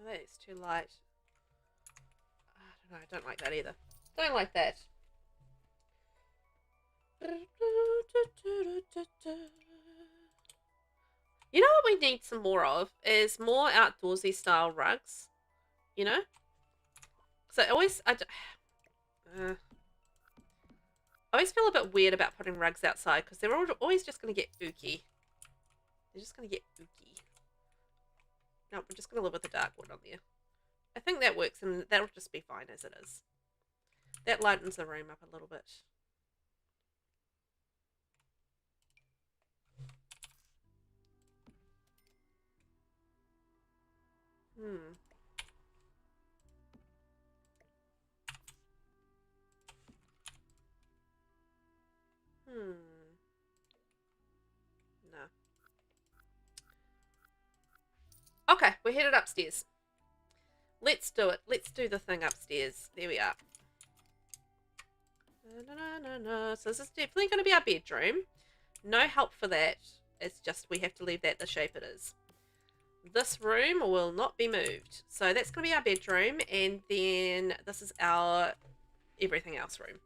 That's too light. I don't know, I don't like that either. Don't like that. You know what we need some more of is more outdoorsy style rugs. You know? Because I always feel a bit weird about putting rugs outside because they're always just going to get ooky. They're just going to get ooky. No, we're just going to live with the dark wood on there. I think that works and that'll just be fine as it is. That lightens the room up a little bit. No. Okay, we're headed upstairs. Let's do it. Let's do the thing upstairs. There we are. So this is definitely going to be our bedroom. No help for that. It's just we have to leave that the shape it is. This room will not be moved. So that's going to be our bedroom. And then this is our everything else room.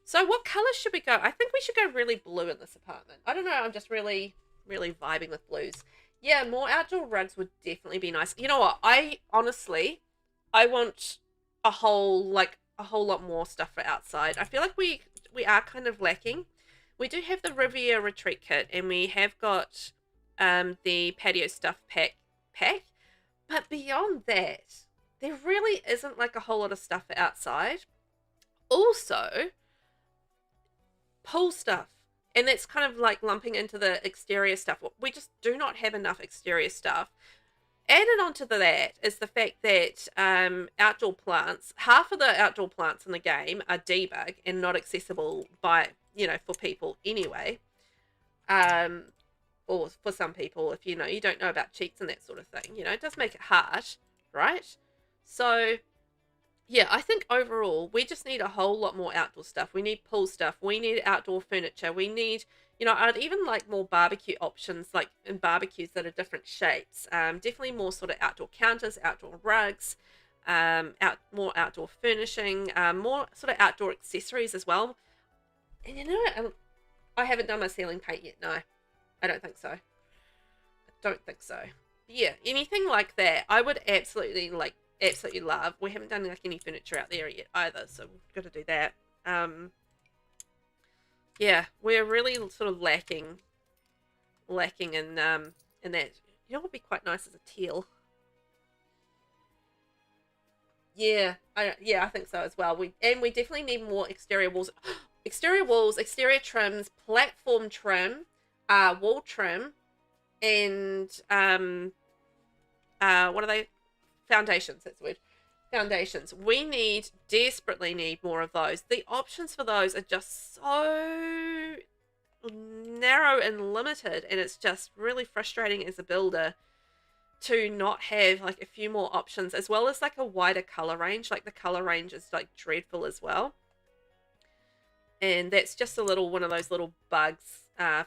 So what colours should we go? I think we should go really blue in this apartment. I don't know. I'm just really vibing with blues. Yeah, more outdoor rugs would definitely be nice. You know what? I want a whole lot more stuff for outside. I feel like we are kind of lacking. We do have the Riviera Retreat Kit, and we have got the patio stuff pack. But beyond that, there really isn't like a whole lot of stuff for outside. Also, pool stuff. And that's kind of like lumping into the exterior stuff. We just do not have enough exterior stuff. Added onto that is the fact that outdoor plants, half of the outdoor plants in the game are debug and not accessible by, for people anyway. Or for some people, if you don't know about cheats and that sort of thing, it does make it hard, right? So, yeah, I think overall we just need a whole lot more outdoor stuff. We need pool stuff. We need outdoor furniture. We need, I'd even like more barbecue options, like in barbecues that are different shapes. Definitely more sort of outdoor counters, outdoor rugs, more outdoor furnishing, more sort of outdoor accessories as well. And I haven't done my ceiling paint yet. No, I don't think so. I don't think so. But yeah, anything like that, I would absolutely love. We haven't done like any furniture out there yet either, so we've got to do that. Yeah, we're really sort of lacking in that. What would be quite nice is a teal. Yeah, I think so as well. We definitely need more exterior walls, exterior trims, platform trim, wall trim, and what are they? Foundations. That's the word. Foundations. We desperately need more of those. The options for those are just so narrow and limited, and it's just really frustrating as a builder to not have like a few more options, as well as like a wider color range. Like the color range is like dreadful as well, and that's just one of those little bugs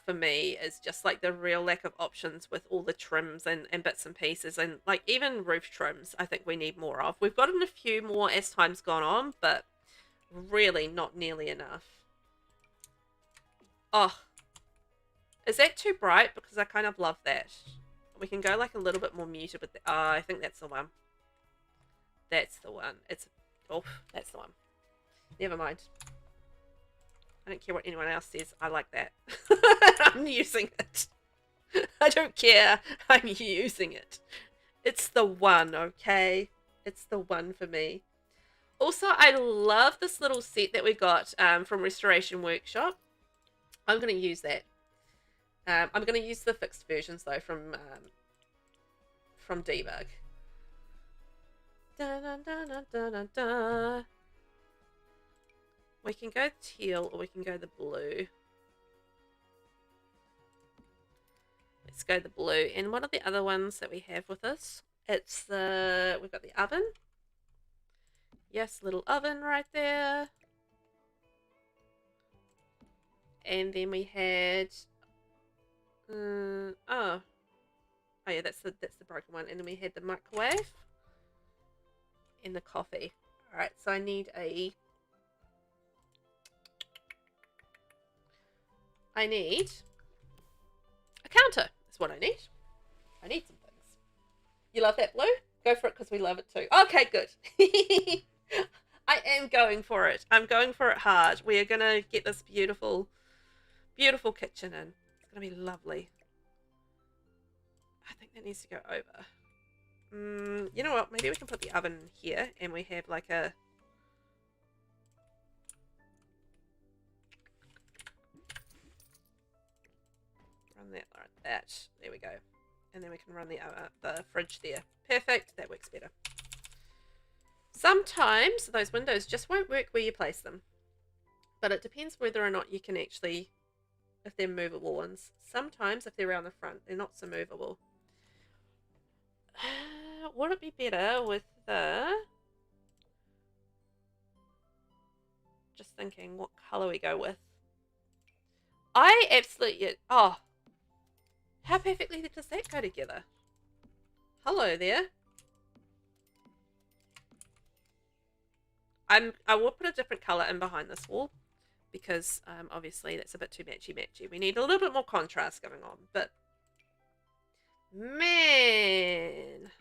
for me, is just like the real lack of options with all the trims and bits and pieces, and like even roof trims I think we need more of. We've gotten a few more as time's gone on, but really not nearly enough. Oh, is that too bright? Because I kind of love that. We can go like a little bit more muted with I think that's the one. That's the one. That's the one. Never mind. I don't care what anyone else says. I like that. I'm using it. I don't care. I'm using it. It's the one, okay? It's the one for me. Also, I love this little set that we got from Restoration Workshop. I'm going to use that. I'm going to use the fixed versions though from debug. Dun, dun, dun, dun, dun, dun, dun. We can go teal or we can go the blue. Let's go the blue. And one of the other ones that we have with us, it's we've got the oven. Yes, little oven right there. And then we had oh yeah, that's the broken one. And then we had the microwave and the coffee. All right, so I need a counter. Is what I need. I need some things. You love that blue? Go for it because we love it too. Okay, good. I am going for it. I'm going for it hard. We are gonna get this beautiful, beautiful kitchen in. It's gonna be lovely. I think that needs to go over. You know what? Maybe we can put the oven here and we have like a... Run that like that. There we go. And then we can run the fridge there. Perfect. That works better. Sometimes those windows just won't work where you place them. But it depends whether or not you can actually... If they're movable ones. Sometimes if they're around the front, they're not so movable. Would it be better with the... Just thinking what colour we go with. I absolutely... Oh. How perfectly does that go together? Hello there. I will put a different colour in behind this wall. Because obviously that's a bit too matchy-matchy. We need a little bit more contrast going on. But... Man,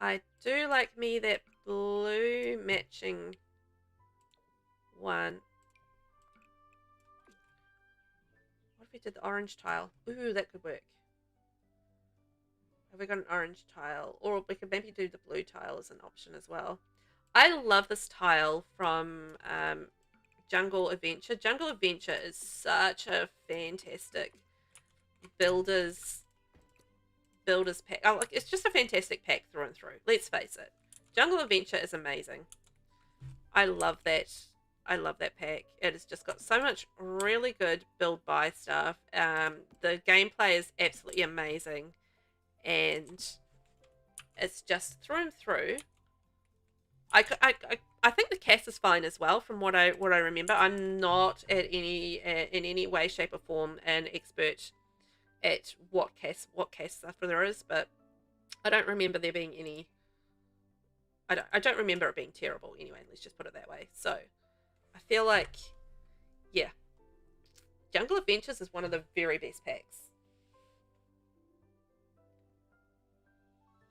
I do like me that blue matching one. What if we did the orange tile? Ooh, that could work. Have we got an orange tile? Or we could maybe do the blue tile as an option as well. I love this tile from Jungle Adventure. Jungle Adventure is such a fantastic builders pack. Oh, like, it's just a fantastic pack through and through. Let's face it. Jungle Adventure is amazing. I love that. I love that pack. It has just got so much really good build buy stuff. The gameplay is absolutely amazing. And it's just through and through. I think the cast is fine as well from what I remember. I'm not in any way, shape or form an expert at what cast stuff there is, but I don't remember there being any. I don't remember it being terrible anyway. Let's just put it that way. So I feel like, yeah, Jungle Adventures is one of the very best packs.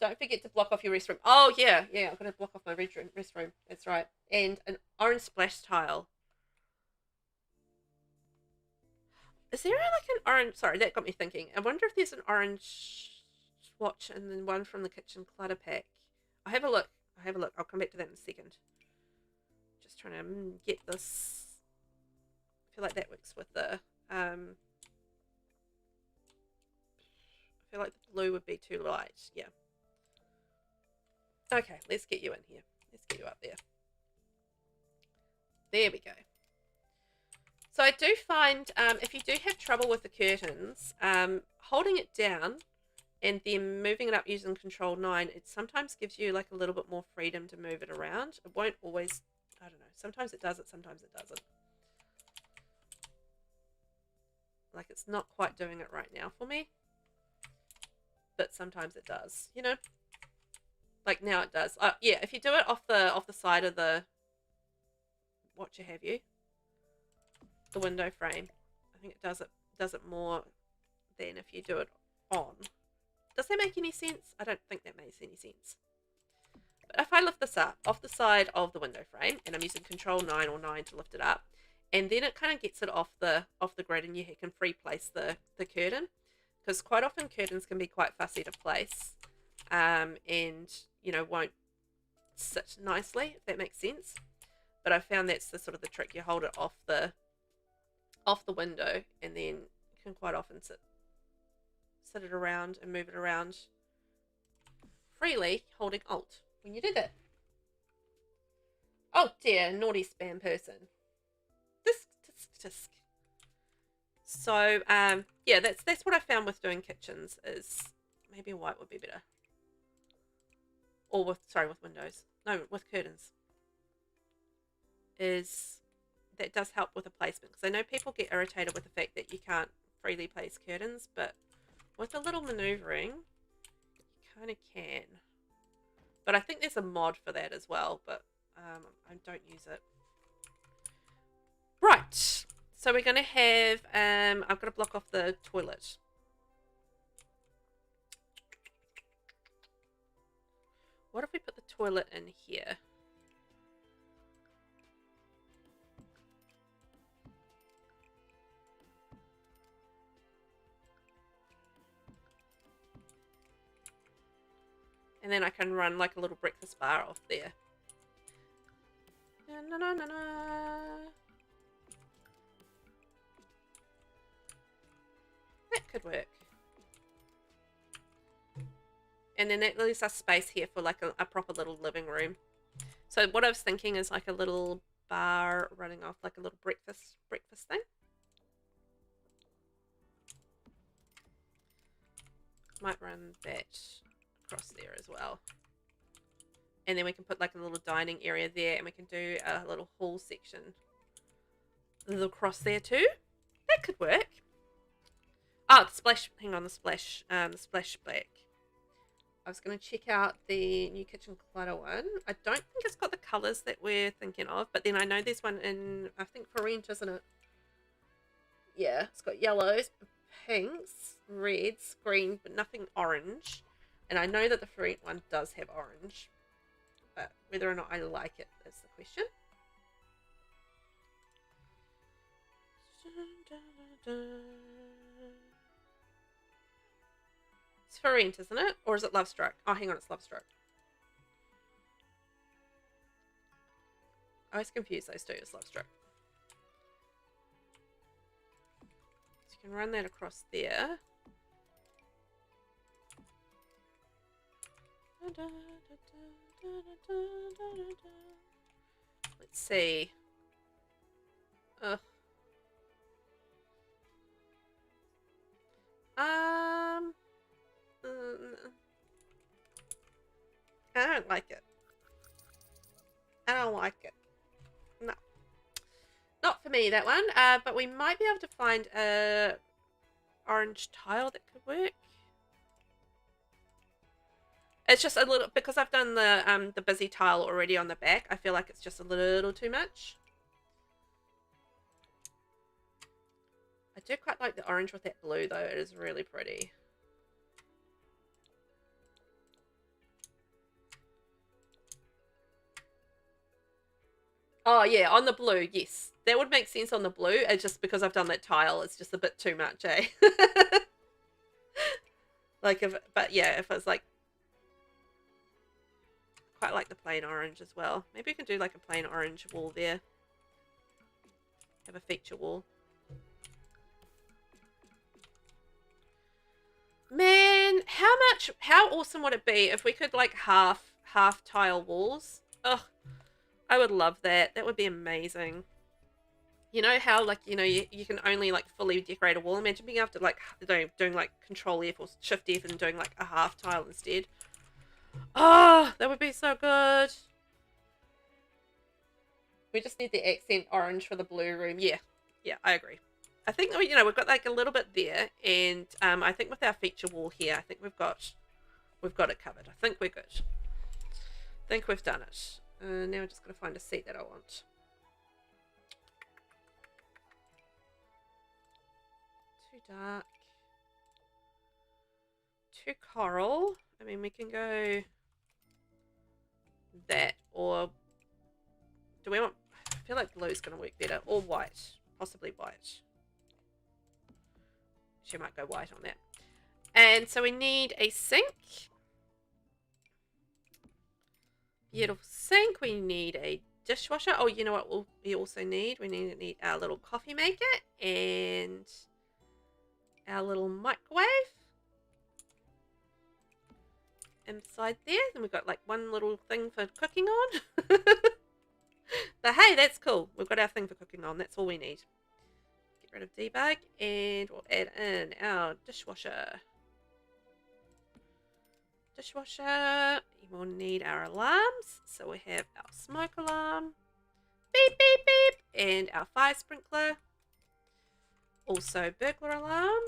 Don't forget to block off your restroom. Oh yeah, I'm gonna block off my restroom. That's right, and an orange splash tile. Is there like an orange... Sorry, that got me thinking. I wonder if there's an orange swatch and then one from the kitchen clutter pack. I'll have a look. I'll come back to that in a second. Just trying to get this... I feel like that works with the... I feel like the blue would be too light. Yeah. Okay, let's get you in here. Let's get you up there. There we go. So I do find if you do have trouble with the curtains, holding it down and then moving it up using Control 9, it sometimes gives you like a little bit more freedom to move it around. It won't always, I don't know, sometimes it does it, sometimes it doesn't. Like it's not quite doing it right now for me, but sometimes it does, you know? Like now it does. Yeah, if you do it off the side of the, what you have you, the window frame, I think it does it more than if you do it on. Does that make any sense? I don't think that makes any sense. But if I lift this up off the side of the window frame, and I'm using Control 9 or 9 to lift it up, and then it kind of gets it off the grid, and you can free place the curtain, because quite often curtains can be quite fussy to place, and you know won't sit nicely, if that makes sense. But I found that's the sort of the trick. You hold it off the window and then can quite often sit it around and move it around freely holding Alt when you do that. Oh dear, naughty spam person. Tisk. So yeah, that's what I found with doing kitchens, is maybe white would be better. Or with windows. No, with curtains. Is that does help with the placement, because I know people get irritated with the fact that you can't freely place curtains, but with a little maneuvering you kind of can. But I think there's a mod for that as well, but I don't use it. Right, so we're going to have I've got to block off the toilet. What if we put the toilet in here? And then I can run like a little breakfast bar off there. Na, na, na, na. That could work. And then that leaves us space here for like a proper little living room. So what I was thinking is like a little bar running off, like a little breakfast thing. Might run that across there as well. And then we can put like a little dining area there, and we can do a little hall section across there too. That could work. Oh, the splash, hang on, the splash black. I was going to check out the new kitchen clutter one. I don't think it's got the colours that we're thinking of, but then I know there's one in, I think, for rent, isn't it? Yeah, it's got yellows, pinks, reds, green, but nothing orange. And I know that the for rent one does have orange, but whether or not I like it is the question. It's for rent, isn't it? Or is it Love Struck? Oh, hang on, it's Love Struck. I always confuse those two. It's Love Struck. So you can run that across there. Let's see. Ugh. I don't like it. I don't like it. No. Not for me, that one. But we might be able to find a orange tile that could work. It's just a little, because I've done the busy tile already on the back, I feel like it's just a little too much. I do quite like the orange with that blue though. It is really pretty. Oh yeah, on the blue, yes. That would make sense on the blue. It's just because I've done that tile, it's just a bit too much, eh? Like but yeah, if it's like, quite like the plain orange as well. Maybe we can do like a plain orange wall there. Have a feature wall. Man, how awesome would it be if we could like half tile walls? Ugh, I would love that. That would be amazing. You know how like, you know, you can only like fully decorate a wall. Imagine being able to like doing like Control F or Shift F and doing like a half tile instead. Oh, that would be so good. We just need the accent orange for the blue room. Yeah, I agree. I think, you know, we've got like a little bit there, and I think with our feature wall here, I think we've got it covered. I think we're good. I think we've done it. Now I'm just going to find a seat that I want. Too dark. Too coral. I mean, we can go that, or do we want, I feel like blue's going to work better, or white, possibly white. She might go white on that. And so we need a sink. Beautiful sink. We need a dishwasher. Oh, you know what we also need? We need our little coffee maker and our little microwave inside there. And we've got like one little thing for cooking on. But hey, that's cool. We've got our thing for cooking on. That's all we need. Get rid of debug, and we'll add in our dishwasher. We'll need our alarms. So we have our smoke alarm, beep, beep, beep, and our fire sprinkler. Also burglar alarm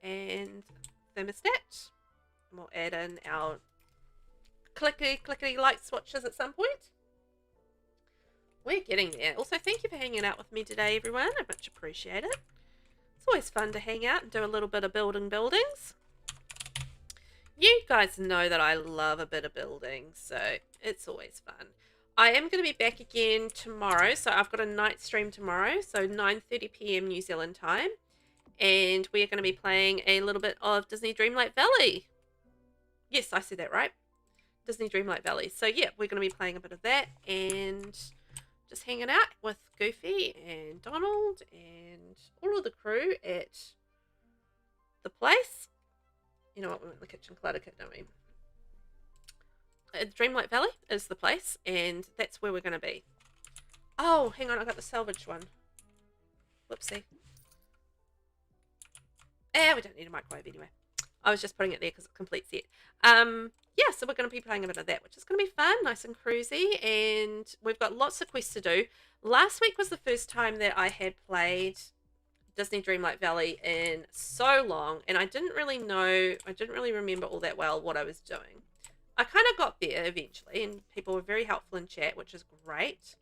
and thermostat. And we'll add in our clickety light switches at some point. We're getting there. Also, thank you for hanging out with me today, everyone. I much appreciate it. It's always fun to hang out and do a little bit of buildings. You guys know that I love a bit of building, so it's always fun. I am going to be back again tomorrow, so I've got a night stream tomorrow, so 9:30 p.m. New Zealand time, and we are going to be playing a little bit of Disney Dreamlight Valley. Yes, I said that right. Disney Dreamlight Valley. So yeah, we're going to be playing a bit of that, and just hanging out with Goofy and Donald and all of the crew at the place. You know what, we went in the kitchen clutter kit, don't we? Dreamlight Valley is the place, and that's where we're going to be. Oh, hang on, I got the salvage one. Whoopsie. We don't need a microwave anyway. I was just putting it there because it's a complete set. Yeah, so we're going to be playing a bit of that, which is going to be fun, nice and cruisy, and we've got lots of quests to do. Last week was the first time that I had played Disney Dreamlight Valley in so long, and I didn't really remember all that well what I was doing. I kind of got there eventually, and people were very helpful in chat, which is great.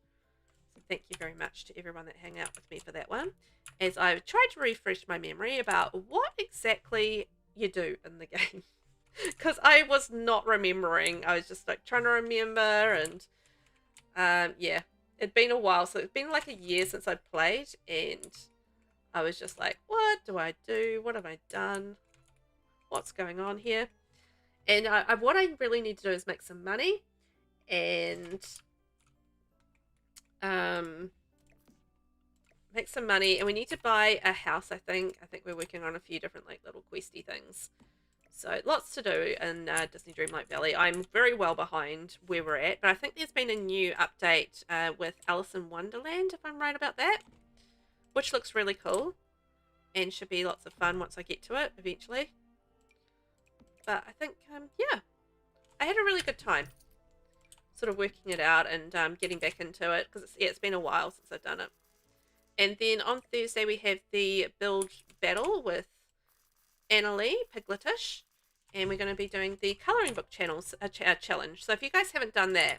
So thank you very much to everyone that hung out with me for that one, as I tried to refresh my memory about what exactly you do in the game. Because I was not remembering. I was just like trying to remember, and yeah, it'd been a while, so it's been like a year since I played, and I was just like, what do I do? What have I done? What's going on here? And what I really need to do is make some money, and make some money, and we need to buy a house. I think we're working on a few different like little questy things. So lots to do in Disney Dreamlight Valley. I'm very well behind where we're at, but I think there's been a new update with Alice in Wonderland, if I'm right about that, which looks really cool and should be lots of fun once I get to it eventually. But I think, yeah, I had a really good time sort of working it out and getting back into it, because it's been a while since I've done it. And then on Thursday we have the build battle with Annalie Pigletish, and we're going to be doing the colouring book challenge. So if you guys haven't done that,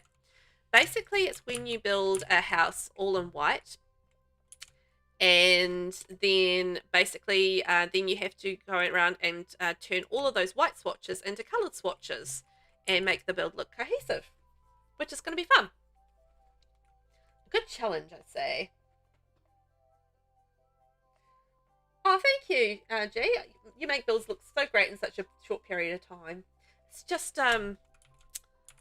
basically it's when you build a house all in white, and then basically then you have to go around and turn all of those white swatches into coloured swatches and make the build look cohesive, which is going to be fun. Good challenge, I'd say. Oh, thank you, G. You make builds look so great in such a short period of time. It's just,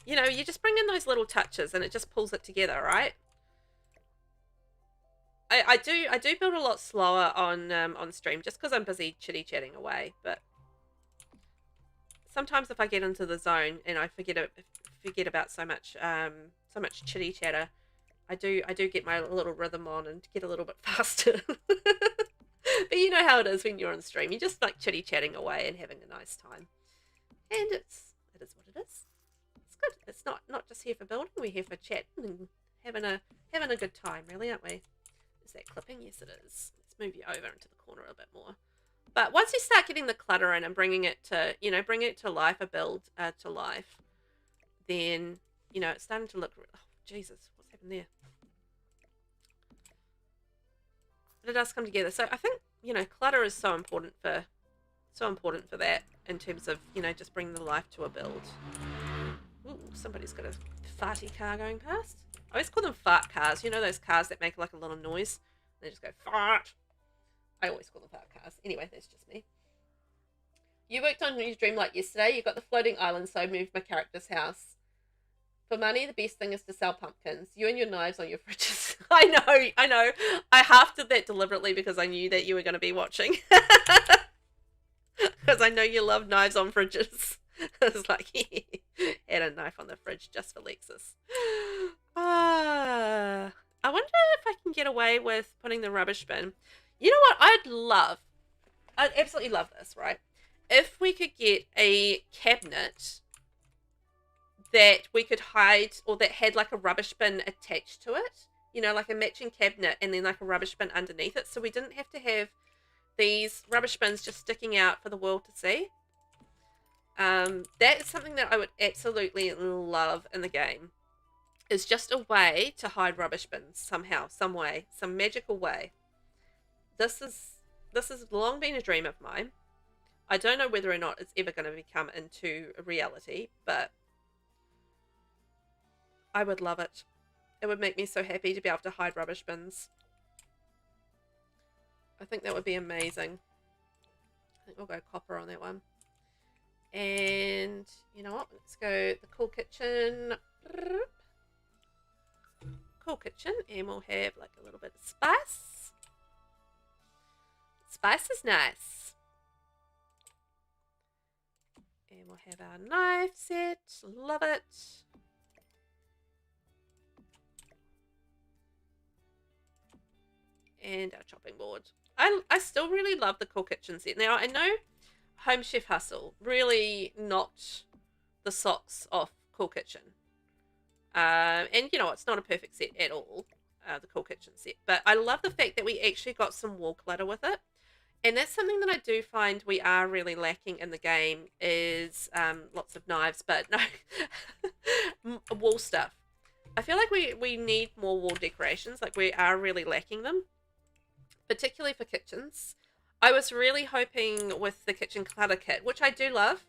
you know, you just bring in those little touches and it just pulls it together, right? I do build a lot slower on stream just because I'm busy chitty-chatting away. But sometimes if I get into the zone and I forget about so much chitty-chatter, I do get my little rhythm on and get a little bit faster. But you know how it is when you're on stream. You're just like chitty-chatting away and having a nice time. And it is what it is. It's good. It's not just here for building. We're here for chatting and having a good time, really, aren't we? Is that clipping? Yes, it is. Let's move you over into the corner a bit more. But once you start getting the clutter in and bringing it to, you know, bringing it to life, a build to life, then, you know, it's starting to look, oh, Jesus, what's happened there? But it does come together. So I think, you know, clutter is so important for that in terms of, you know, just bringing the life to a build. Ooh, somebody's got a farty car going past. I always call them fart cars. You know those cars that make like a little noise? They just go fart. I always call them fart cars. Anyway, that's just me. You worked on New Dreamlight yesterday. You got the floating island, so I moved my character's house. For money, the best thing is to sell pumpkins. You and your knives on your fridges. I know, I know. I half did that deliberately because I knew that you were going to be watching. Because I know you love knives on fridges. I was like, add a knife on the fridge just for Lexus. I wonder if I can get away with putting the rubbish bin. You know what? I'd absolutely love this, right? If we could get a cabinet that we could hide, or that had like a rubbish bin attached to it, you know, like a matching cabinet and then like a rubbish bin underneath it, so we didn't have to have these rubbish bins just sticking out for the world to see. That is something that I would absolutely love in the game. Is just a way to hide rubbish bins somehow, some way, some magical way. This has long been a dream of mine. I don't know whether or not it's ever going to become into a reality, but I would love it. It would make me so happy to be able to hide rubbish bins. I think that would be amazing. I think we'll go copper on that one. And you know what? Let's go the cool kitchen. Cool kitchen, and we'll have like a little bit of spice. Spice is nice. And we'll have our knife set. Love it. And our chopping board. I still really love the cool kitchen set. Now, I know Home Chef Hustle really knocked the socks off Cool Kitchen. And, you know, it's not a perfect set at all, the Cool Kitchen set. But I love the fact that we actually got some wall clutter with it. And that's something that I do find we are really lacking in the game is lots of knives, but no, wall stuff. I feel like we need more wall decorations. Like, we are really lacking them, particularly for kitchens. I was really hoping with the kitchen clutter kit, which I do love,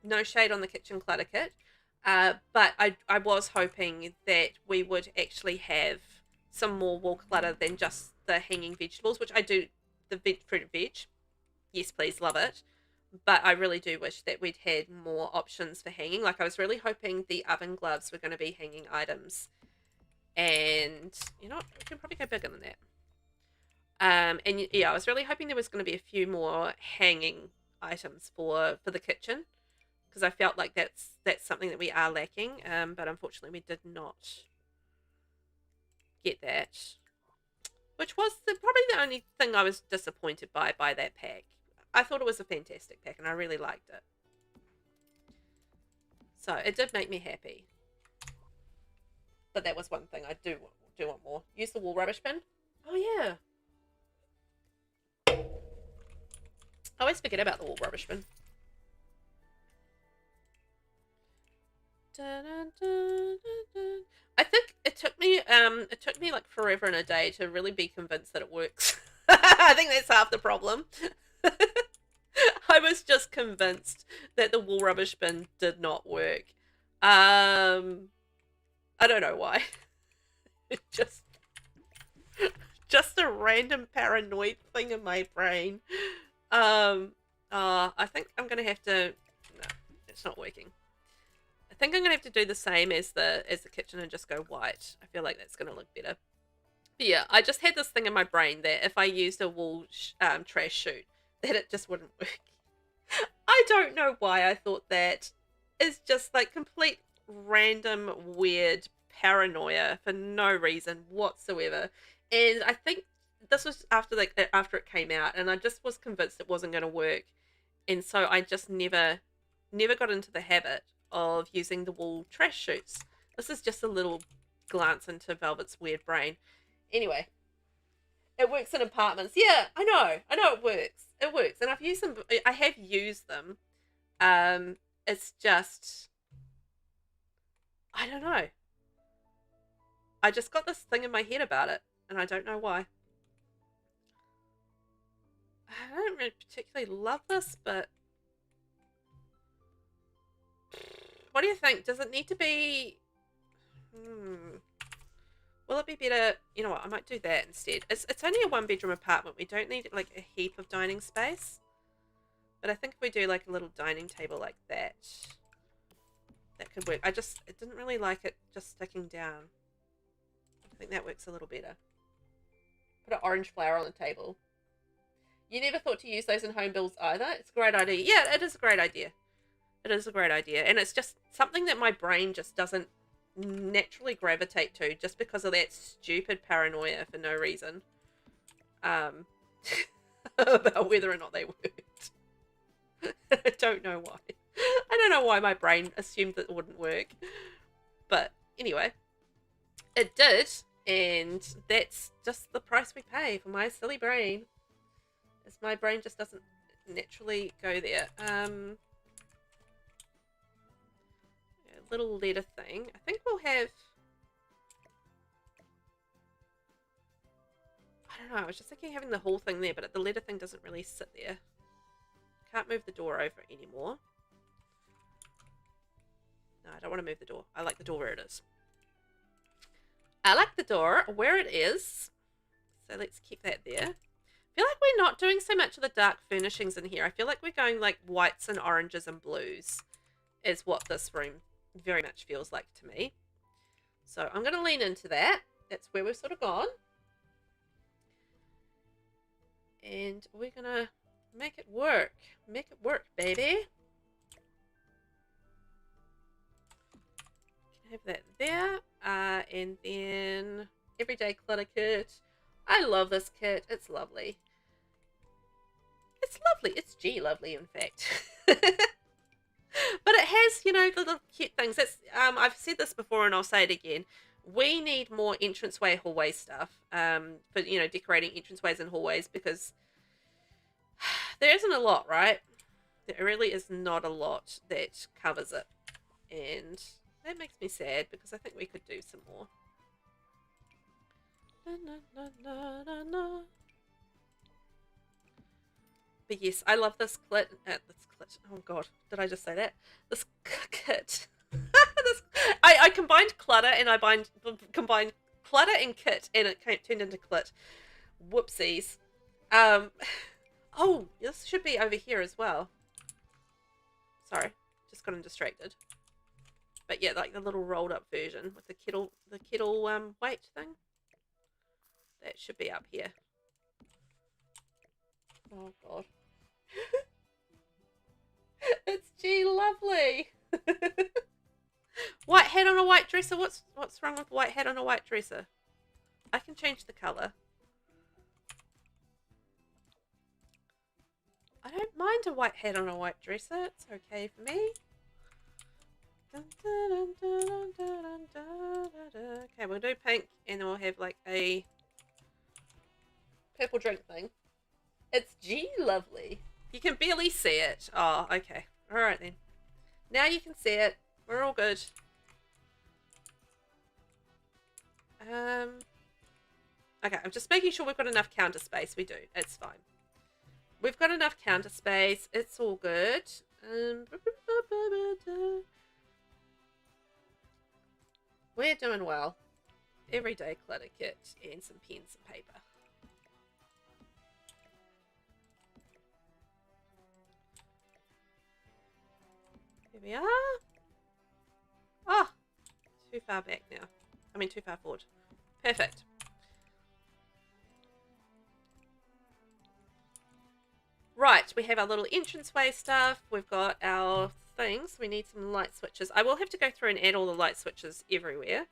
no shade on the kitchen clutter kit, but I was hoping that we would actually have some more wall clutter than just the hanging vegetables, which I do, the fruit veg. Yes, please, love it. But I really do wish that we'd had more options for hanging. Like, I was really hoping the oven gloves were going to be hanging items. And, you know what, we can probably go bigger than that. And yeah, I was really hoping there was going to be a few more hanging items for the kitchen, because I felt like that's something that we are lacking. But unfortunately, we did not get that, which was probably the only thing I was disappointed by that pack. I thought it was a fantastic pack, and I really liked it. So it did make me happy. But that was one thing I do want more. Use the wall rubbish bin. Oh yeah. I always forget about the wall rubbish bin. Dun, dun, dun, dun, dun. I think it took me like forever and a day to really be convinced that it works. I think that's half the problem. I was just convinced that the wall rubbish bin did not work. I don't know why. It just a random paranoid thing in my brain. I think I'm gonna have to. No, it's not working. I think I'm gonna have to do the same as the kitchen and just go white. I feel like that's gonna look better. But yeah, I just had this thing in my brain that if I used a wool trash chute, that it just wouldn't work. I don't know why I thought that. It's just like complete random weird paranoia for no reason whatsoever. And I think this was after it came out, and I just was convinced it wasn't going to work, and so I just never got into the habit of using the wool trash chutes. This is just a little glance into Velvet's weird brain. Anyway, it works in apartments. Yeah, I know it works. It works, and I have used them. It's just, I don't know. I just got this thing in my head about it, and I don't know why. I don't really particularly love this, but what do you think? Does it need to be... Will it be better? You know what? I might do that instead. It's only a one-bedroom apartment. We don't need like a heap of dining space. But I think if we do like a little dining table like that, that could work. It didn't really like it just sticking down. I think that works a little better. Put an orange flower on the table. You never thought to use those in home builds either? It's a great idea. Yeah, it is a great idea. It is a great idea. And it's just something that my brain just doesn't naturally gravitate to just because of that stupid paranoia for no reason. About whether or not they worked. I don't know why. I don't know why my brain assumed that it wouldn't work. But anyway, it did. And that's just the price we pay for my silly brain. As my brain just doesn't naturally go there. A little letter thing. I think we'll have... I don't know. I was just thinking having the whole thing there, but the letter thing doesn't really sit there. Can't move the door over anymore. No, I don't want to move the door. I like the door where it is. I like the door where it is. So let's keep that there. I feel like we're not doing so much of the dark furnishings in here. I feel like we're going like whites and oranges and blues is what this room very much feels like to me. So I'm going to lean into that. That's where we've sort of gone. And we're going to make it work. Make it work, baby. Can have that there. And then Everyday Clutter Kit. I love this kit. It's lovely. It's lovely. It's G-lovely, in fact. But it has, you know, little cute things. That's I've said this before and I'll say it again. We need more entranceway hallway stuff for, you know, decorating entranceways and hallways because there isn't a lot, right? There really is not a lot that covers it. And that makes me sad because I think we could do some more. But yes, I love this kit. Oh god, did I just say that? This kit. I combined clutter and I combined clutter and kit, and it turned into clit. Whoopsies. Oh, this should be over here as well. Sorry, just got distracted. But yeah, like the little rolled up version with the kettle weight thing. That should be up here. Oh god. It's G-lovely. White hat on a white dresser. What's wrong with white hat on a white dresser? I can change the colour. I don't mind a white hat on a white dresser. It's okay for me. Okay, we'll do pink and then we'll have like a purple drink thing. It's G-lovely. You can barely see it. Oh, okay. Alright then. Now you can see it. We're all good. Okay, I'm just making sure we've got enough counter space. We do. It's fine. We've got enough counter space. It's all good. We're doing well. Everyday clutter kit and some pens and paper. Here we are. Oh, too far back now. I mean, too far forward. Perfect. Right, we have our little entranceway stuff. We've got our things. We need some light switches. I will have to go through and add all the light switches everywhere.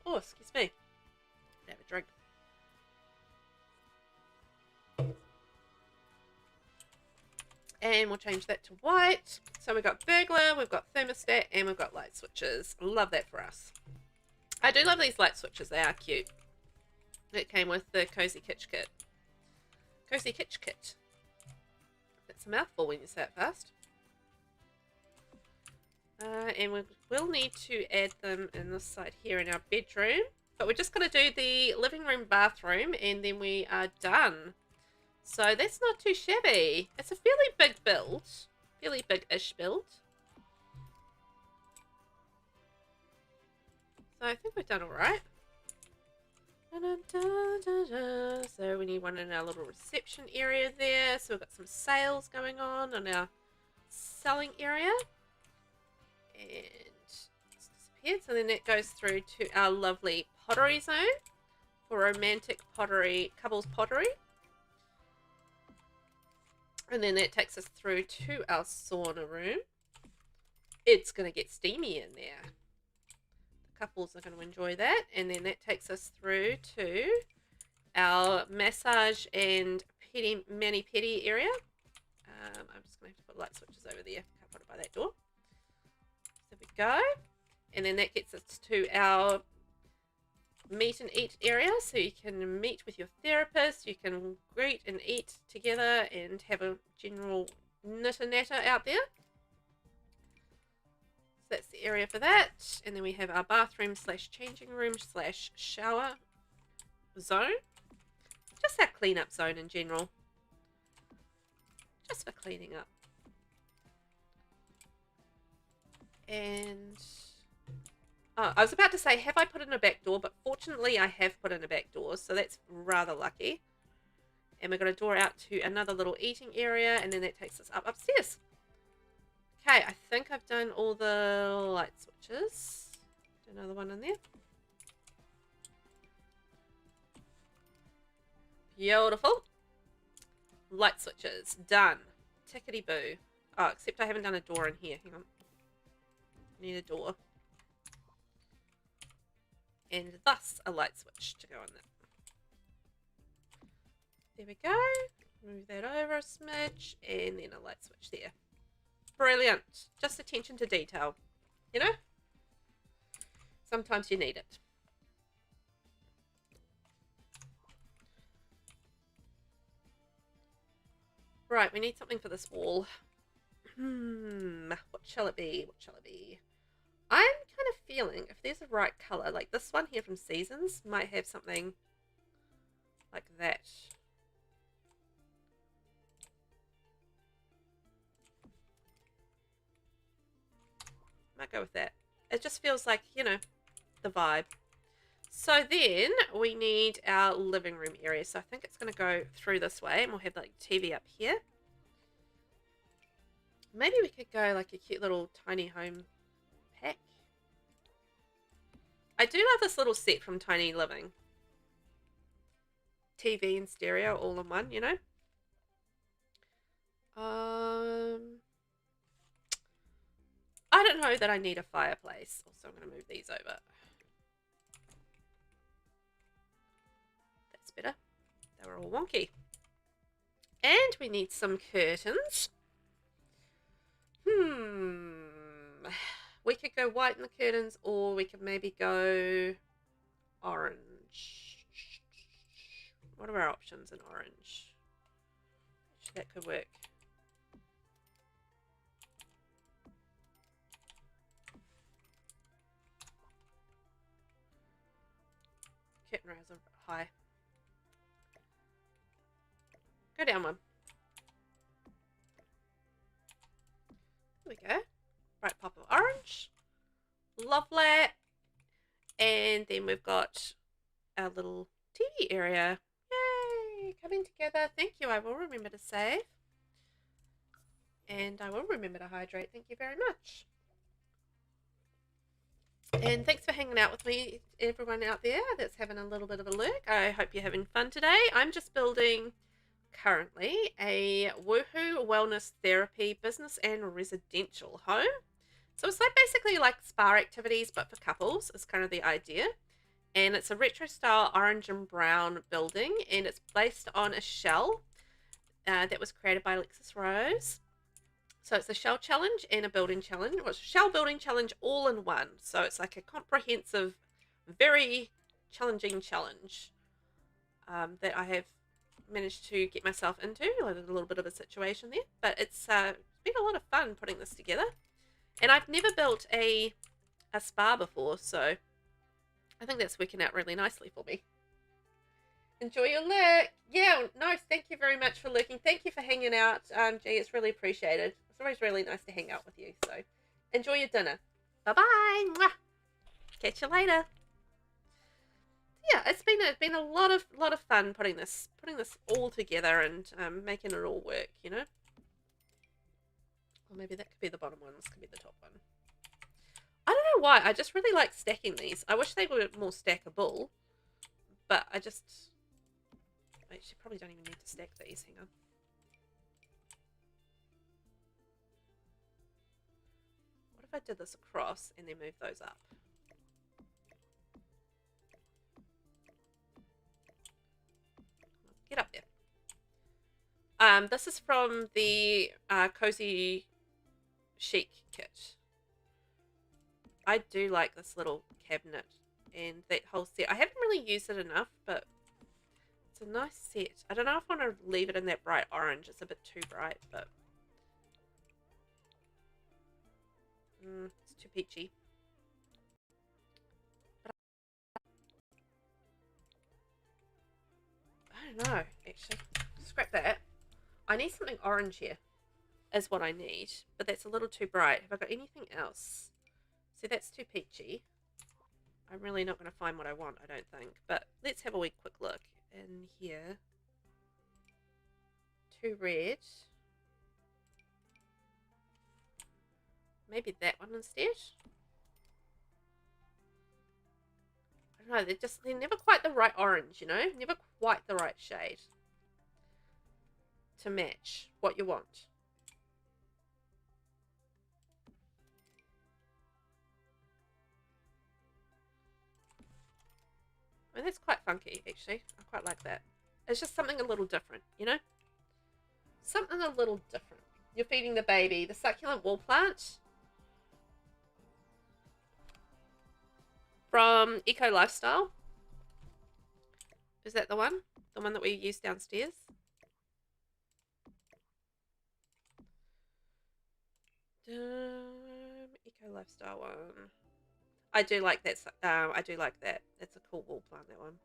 Oh, excuse me. Have a drink. And we'll change that to white. So we've got burglar, we've got thermostat, and we've got light switches. Love that for us. I do love these light switches. They are cute. It came with the Cozy Kitch Kit. Cozy Kitch Kit. That's a mouthful when you say it fast. And we'll need to add them in this side here in our bedroom. But we're just going to do the living room, bathroom, and then we are done. So that's not too shabby. It's a fairly big build. Fairly big-ish build. So I think we've done all right. So we need one in our little reception area there. So we've got some sales going on in our selling area. And it's disappeared. So then that goes through to our lovely pottery zone for romantic pottery, couples pottery. And then that takes us through to our sauna room. It's going to get steamy in there. The couples are going to enjoy that. And then that takes us through to our massage and mani-pedi area. I'm just going to have to put light switches over there. Can't put it by that door. So there we go. And then that gets us to our meet and eat area. So you can meet with your therapist. You can greet and eat together and have a general knitter-natter out there. So that's the area for that. And then we have our bathroom / changing room / shower zone. Just our clean-up zone in general. Just for cleaning up. And oh, I was about to say, have I put in a back door? But fortunately, I have put in a back door, so that's rather lucky. And we're going to door out to another little eating area, and then that takes us up upstairs. Okay, I think I've done all the light switches. Another one in there. Beautiful. Light switches. Done. Tickety-boo. Oh, except I haven't done a door in here. Hang on. I need a door. And thus a light switch to go in there. There we go. Move that over a smidge. And then a light switch there. Brilliant. Just attention to detail. You know? Sometimes you need it. Right, we need something for this wall. What shall it be? What shall it be? I'm kind of feeling if there's a right colour, like this one here from Seasons might have something like that. Might go with that. It just feels like, you know, the vibe. So then we need our living room area. So I think it's going to go through this way and we'll have like TV up here. Maybe we could go like a cute little tiny home pack. I do love this little set from Tiny Living. TV and stereo all in one, you know. I don't know that I need a fireplace. Also, I'm going to move these over. That's better. They were all wonky. And we need some curtains. We could go white in the curtains, or we could maybe go orange. What are our options in orange? That could work. Curtain rails are high. Go down one. There we go. Bright pop of orange. Lovely. And then we've got our little TV area. Yay! Coming together. Thank you. I will remember to save. And I will remember to hydrate. Thank you very much. And thanks for hanging out with me, everyone out there that's having a little bit of a look. I hope you're having fun today. I'm just building currently a woohoo wellness therapy business and residential home. So it's like basically like spa activities but for couples is kind of the idea. And it's a retro style orange and brown building, and it's based on a shell that was created by Alexis Rose. So it's a shell challenge and a building challenge. Well, it's a shell building challenge all in one. So it's like a comprehensive, very challenging challenge that I have managed to get myself into. A little bit of a situation there. But it's been a lot of fun putting this together. And I've never built a spa before, so I think that's working out really nicely for me. Enjoy your lurk. Yeah, nice. Thank you very much for lurking. Thank you for hanging out. Gee, it's really appreciated. It's always really nice to hang out with you. So enjoy your dinner. Bye-bye. Catch you later. yeah, it's been a lot of fun putting this all together and making it all work, you know. Or maybe that could be the bottom one. This could be the top one. I don't know why. I just really like stacking these. I wish they were more stackable, but I actually probably don't even need to stack these. Hang on. What if I did this across and then move those up? Get up there. This is from the Cozy Chic kit. I do like this little cabinet and that whole set. I haven't really used it enough, but it's a nice set. I don't know if I want to leave it in that bright orange. It's a bit too bright, but it's too peachy. But I don't know, actually. Scrap that. I need something orange here is what I need, but that's a little too bright. Have I got anything else? See, that's too peachy. I'm really not going to find what I want, I don't think. But let's have a wee quick look in here. Too red. Maybe that one instead. I don't know, they're never quite the right orange, you know? Never quite the right shade to match what you want. I mean, that's quite funky, actually. I quite like that. It's just something a little different, you know? Something a little different. You're feeding the baby. The succulent wall plant from Eco Lifestyle. Is that the one? The one that we use downstairs? Eco Lifestyle one. I do like that. I do like that. It's a cool wall plant, that one.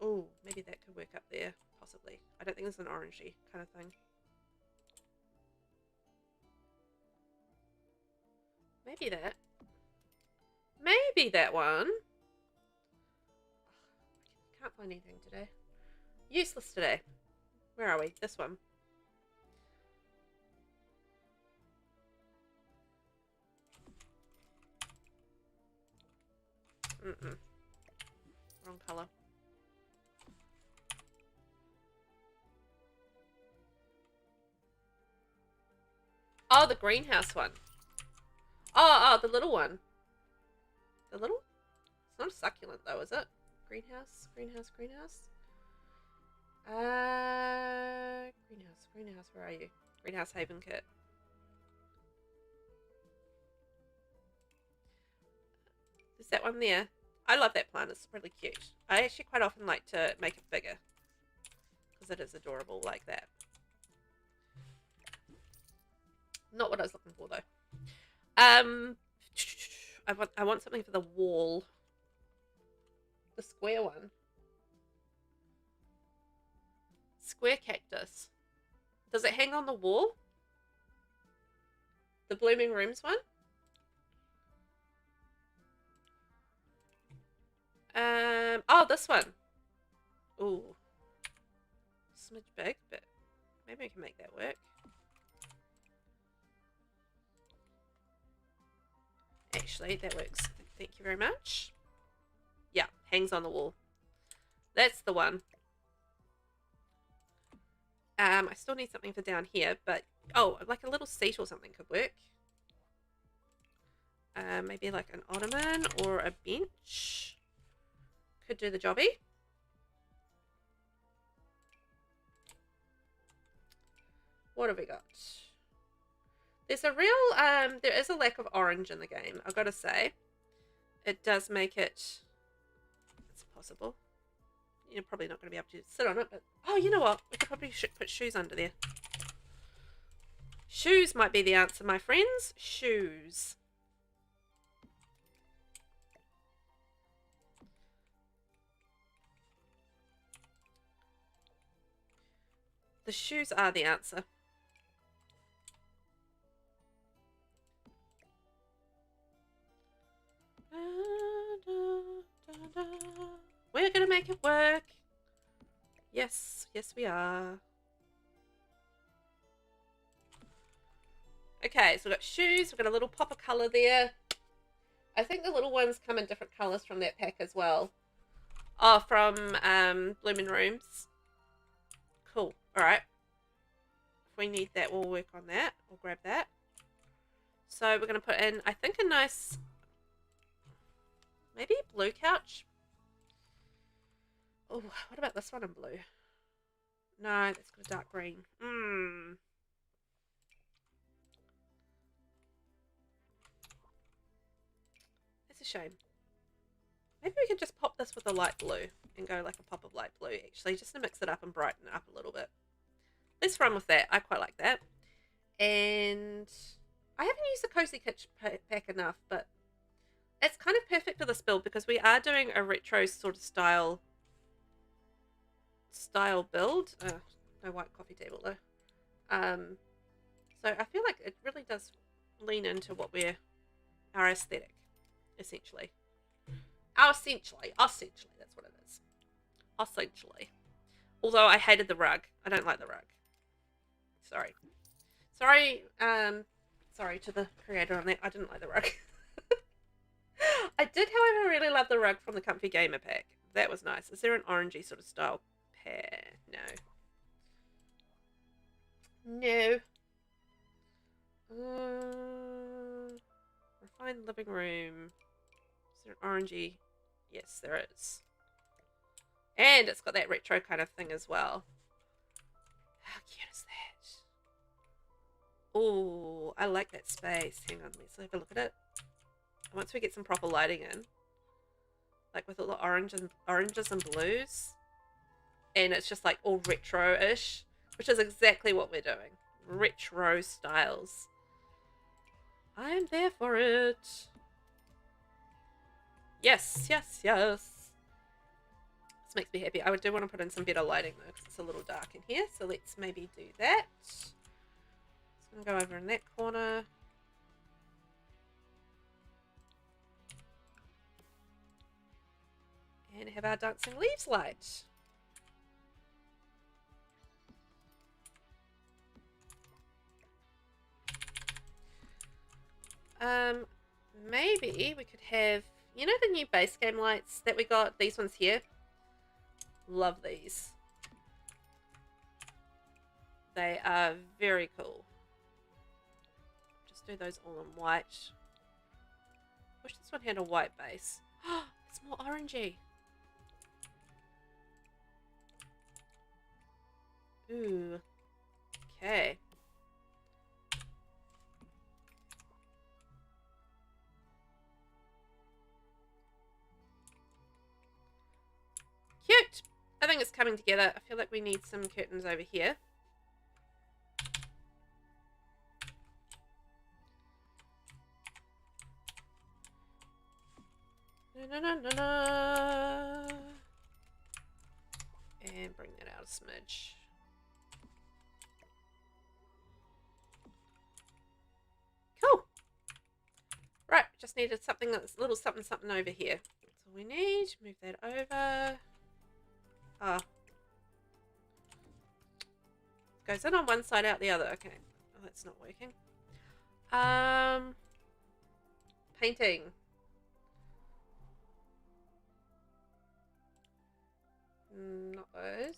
Oh, maybe that could work up there, possibly. I don't think it's an orangey kind of thing. Maybe that. Maybe that one. Can't find anything today. Useless today. Where are we? This one. Wrong colour. Oh, the greenhouse one. Oh, the little one. The little? It's not a succulent though, is it? Greenhouse. Greenhouse. Where are you? Greenhouse Haven kit. Is that one there? I love that plant. It's really cute. I actually quite often like to make it bigger because it is adorable like that. Not what I was looking for though. I want something for the wall. The square one. Square cactus. Does it hang on the wall? The Blooming Rooms one? Oh, this one. Ooh. Smidge big, but maybe we can make that work. Actually, that works. Thank you very much. Yeah, hangs on the wall. That's the one. I still need something for down here, but oh, like a little seat or something could work. Maybe like an ottoman or a bench could do the jobby. What have we got? There's a real there is a lack of orange in the game, I've got to say. It does make it, it's possible. You're probably not going to be able to sit on it, but oh, you know what? We could probably put shoes under there. Shoes might be the answer, my friends. Shoes. The shoes are the answer. make it work. Yes, yes we are. Okay, so we've got shoes. We've got a little pop of colour there. I think the little ones come in different colours from that pack as well. Oh, from Bloomin' Rooms. Cool. Alright. If we need that, we'll work on that. We'll grab that. So we're going to put in, I think, a nice, maybe blue couch. Oh, what about this one in blue? No, that's got a dark green. That's a shame. Maybe we can just pop this with a light blue and go like a pop of light blue, actually, just to mix it up and brighten it up a little bit. Let's run with that. I quite like that. And I haven't used the Cozy Kitchen pack enough, but it's kind of perfect for this build because we are doing a retro sort of style build. No white coffee table though. So I feel like it really does lean into what our aesthetic, essentially. Essentially, that's what it is. Essentially. Although I hated the rug. I don't like the rug. Sorry. Sorry to the creator on that. I didn't like the rug. I did, however, really love the rug from the Comfy Gamer pack. That was nice. Is there an orangey sort of style pair? No. Refined living room. Is there an orangey? Yes, there is. And it's got that retro kind of thing as well. How cute is that? Oh, I like that space. Hang on, let's have a look at it. Once we get some proper lighting in, like with all the oranges and blues, and it's just like all retro-ish, which is exactly what we're doing. Retro styles. I am there for it. Yes, yes, yes. This makes me happy. I do want to put in some better lighting though, because it's a little dark in here. So let's maybe do that. Just gonna go over in that corner. And have our dancing leaves light. Maybe we could have, you know, the new base game lights that we got? These ones here. Love these. They are very cool. Just do those all in white. Wish this one had a white base. Oh, it's more orangey. Ooh. Okay. Cute! I think it's coming together. I feel like we need some curtains over here. And bring that out a smidge. Cool. Right, just needed something that's a little something over here. That's all we need. Move that over. Ah. Goes in on one side, out the other. Okay. Oh, that's not working. Painting. Not those.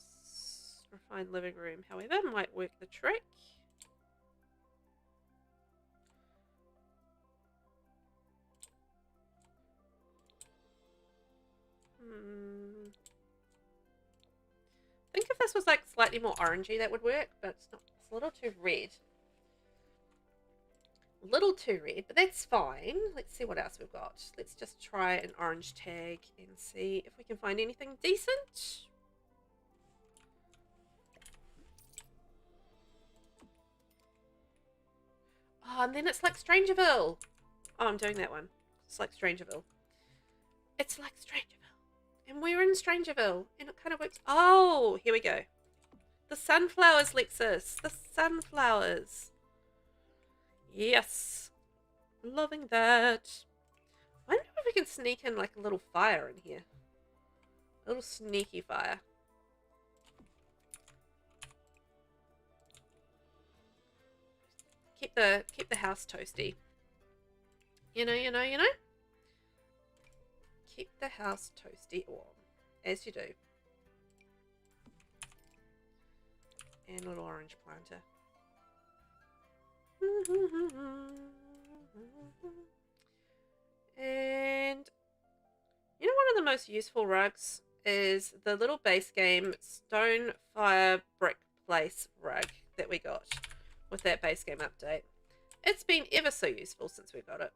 Refined living room, however, might work the trick. I think if this was like slightly more orangey, that would work, but it's not. It's a little too red. A little too red, but that's fine. Let's see what else we've got. Let's just try an orange tag and see if we can find anything decent. Oh, and then it's like Strangerville. Oh, I'm doing that one. It's like Strangerville. It's like Strangerville. And we're in Strangerville. And it kind of works. Oh, here we go. The sunflowers, Lexus. The sunflowers. Yes. Loving that. I wonder if we can sneak in like a little fire in here. A little sneaky fire. Keep the house toasty. You know. Keep the house toasty warm, as you do. And a little orange planter. And you know, one of the most useful rugs is the little base game Stone Fire Brick Place rug that we got with that base game update. It's been ever so useful since we got it.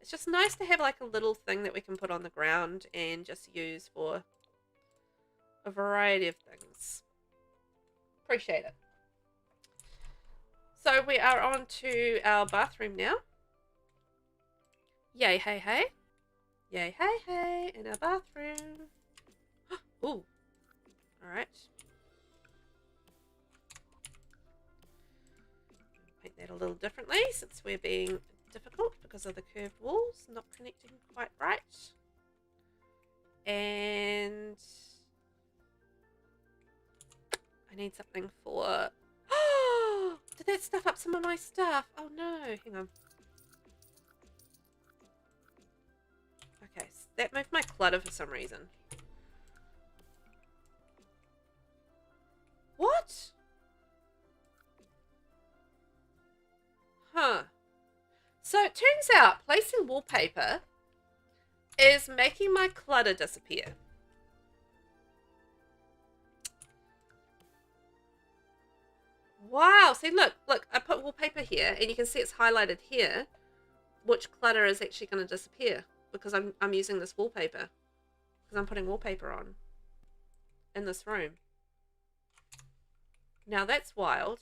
It's just nice to have like a little thing that we can put on the ground and just use for a variety of things. Appreciate it. So we are on to our bathroom now. Yay, hey, hey. Yay, hey, hey, in our bathroom. Ooh. Alright. Paint that a little differently since we're being difficult because of the curved walls not connecting quite right. And I need something for... Oh! Did that stuff up some of my stuff? Oh no, hang on. Okay, so that moved my clutter for some reason. What? Huh. So it turns out placing wallpaper is making my clutter disappear. Wow, see, look, I put wallpaper here and you can see it's highlighted here which clutter is actually going to disappear because I'm using this wallpaper because I'm putting wallpaper on in this room. Now that's wild.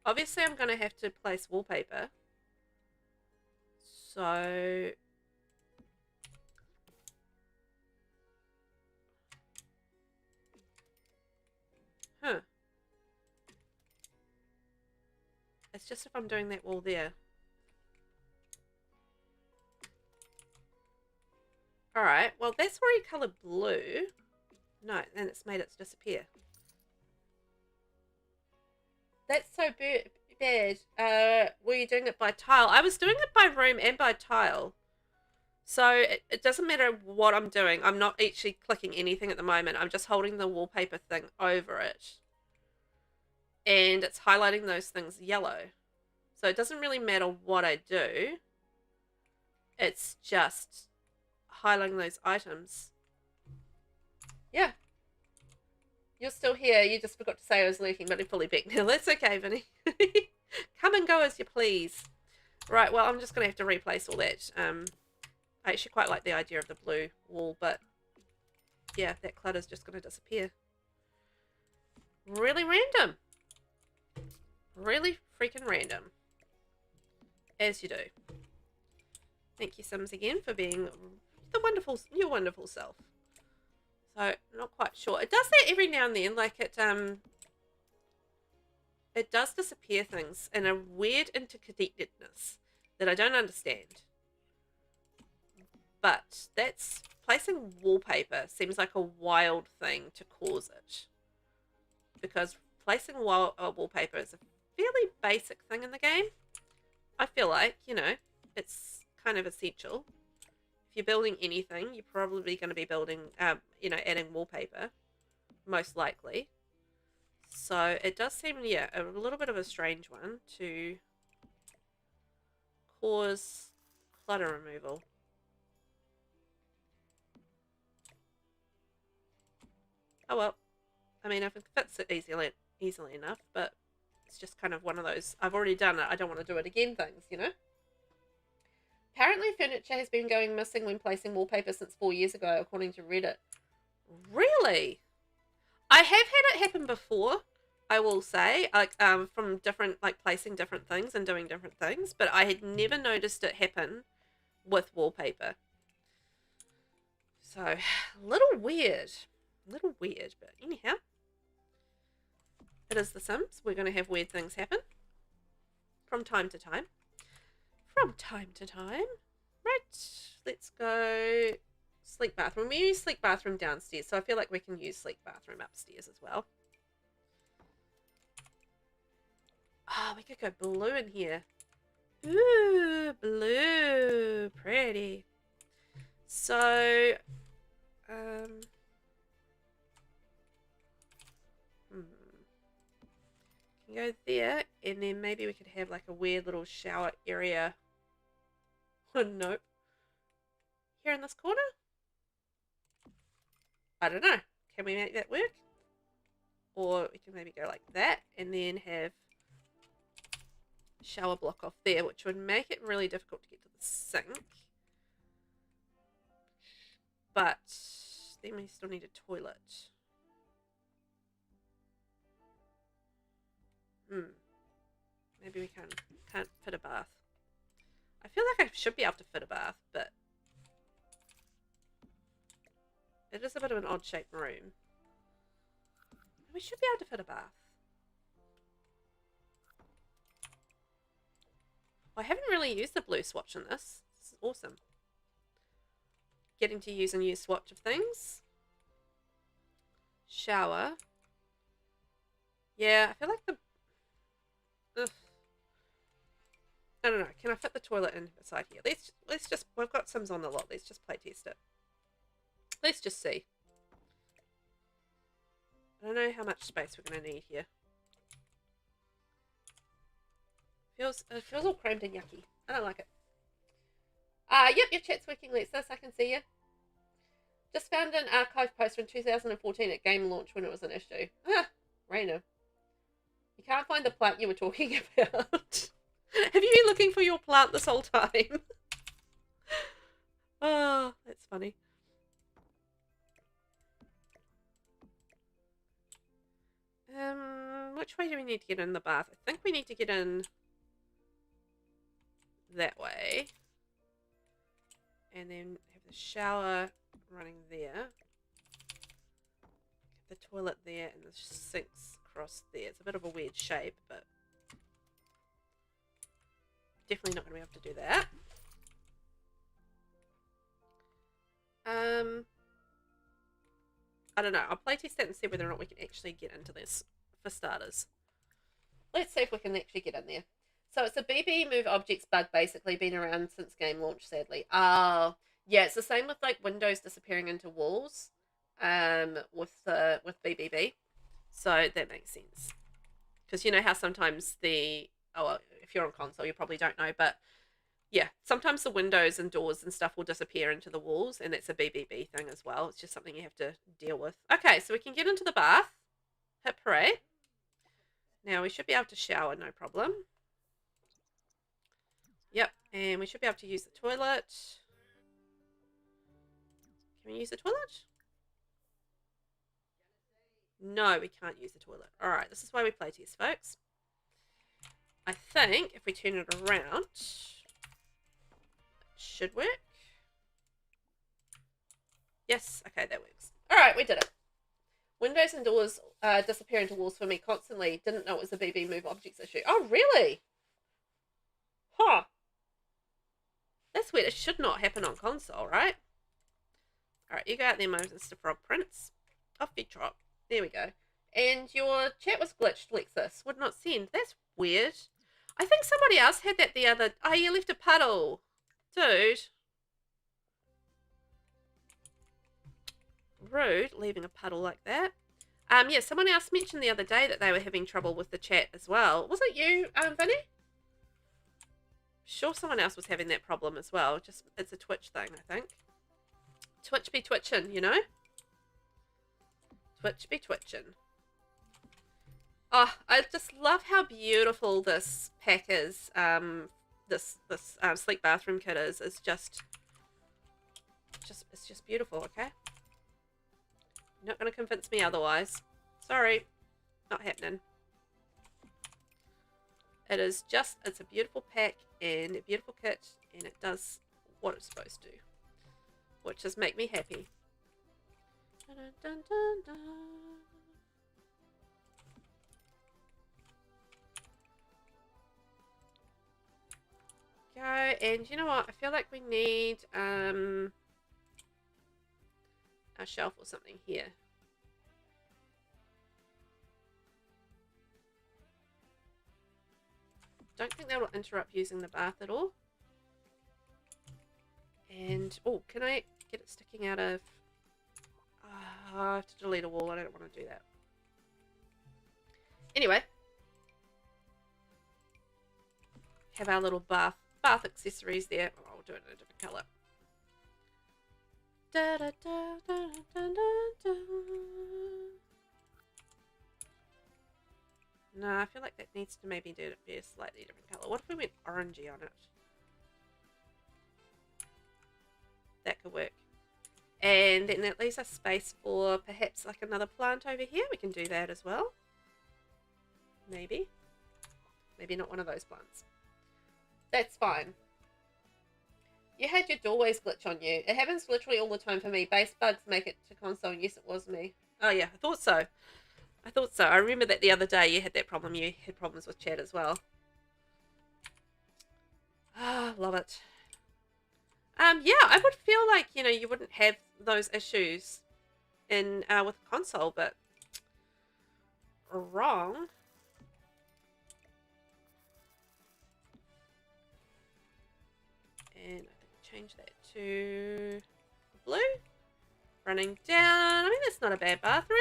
Obviously I'm going to have to place wallpaper. So it's just if I'm doing that wall there. Alright, well that's already coloured blue. No, and it's made it disappear. That's so bad. Were you doing it by tile? I was doing it by room and by tile. So it doesn't matter what I'm doing. I'm not actually clicking anything at the moment. I'm just holding the wallpaper thing over it. And it's highlighting those things yellow. So it doesn't really matter what I do. It's just highlighting those items. Yeah. You're still here. You just forgot to say I was lurking, but I'm fully back now. That's okay, Vinny. Come and go as you please. Right, well, I'm just going to have to replace all that. I actually quite like the idea of the blue wall, but yeah, that clutter's just going to disappear. Really random. Really freaking random. As you do. Thank you, Sims, again, for being your wonderful self. So, not quite sure. It does that every now and then, like it does disappear things in a weird interconnectedness that I don't understand. But that's placing wallpaper seems like a wild thing to cause it. Because placing wallpaper is a fairly basic thing in the game. I feel like, you know, it's kind of essential. If you're building anything, you're probably going to be building, you know, adding wallpaper, most likely. So it does seem, yeah, a little bit of a strange one to cause clutter removal. Oh well, I mean, I can fix it easily enough, but it's just kind of one of those, I've already done it, I don't want to do it again things, you know? Apparently furniture has been going missing when placing wallpaper since 4 years ago, according to Reddit. Really? I have had it happen before, I will say, like, from different, like, placing different things and doing different things, but I had never noticed it happen with wallpaper. So, a little weird, but anyhow, it is The Sims. We're going to have weird things happen from time to time. Right, let's go Sleek bathroom. We use sleek bathroom downstairs, so I feel like we can use sleek bathroom upstairs as well. Oh, we could go blue in here. Ooh, blue. Pretty. So, can go there, and then maybe we could have like a weird little shower area. Oh, nope. Here in this corner? I don't know. Can we make that work? Or we can maybe go like that, and then have shower block off there, which would make it really difficult to get to the sink. But then we still need a toilet. Maybe we can't fit a bath. I feel like I should be able to fit a bath, but it is a bit of an odd shaped room. We should be able to fit a bath. I haven't really used the blue swatch in this. This is awesome. Getting to use a new swatch of things. Shower. Yeah, I feel like the... Ugh. I don't know. Can I fit the toilet in beside here? Let's just... We've got Sims on the lot. Let's just play test it. Let's just see. I don't know how much space we're going to need here. It feels all crammed and yucky. I don't like it. Yep, your chat's working, Lexus. I can see you. Just found an archive post from 2014 at game launch when it was an issue. Raina. You can't find the plant you were talking about. Have you been looking for your plant this whole time? Oh, that's funny. Which way do we need to get in the bath? I think we need to get in that way. And then have the shower running there. The toilet there and the sinks across there. It's a bit of a weird shape, but definitely not going to be able to do that. I don't know. I'll play test that and see whether or not we can actually get into this for starters. Let's see if we can actually get in there. So it's a BB move objects bug, basically been around since game launch, sadly. Oh, yeah, it's the same with like windows disappearing into walls, with BBB. So that makes sense. Because you know how sometimes if you're on console, you probably don't know, but yeah, sometimes the windows and doors and stuff will disappear into the walls, and that's a BBB thing as well. It's just something you have to deal with. Okay, so we can get into the bath. Hip hooray. Now we should be able to shower, no problem. Yep, and we should be able to use the toilet. Can we use the toilet? No, we can't use the toilet. Alright, this is why we play test, folks. I think if we turn it around, it should work. Yes, okay, that works. Alright, we did it. Windows and doors disappear into walls for me constantly. Didn't know it was a BB move objects issue. Oh, really? Huh. That's weird. It should not happen on console, right? Alright, you go out there, Mr. Frog Prince. Off you trot. There we go. And your chat was glitched, Lexus. Would not send. That's weird. I think somebody else had that the other... Oh, you left a puddle. Dude. Rude, leaving a puddle like that. Yeah, someone else mentioned the other day that they were having trouble with the chat as well. Was it you, Vinny? Sure someone else was having that problem as well. Just, it's a Twitch thing, I think. Twitch be twitching, you know? Twitch be twitching. Oh, I just love how beautiful this pack is. This sleek bathroom kit is. It's just beautiful, okay? You're not going to convince me otherwise. Sorry. Not happening. It is just, it's a beautiful pack and a beautiful kit, and it does what it's supposed to. Which is make me happy. Dun, dun, dun, dun. Go, and you know what? I feel like we need, our shelf or something here. Don't think that will interrupt using the bath at all. And, oh, can I get it sticking out of... I have to delete a wall. I don't want to do that. Anyway. Have our little bath accessories there. Oh, I'll do it in a different colour. Da, da, da, da, da, da, da. No, I feel like that needs to maybe be a slightly different colour. What if we went orangey on it? That could work. And then that leaves us space for perhaps like another plant over here. We can do that as well. Maybe. Maybe not one of those plants. That's fine. You had your doorways glitch on you. It happens literally all the time for me. Base bugs make it to console. Yes, it was me. Oh yeah, I thought so. I thought so. I remember that the other day you had that problem. You had problems with chat as well. Ah, love it. Yeah, I would feel like, you know, you wouldn't have those issues in with the console, but wrong. And I think change that to blue. Running down. I mean, that's not a bad bathroom,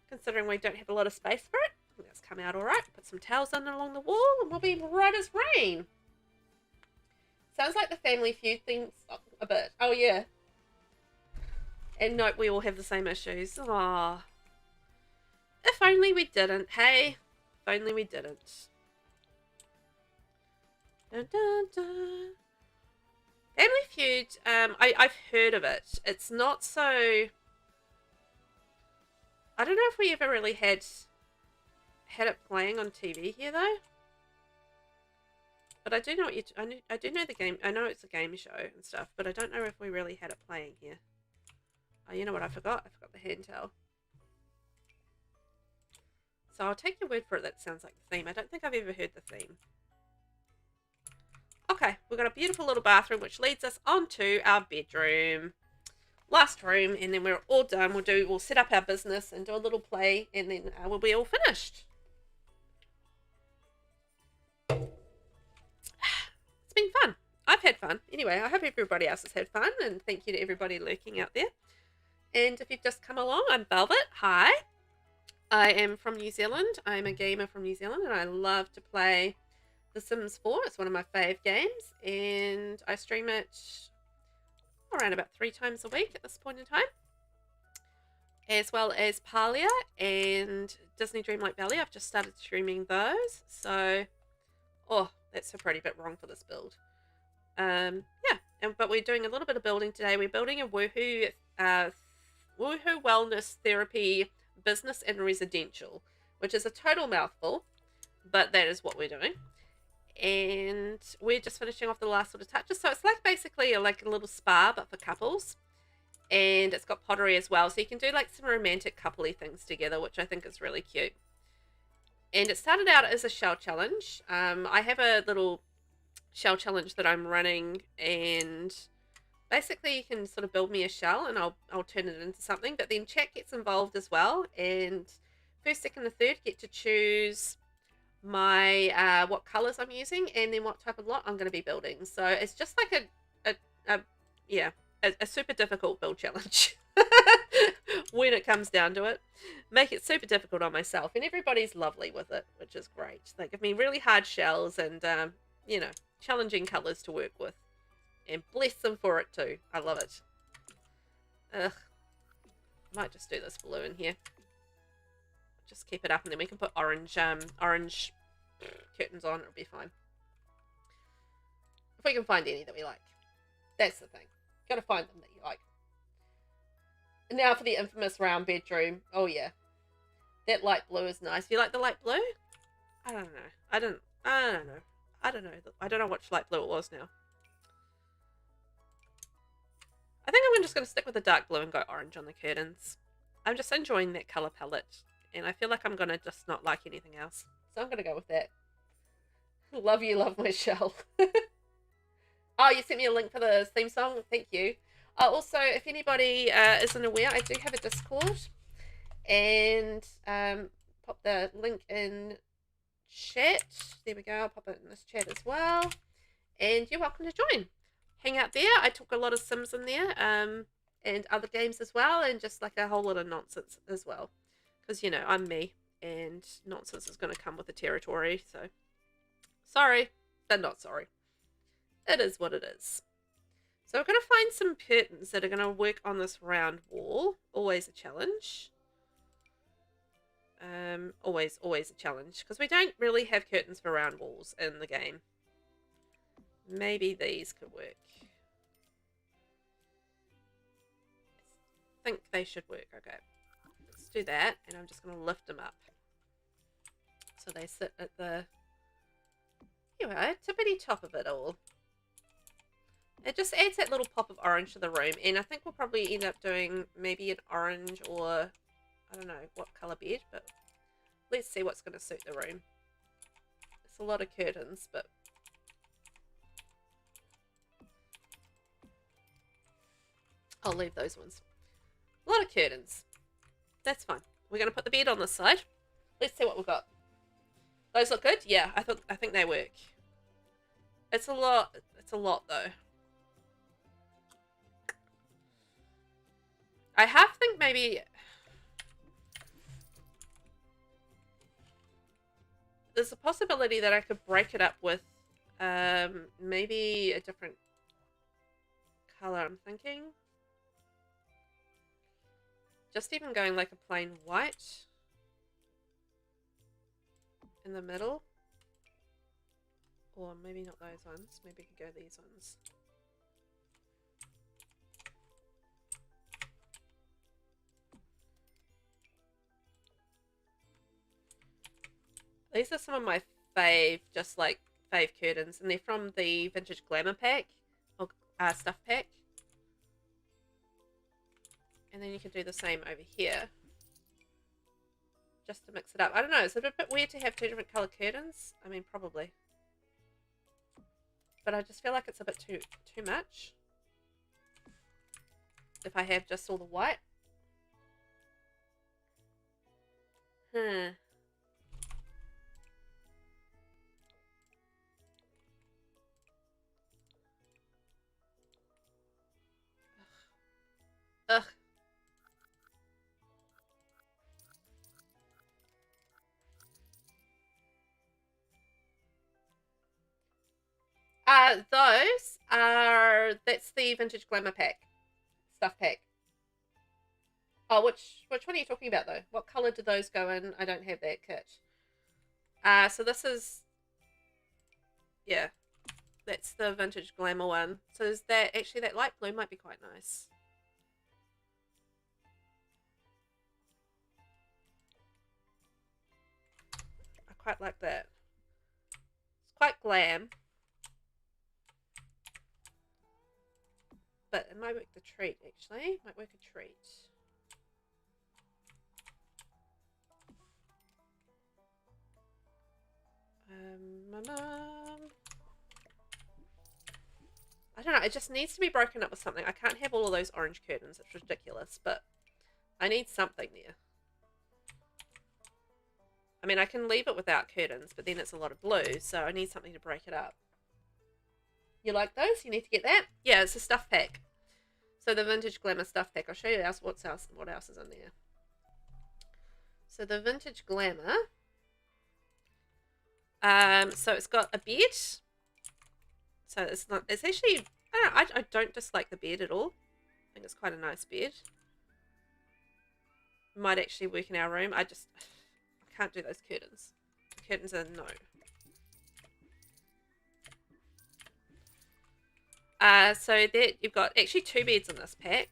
considering we don't have a lot of space for it. I think that's come out all right. Put some towels in along the wall, and we'll be right as rain. Sounds like the Family Feud thing a bit. Oh, yeah. And note, we all have the same issues. Aww. If only we didn't, hey? If only we didn't. Dun, dun, dun. Family Feud, I've heard of it. It's not so... I don't know if we ever really had it playing on TV here, though. But I do know I do know the game. I know it's a game show and stuff, but I don't know if we really had it playing here. Oh, you know what I forgot? I forgot the hand towel. So I'll take your word for it. That sounds like the theme. I don't think I've ever heard the theme. Okay, we've got a beautiful little bathroom, which leads us onto our bedroom. Last room, and then we're all done. We'll set up our business and do a little play, and then we'll be all finished. Been fun. I've had fun. Anyway, I hope everybody else has had fun, and thank you to everybody lurking out there. And if you've just come along, I'm Velvet. Hi. I am from New Zealand. I'm a gamer from New Zealand, and I love to play The Sims 4. It's one of my fave games, and I stream it around about 3 times a week at this point in time, as well as Parlia and Disney Dreamlight Valley. I've just started streaming those, so oh, that's so pretty, but wrong for this build. Yeah, but we're doing a little bit of building today. We're building a Woohoo Wellness Therapy Business and Residential, which is a total mouthful, but that is what we're doing. And we're just finishing off the last sort of touches. So it's like basically like a little spa, but for couples. And it's got pottery as well, so you can do like some romantic coupley things together, which I think is really cute. And it started out as a shell challenge. I have a little shell challenge that I'm running, and basically you can sort of build me a shell and I'll turn it into something, but then chat gets involved as well, and first, second, and third get to choose my what colors I'm using and then what type of lot I'm going to be building. So it's just like a super difficult build challenge. When it comes down to it, make it super difficult on myself, and everybody's lovely with it, which is great. They give me really hard shells and you know, challenging colors to work with, and bless them for it too. I love it. Ugh, might just do this blue in here, just keep it up, and then we can put orange curtains on. It'll be fine if we can find any that we like. That's the thing, gotta find them that you like. Now for the infamous round bedroom. Oh yeah, that light blue is nice. You like the light blue? I don't know. I don't know. I don't know which light blue it was now. I think I'm just going to stick with the dark blue and go orange on the curtains. I'm just enjoying that colour palette, and I feel like I'm going to just not like anything else. So I'm going to go with that. Love you, love my shell. Oh, you sent me a link for the theme song? Thank you. Also, if anybody isn't aware, I do have a Discord, and pop the link in chat. There we go. I'll pop it in this chat as well, and you're welcome to join. Hang out there. I talk a lot of Sims in there, and other games as well, and just like a whole lot of nonsense as well, because you know I'm me, and nonsense is going to come with the territory. So sorry, but not sorry. It is what it is. So we're going to find some curtains that are going to work on this round wall. Always a challenge. Always a challenge, because we don't really have curtains for round walls in the game. Maybe these could work. I think they should work. Okay, let's do that, and I'm just going to lift them up so they sit at the tippity top of it all. It just adds that little pop of orange to the room, and I think we'll probably end up doing maybe an orange or I don't know what colour bed, but let's see what's going to suit the room. It's a lot of curtains, but I'll leave those ones. A lot of curtains. That's fine. We're going to put the bed on this side. Let's see what we've got. Those look good? Yeah, I think they work. It's a lot. It's a lot though. I half think maybe there's a possibility that I could break it up with maybe a different color. I'm thinking just even going like a plain white in the middle, or maybe not those ones, maybe we could go these ones. These are some of my fave, just like fave curtains, and they're from the Vintage Glamour pack, or stuff pack. And then you can do the same over here, just to mix it up. I don't know, is it a bit weird to have two different colour curtains? I mean, probably. But I just feel like it's a bit too much if I have just all the white. Ugh. Those are, that's the Vintage Glamour pack, stuff pack. Oh, which one are you talking about though? What colour do those go in? I don't have that kit. So this is, yeah, that's the Vintage Glamour one. So is that, actually that light blue might be quite nice. I quite like that. It's quite glam. But it might work the treat, actually. Might work a treat. I don't know. It just needs to be broken up with something. I can't have all of those orange curtains. It's ridiculous. But I need something there. I mean, I can leave it without curtains, but then it's a lot of blue. So I need something to break it up. You like those? You need to get that? Yeah, it's a stuff pack. So the Vintage Glamour stuff pack. I'll show you what else is in there. So the Vintage Glamour. So it's got a bed. So it's actually, I don't dislike the bed at all. I think it's quite a nice bed. Might actually work in our room. I can't do those curtains. The curtains are no. So there you've got actually two beds in this pack.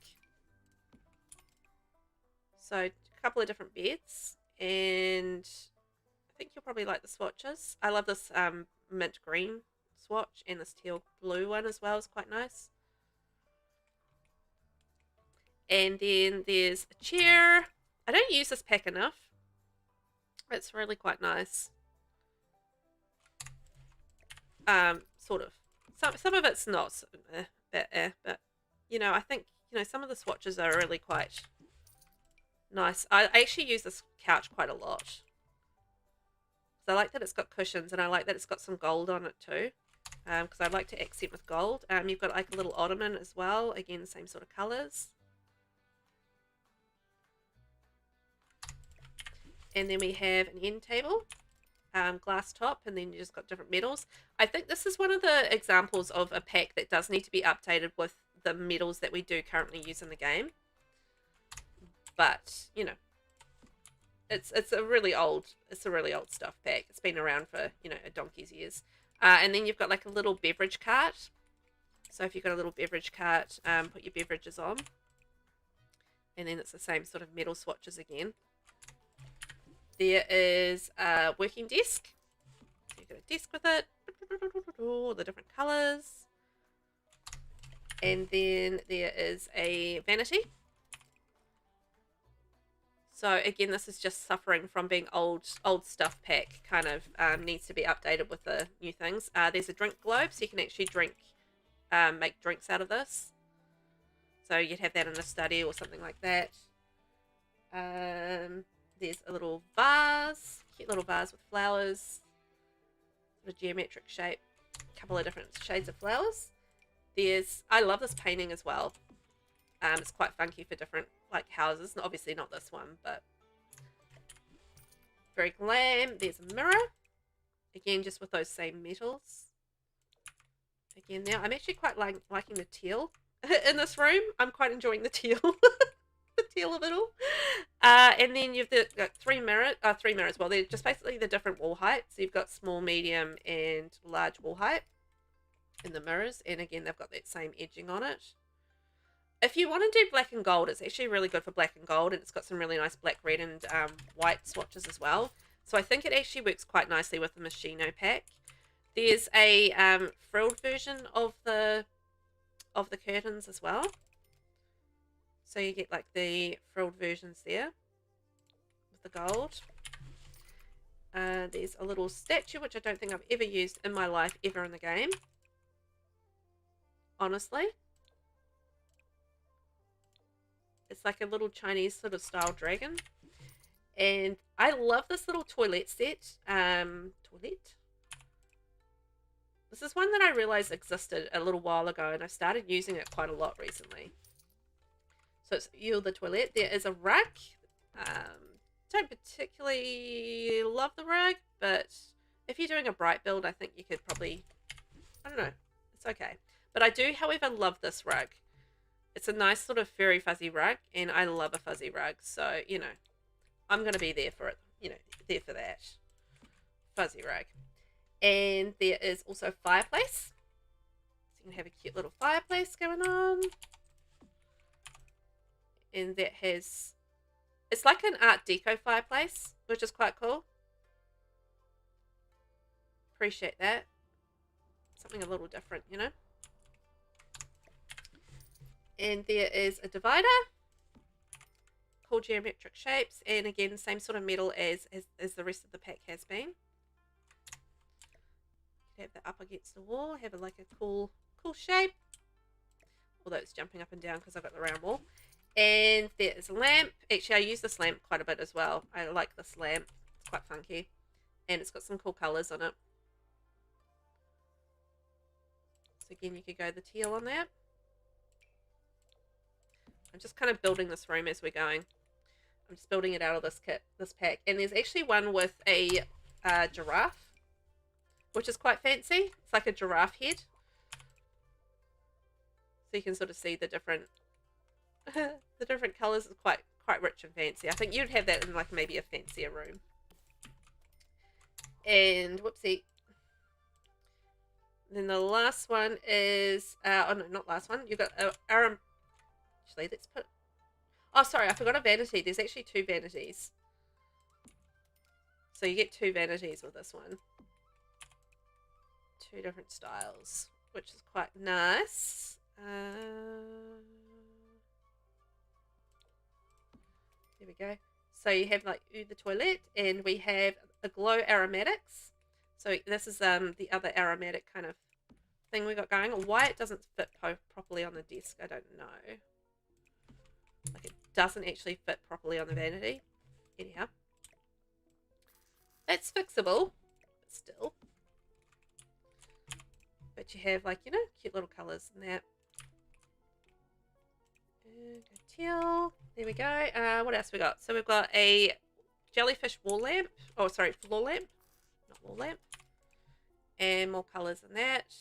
So a couple of different beds, and I think you'll probably like the swatches. I love this mint green swatch, and this teal blue one as well is quite nice. And then there's a chair. I don't use this pack enough. It's really quite nice. Sort of. Some of it's not, but you know, I think you know, some of the swatches are really quite nice. I actually use this couch quite a lot. So I like that it's got cushions, and I like that it's got some gold on it too. Because I'd like to accent with gold. You've got like a little ottoman as well. Again, the same sort of colours. And then we have an end table, glass top, and then you just got different metals. I think this is one of the examples of a pack that does need to be updated with the metals that we do currently use in the game. But, you know, it's a really old stuff pack. It's been around for, you know, a donkey's years. And then you've got like a little beverage cart. So if you've got a little beverage cart, put your beverages on. And then it's the same sort of metal swatches again. There is a working desk. You've got a desk with it. All the different colours. And then there is a vanity. So again, this is just suffering from being old stuff pack. Kind of needs to be updated with the new things. There's a drink globe, so you can actually make drinks out of this. So you'd have that in a study or something like that. There's a little vase, cute little vase with flowers, sort of geometric shape, a couple of different shades of flowers. I love this painting as well. It's quite funky for different like houses. Obviously not this one, but very glam. There's a mirror, again just with those same metals. Again, now I'm actually quite liking the teal in this room. I'm quite enjoying the teal. The teal of it all. And then you've got three mirrors. Well, they're just basically the different wall heights. So you've got small, medium, and large wall height in the mirrors. And again, they've got that same edging on it. If you want to do black and gold, it's actually really good for black and gold. And it's got some really nice black, red, and white swatches as well. So I think it actually works quite nicely with the Machino pack. There's a frilled version of the curtains as well. So you get like the frilled versions there with the gold. There's a little statue, which I don't think I've ever used in my life, ever in the game. Honestly. It's like a little Chinese sort of style dragon. And I love this little toilet set. This is one that I realized existed a little while ago, and I started using it quite a lot recently. So it's the toilet. There is a rug. Don't particularly love the rug, but if you're doing a bright build, I think you could probably, I don't know, it's okay. But I do, however, love this rug. It's a nice sort of furry fuzzy rug, and I love a fuzzy rug. So, you know, I'm going to be there for it, you know, there for that fuzzy rug. And there is also a fireplace. So you can have a cute little fireplace going on. And that has, it's like an Art Deco fireplace, which is quite cool. Appreciate that. Something a little different, you know. And there is a divider. Cool geometric shapes. And again, same sort of metal as the rest of the pack has been. Have that up against the wall. Have like a cool shape. Although it's jumping up and down because I've got the round wall. And there is a lamp. Actually, I use this lamp quite a bit as well. I like this lamp. It's quite funky. And it's got some cool colours on it. So again, you could go the teal on that. I'm just kind of building this room as we're going. I'm just building it out of this kit, this pack. And there's actually one with a giraffe, which is quite fancy. It's like a giraffe head. So you can sort of see the different the different colours is quite rich and fancy. I think you'd have that in like maybe a fancier room. And whoopsie. Then the last one is oh no, not last one. You've got actually let's put, oh sorry, I forgot a vanity. There's actually two vanities. So you get two vanities with this one. Two different styles, which is quite nice. There we go. So you have like the toilet, and we have a glow aromatics. So this is the other aromatic kind of thing we got going. Why it doesn't fit properly on the desk, I don't know. Like it doesn't actually fit properly on the vanity. Anyhow. It's fixable, but still. But you have like, you know, cute little colours in that. Teal. There we go. What else we got? So we've got a jellyfish wall lamp. Oh, sorry, floor lamp. Not wall lamp. And more colours in that.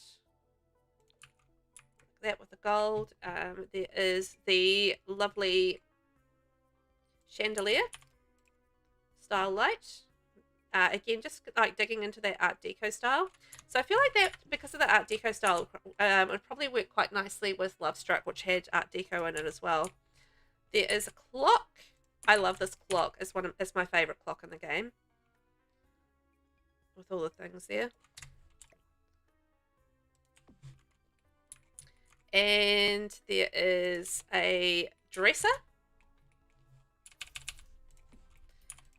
That with the gold. There is the lovely chandelier style light. Again, just like digging into that Art Deco style. So I feel like that, because of the Art Deco style, it would probably work quite nicely with Love Struck, which had Art Deco in it as well. There is a clock. I love this clock. It's my favourite clock in the game. With all the things there. And there is a dresser.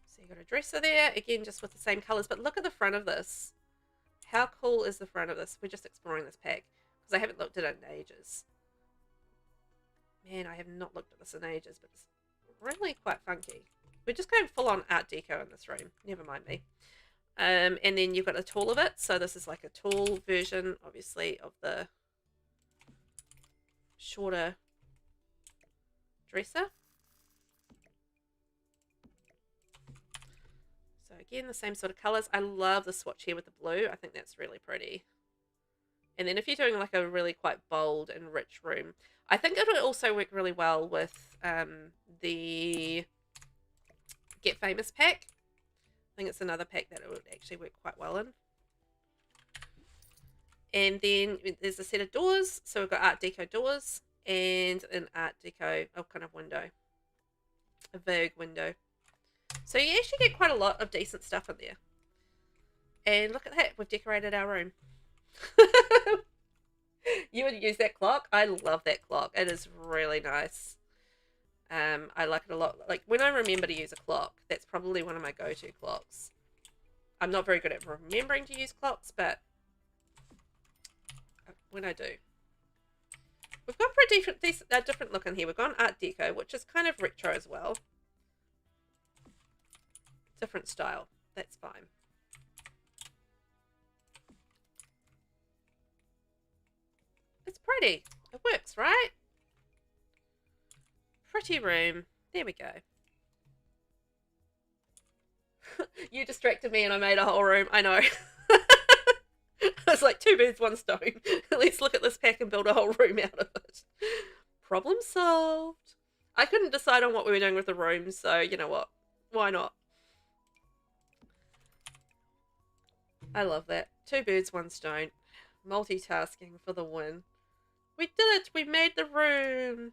So you got a dresser there. Again, just with the same colours. But look at the front of this. How cool is the front of this? We're just exploring this pack. Because I haven't looked at it in ages. Man, I have not looked at this in ages. But it's really quite funky. We're just going full on Art Deco in this room. Never mind me. And then you've got a tool of it. So this is like a tool version, obviously, of the shorter dresser. So again, the same sort of colors. I love the swatch here with the blue. I think that's really pretty. And then if you're doing like a really quite bold and rich room, I think it would also work really well with the Get Famous pack. I think it's another pack that it would actually work quite well in. And then there's a set of doors. So we've got Art Deco doors and an Art Deco kind of window. A Vogue window. So you actually get quite a lot of decent stuff in there. And look at that. We've decorated our room. You would use that clock. I love that clock. It is really nice. I like it a lot. Like when I remember to use a clock, that's probably one of my go-to clocks. I'm not very good at remembering to use clocks, but when I do. We've gone for a different look in here. We've gone Art Deco, which is kind of retro as well. Different style. That's fine. It's pretty. It works, right? Pretty room. There we go. You distracted me and I made a whole room. I know. It's like 2 birds, 1 stone. Let's look at this pack and build a whole room out of it. Problem solved. I couldn't decide on what we were doing with the room, so you know what? Why not? I love that. 2 birds, 1 stone. Multitasking for the win. We did it! We made the room!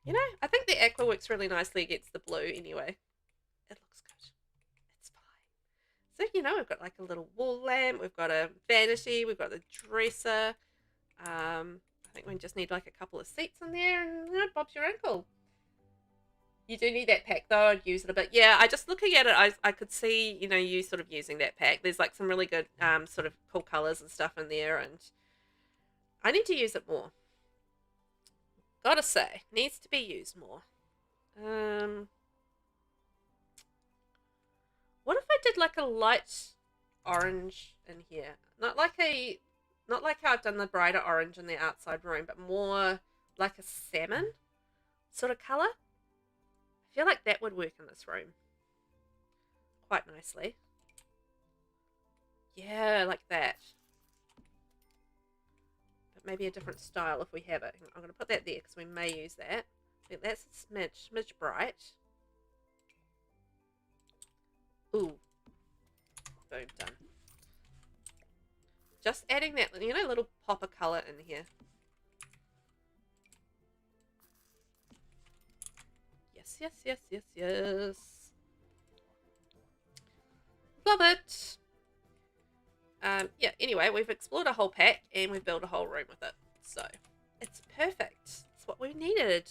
You know, I think the aqua works really nicely against the blue anyway. It looks good. It's fine. So, you know, we've got like a little wall lamp. We've got a vanity. We've got the dresser. I think we just need like a couple of seats in there and, you know, Bob's your uncle. You do need that pack though. I'd use it a bit. Yeah, I just looking at it, I could see, you know, you sort of using that pack. There's like some really good sort of cool colours and stuff in there, and I need to use it more. Gotta say, needs to be used more. What if I did like a light orange in here? Not like how I've done the brighter orange in the outside room, but more like a salmon sort of colour. I feel like that would work in this room quite nicely. Yeah, like that. But maybe a different style if we have it. I'm going to put that there because we may use that. I think that's a smidge bright. Ooh. Boom, done. Just adding that, you know, little pop of colour in here. Yes, yes, yes, yes, yes. Love it. Yeah, anyway, we've explored a whole pack and we've built a whole room with it. So, it's perfect. It's what we needed.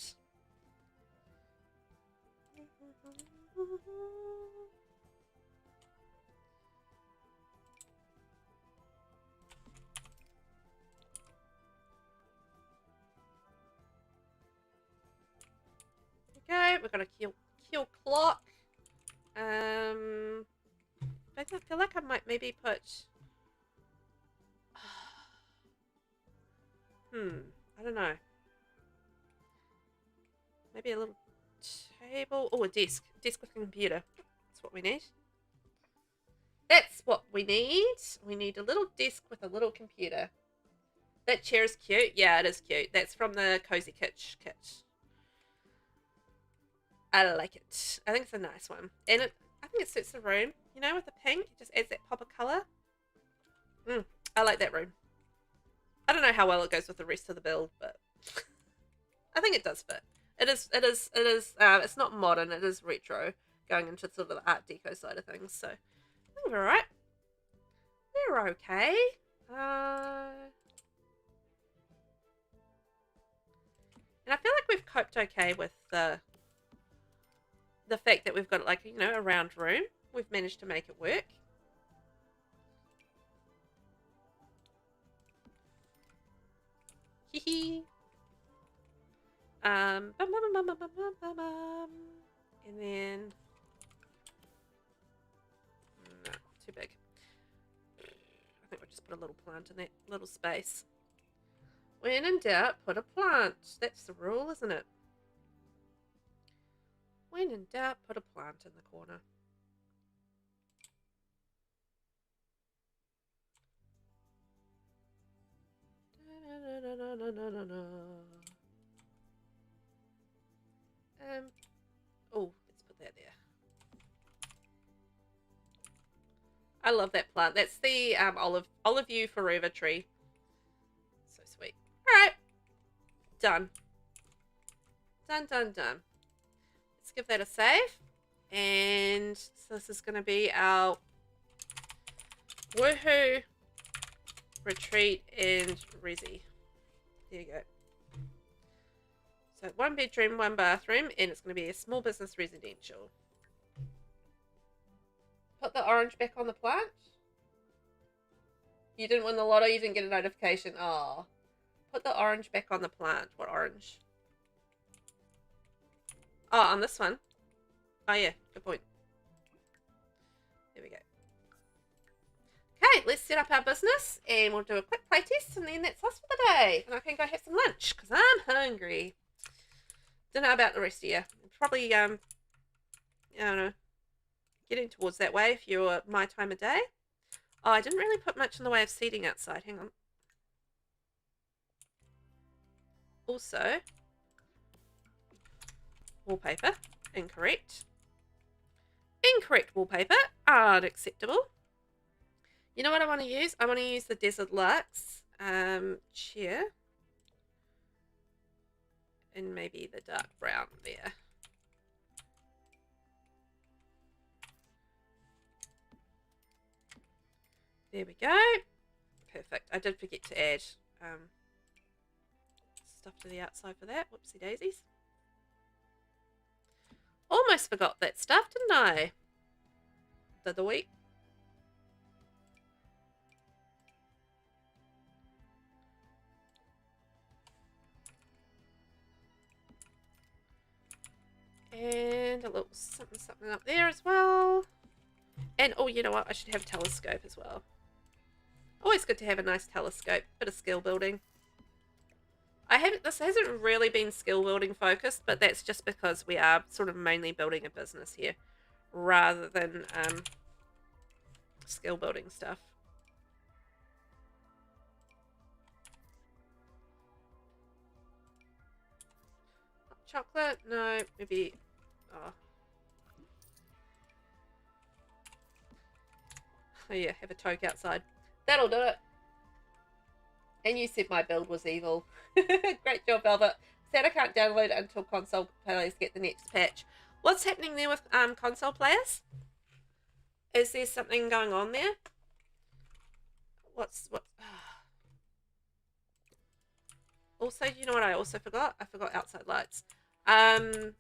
We've got a kill clock. I feel like I might maybe put... I don't know. Maybe a little table. Oh, a desk. Desk with a computer. That's what we need. That's what we need. We need a little desk with a little computer. That chair is cute. Yeah, it is cute. That's from the Cozy Kitsch kit. I like it. I think it's a nice one. And I think it suits the room. You know, with the pink. It just adds that pop of colour. I like that room. I don't know how well it goes with the rest of the build, but I think it does fit. It's not modern, it is retro, going into sort of the art deco side of things, so I think we're alright. We're okay. And I feel like we've coped okay with the fact that we've got, like, you know, a round room. We've managed to make it work. Hee. And then no, too big. I think we'll just put a little plant in that little space. When in doubt, put a plant. That's the rule, isn't it? When in doubt, put a plant in the corner. Oh, let's put that there. I love that plant. That's the olive you forever tree. So sweet. All right, done. Done. Let's give that a save. And so this is going to be our woohoo retreat and resi. There you go. So 1 bedroom, 1 bathroom, and it's going to be a small business residential. Put the orange back on the plant. You didn't win the lotto, you didn't get a notification. Oh. Put the orange back on the plant. What orange? Oh, on this one. Oh yeah, good point. There we go. Okay, let's set up our business and we'll do a quick play test and then that's us for the day. And I can go have some lunch because I'm hungry. Don't know about the rest of you. Probably, I don't know, getting towards that way if you're my time of day. Oh, I didn't really put much in the way of seating outside. Hang on. Also, wallpaper. Incorrect. Incorrect wallpaper. Unacceptable. You know what I want to use? I want to use the Desert Luxe chair. And maybe the dark brown there. There we go. Perfect. I did forget to add stuff to the outside for that. Whoopsie daisies. Almost forgot that stuff, didn't I? Did we? And a little something up there as well. And, oh, you know what? I should have a telescope as well. Always good to have a nice telescope. Bit of skill building. This hasn't really been skill building focused, but that's just because we are sort of mainly building a business here rather than skill building stuff. Chocolate? No, maybe. Oh yeah, have a toke outside. That'll do it. And you said my build was evil. Great job, Velvet. Sad I can't download it until console players get the next patch. What's happening there with console players? Is there something going on there? What? Also, you know what I also forgot? I forgot outside lights. And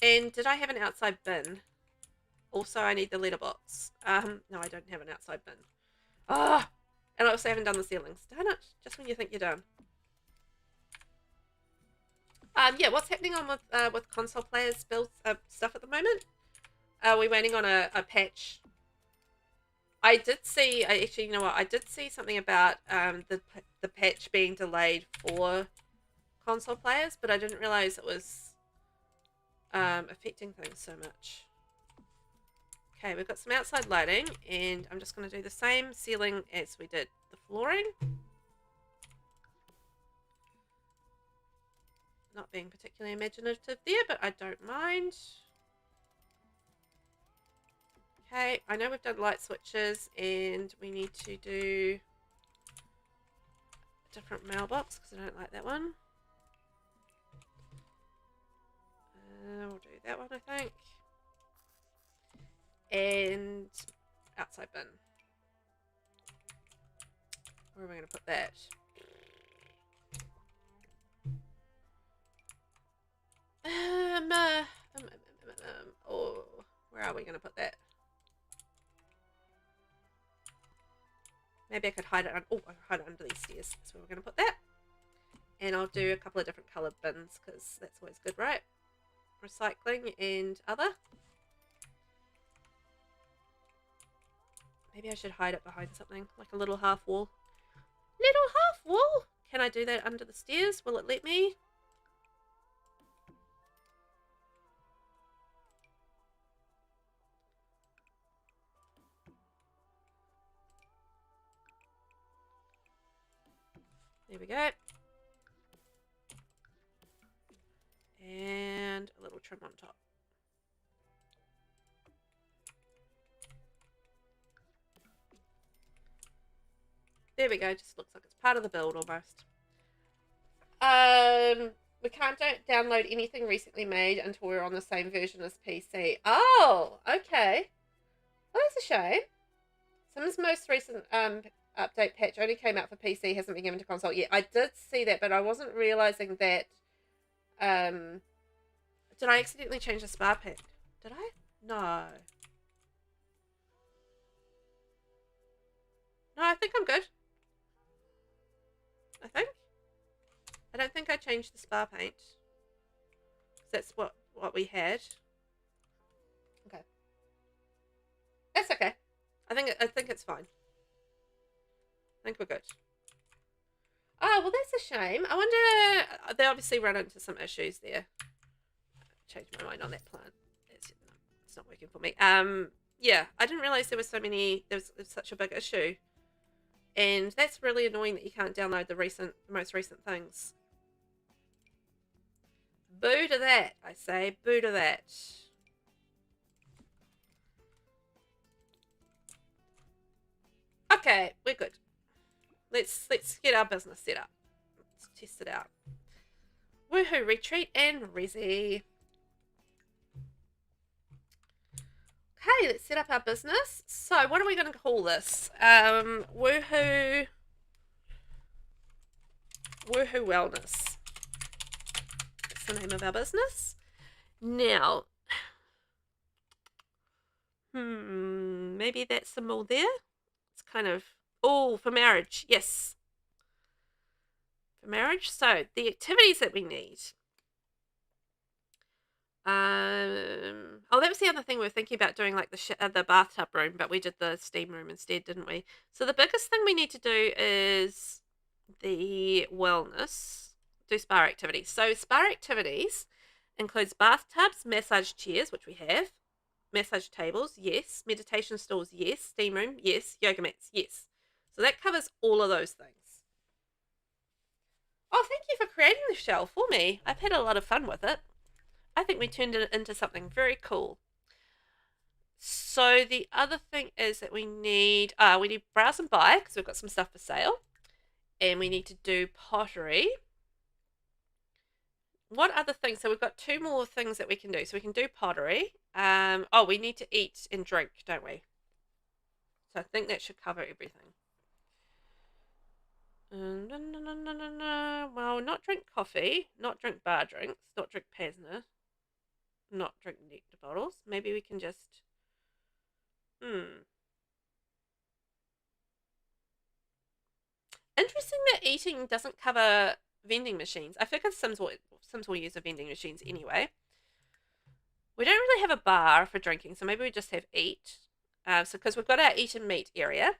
did I have an outside bin? Also, I need the letterbox. No, I don't have an outside bin. Ah! And I also haven't done the ceilings. Darn it. Just when you think you're done. Yeah, what's happening on with console players build stuff at the moment? Are we waiting on a patch? I did see. I actually, you know what? I did see something about the patch being delayed for console players, but I didn't realize it was affecting things so much. Okay, we've got some outside lighting, and I'm just going to do the same ceiling as we did the flooring. Not being particularly imaginative there, but I don't mind. Okay, I know we've done light switches, and we need to do a different mailbox because I don't like that one. We'll do that one, I think. And outside bin. Where are we going to put that? Oh, where are we going to put that? Maybe I could hide it. Oh, I hide it under these stairs. That's where we're going to put that. And I'll do a couple of different coloured bins because that's always good, right? Recycling and other. Maybe I should hide it behind something, like a little half wall. Little half wall? Can I do that under the stairs? Will it let me? There we go. And a little trim on top. There we go. Just looks like it's part of the build almost. We can't download anything recently made until we're on the same version as PC. Oh, okay. Well, that's a shame. Sims' most recent update patch only came out for PC, hasn't been given to console yet. I did see that, but I wasn't realizing that. Did I accidentally change the spa pack? Did I? No. No, I think I'm good. I think. I don't think I changed the spa paint. That's what we had. Okay. That's okay. I think it's fine. I think we're good. Oh, well, that's a shame. I wonder... They obviously run into some issues there. Changed my mind on that plant. It's not working for me. Yeah, I didn't realize there was so many... There was such a big issue. And that's really annoying that you can't download the most recent things. Boo to that, I say. Boo to that. Okay, we're good. Let's get our business set up. Let's test it out. Woohoo, retreat and resi. Okay, let's set up our business. So, what are we going to call this? Woohoo Wellness. That's the name of our business. Now, maybe that symbol there. It's kind of, oh, for marriage. Yes. For marriage. So, the activities that we need. Oh, that was the other thing we were thinking about doing, like the bathtub room, but we did the steam room instead, didn't we? So the biggest thing we need to do is the wellness, do spa activities. So spa activities includes bathtubs, massage chairs, which we have, massage tables, yes, meditation stools, yes, steam room, yes, yoga mats, yes. So that covers all of those things. Oh, thank you for creating the shell for me. I've had a lot of fun with it. I think we turned it into something very cool. So the other thing is that we need browse and buy because we've got some stuff for sale. And we need to do pottery. What other things? So we've got 2 more things that we can do. So we can do pottery. Oh, we need to eat and drink, don't we? So I think that should cover everything. Well, not drink coffee, not drink bar drinks, not drink Pilsner, not drink nectar bottles. Maybe we can just... Interesting that eating doesn't cover vending machines. I figure Sims will use the vending machines anyway. We don't really have a bar for drinking, so maybe we just have eat. So because we've got our eat and meat area.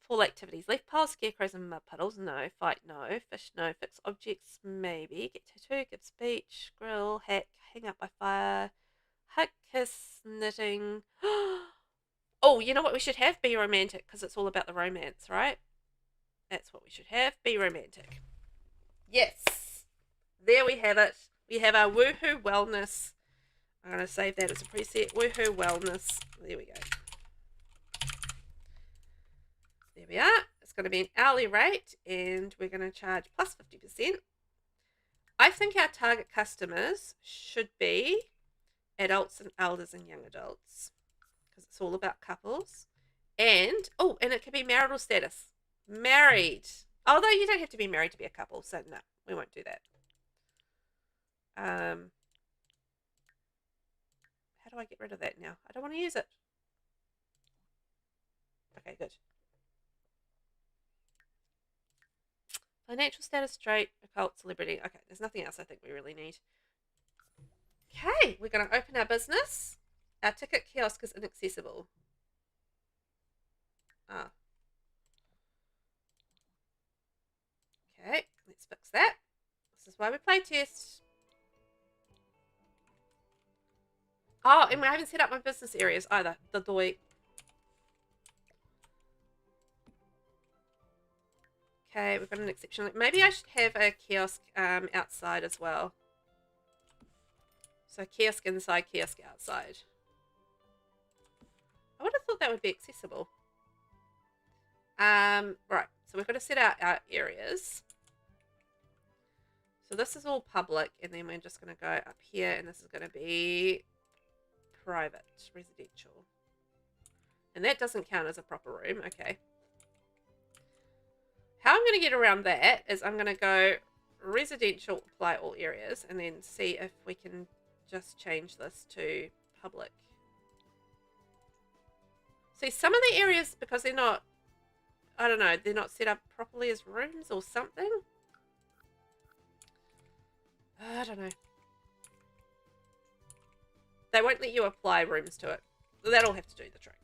Full activities. Leaf piles, scarecrows, and mud puddles. No. Fight. No. Fish. No. Fix objects. Maybe. Get tattoo. Give speech. Grill. Hack. Hang up by fire. Hug. Kiss. Knitting. Oh, you know what we should have? Be romantic, because it's all about the romance, right? That's what we should have. Be romantic. Yes. There we have it. We have our woohoo wellness. I'm going to save that as a preset. Woohoo wellness. There we go. There we are. It's going to be an hourly rate, and we're going to charge plus 50%. I think our target customers should be adults and elders and young adults, because it's all about couples. And, oh, and it can be marital status. Married. Although you don't have to be married to be a couple, so no, we won't do that. How do I get rid of that now? I don't want to use it. Okay, good. Financial status, straight, occult, celebrity. Okay, there's nothing else I think we really need. Okay, we're going to open our business. Our ticket kiosk is inaccessible. Ah. Okay, let's fix that. This is why we play test. Oh, and we haven't set up my business areas either. The doi. Okay, we've got an exception. Maybe I should have a kiosk outside as well. So kiosk inside, kiosk outside. I would have thought that would be accessible. Right, so we've got to set out our areas. So this is all public, and then we're just going to go up here, and this is going to be private, residential. And that doesn't count as a proper room. Okay. How I'm going to get around that is I'm going to go residential, apply all areas, and then see if we can just change this to public. See, some of the areas, because they're not, I don't know, they're not set up properly as rooms or something. I don't know. They won't let you apply rooms to it. That'll have to do the trick.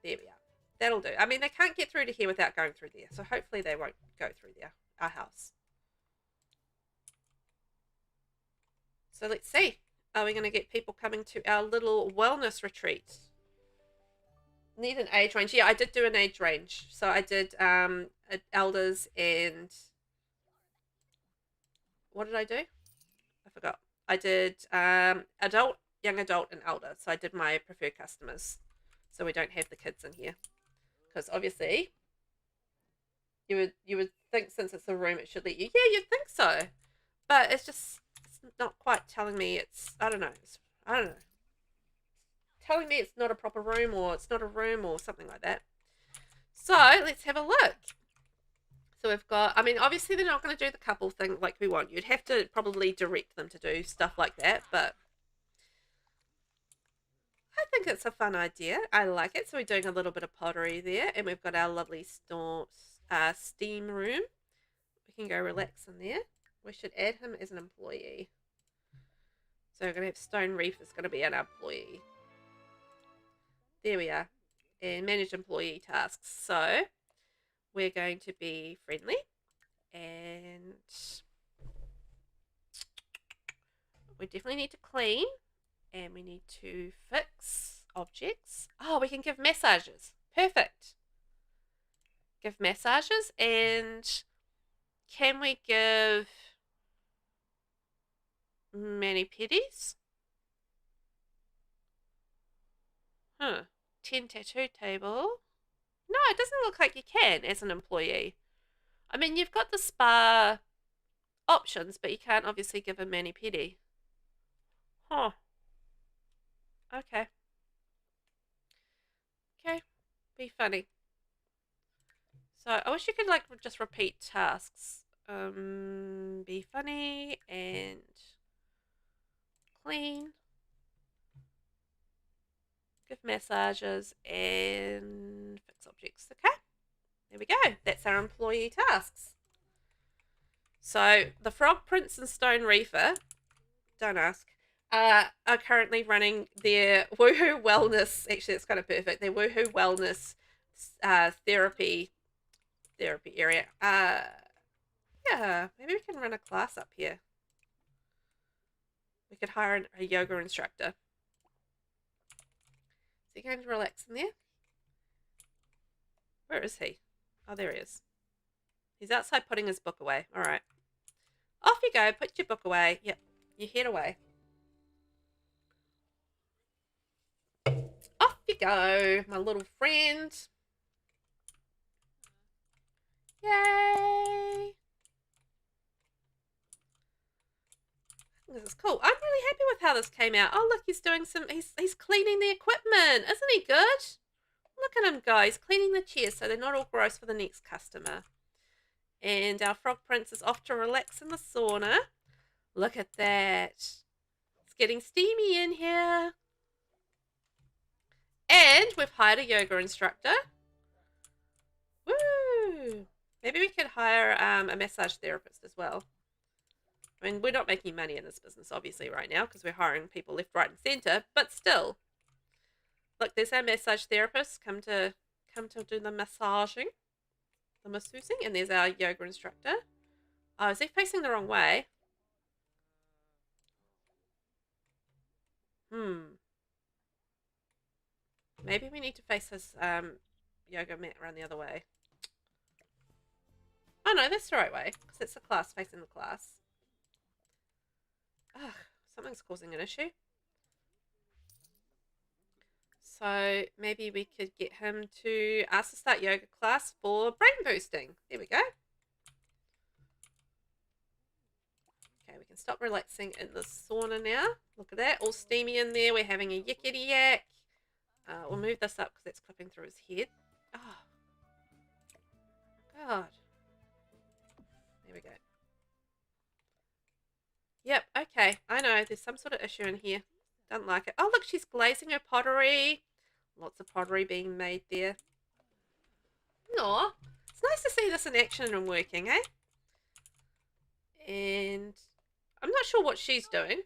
There we are. That'll do. I mean, they can't get through to here without going through there. So hopefully they won't go through there. Our house. So let's see. Are we going to get people coming to our little wellness retreat? Need an age range. Yeah, I did do an age range. So I did elders and... What did I do? I forgot. I did adult, young adult, and elder. So I did my preferred customers. So we don't have the kids in here. Because obviously, you would think since it's a room, it should let you. Yeah, you'd think so. But it's just, it's not quite telling me it's, I don't know. I don't know. Telling me it's not a proper room, or it's not a room, or something like that. So let's have a look. So we've got, I mean, obviously they're not going to do the couple thing like we want. You'd have to probably direct them to do stuff like that, but I think it's a fun idea. I like it. So we're doing a little bit of pottery there, and we've got our lovely steam room. We can go relax in there. We should add him as an employee. So we're going to have Stone Reef is going to be an employee. There we are. And manage employee tasks. So we're going to be friendly, and we definitely need to clean, and we need to fix objects. Oh, we can give massages. Perfect. Give massages, and can we give mani-pedis? 10 tattoo table. No, it doesn't look like you can as an employee. I mean, you've got the spa options, but you can't obviously give a mani-pedi. Huh. Okay. Okay. Be funny. So I wish you could like just repeat tasks. Be funny and clean. Give massages and fix objects. Okay. There we go. That's our employee tasks. So the Frog Prince and Stone Reefer, don't ask, are currently running their Woohoo Wellness. Actually, it's kind of perfect. Their Woohoo Wellness therapy area. Yeah, maybe we can run a class up here. We could hire a yoga instructor. Is he going to relax in there? Where is he? Oh, there he is. He's outside putting his book away. All right. Off you go. Put your book away. Yep. You head away. Off you go, my little friend. Yay. This is cool. I'm really happy with how this came out. Oh, look, he's doing some, he's cleaning the equipment. Isn't he good? Look at him go. He's cleaning the chairs so they're not all gross for the next customer. And our Frog Prince is off to relax in the sauna. Look at that. It's getting steamy in here. And we've hired a yoga instructor. Woo! Maybe we could hire a massage therapist as well. I mean, we're not making money in this business, obviously, right now, because we're hiring people left, right, and centre. But still, look, there's our massage therapist come to do the massaging, the masseusing, and there's our yoga instructor. Oh, is he facing the wrong way? Maybe we need to face his yoga mat around the other way. Oh no, that's the right way, because it's the class facing the class. Ugh, something's causing an issue. So maybe we could get him to ask to start yoga class for brain boosting. There we go. Okay, we can stop relaxing in the sauna now. Look at that, all steamy in there. We're having a yickety yak. We'll move this up because it's clipping through his head. Oh, God. There we go. Yep, okay. I know, there's some sort of issue in here. Don't like it. Oh, look, she's glazing her pottery. Lots of pottery being made there. Aw, it's nice to see this in action and working, eh? And I'm not sure what she's doing.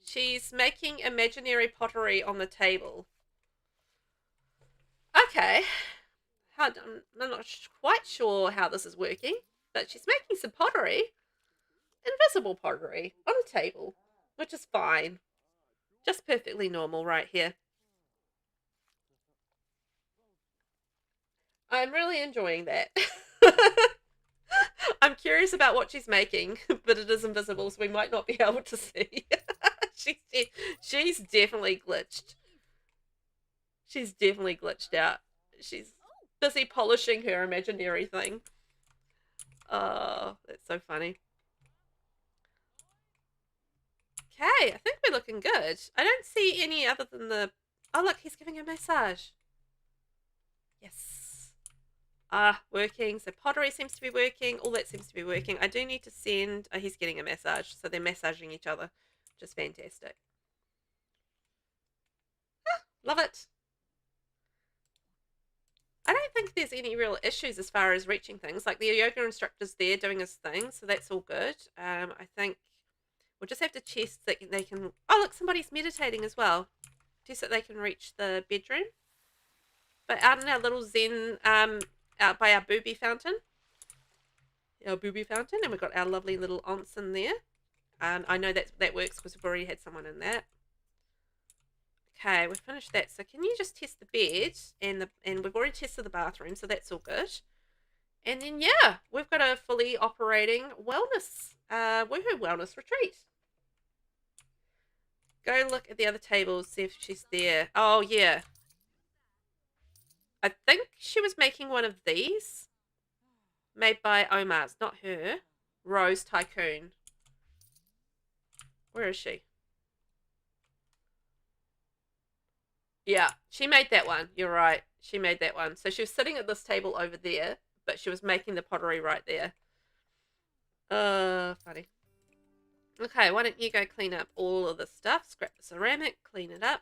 She's making imaginary pottery on the table. Okay. I'm not quite sure how this is working, but she's making some pottery. Invisible pottery on a table, which is fine. Just perfectly normal right here. I'm really enjoying that. I'm curious about what she's making, but it is invisible, so we might not be able to see. She's definitely glitched. She's definitely glitched out. She's busy polishing her imaginary thing. Oh, that's so funny. Okay, I think we're looking good. I don't see any other than the... Oh, look, he's giving a massage. Yes. Working. So pottery seems to be working. All that seems to be working. I do need to send... Oh, he's getting a massage. So they're massaging each other. Just fantastic. Love it. I don't think there's any real issues as far as reaching things. Like the yoga instructor's there doing his thing, so that's all good. I think we'll just have to test that they can... Oh, look, somebody's meditating as well. Test that they can reach the bedroom. But out in our little zen, out by our booby fountain. Our booby fountain. And we've got our lovely little onsen there. I know that works because we've already had someone in that. Okay, we've finished that. So can you just test the bed? And we've already tested the bathroom, so that's all good. And then, yeah, we've got a fully operating wellness, Woohoo Wellness retreat. Go look at the other tables, see if she's there. Oh, yeah. I think she was making one of these. Made by Omar's, not her. Rose Tycoon. Where is she? Yeah, she made that one. You're right. She made that one. So she was sitting at this table over there, but she was making the pottery right there. Funny. Okay, why don't you go clean up all of this stuff? Scrap the ceramic, clean it up,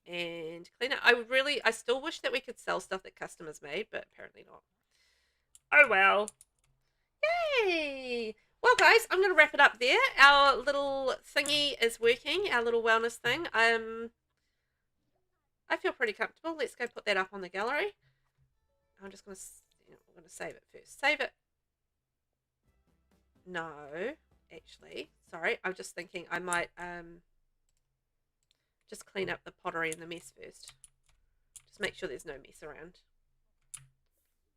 and clean it. I still wish that we could sell stuff that customers made, but apparently not. Oh well. Yay! Well, guys, I'm going to wrap it up there. Our little thingy is working, our little wellness thing. I feel pretty comfortable. Let's go put that up on the gallery. I'm just going to, I'm going to save it first. Save it. No, actually, sorry. I'm just thinking I might just clean up the pottery and the mess first. Just make sure there's no mess around.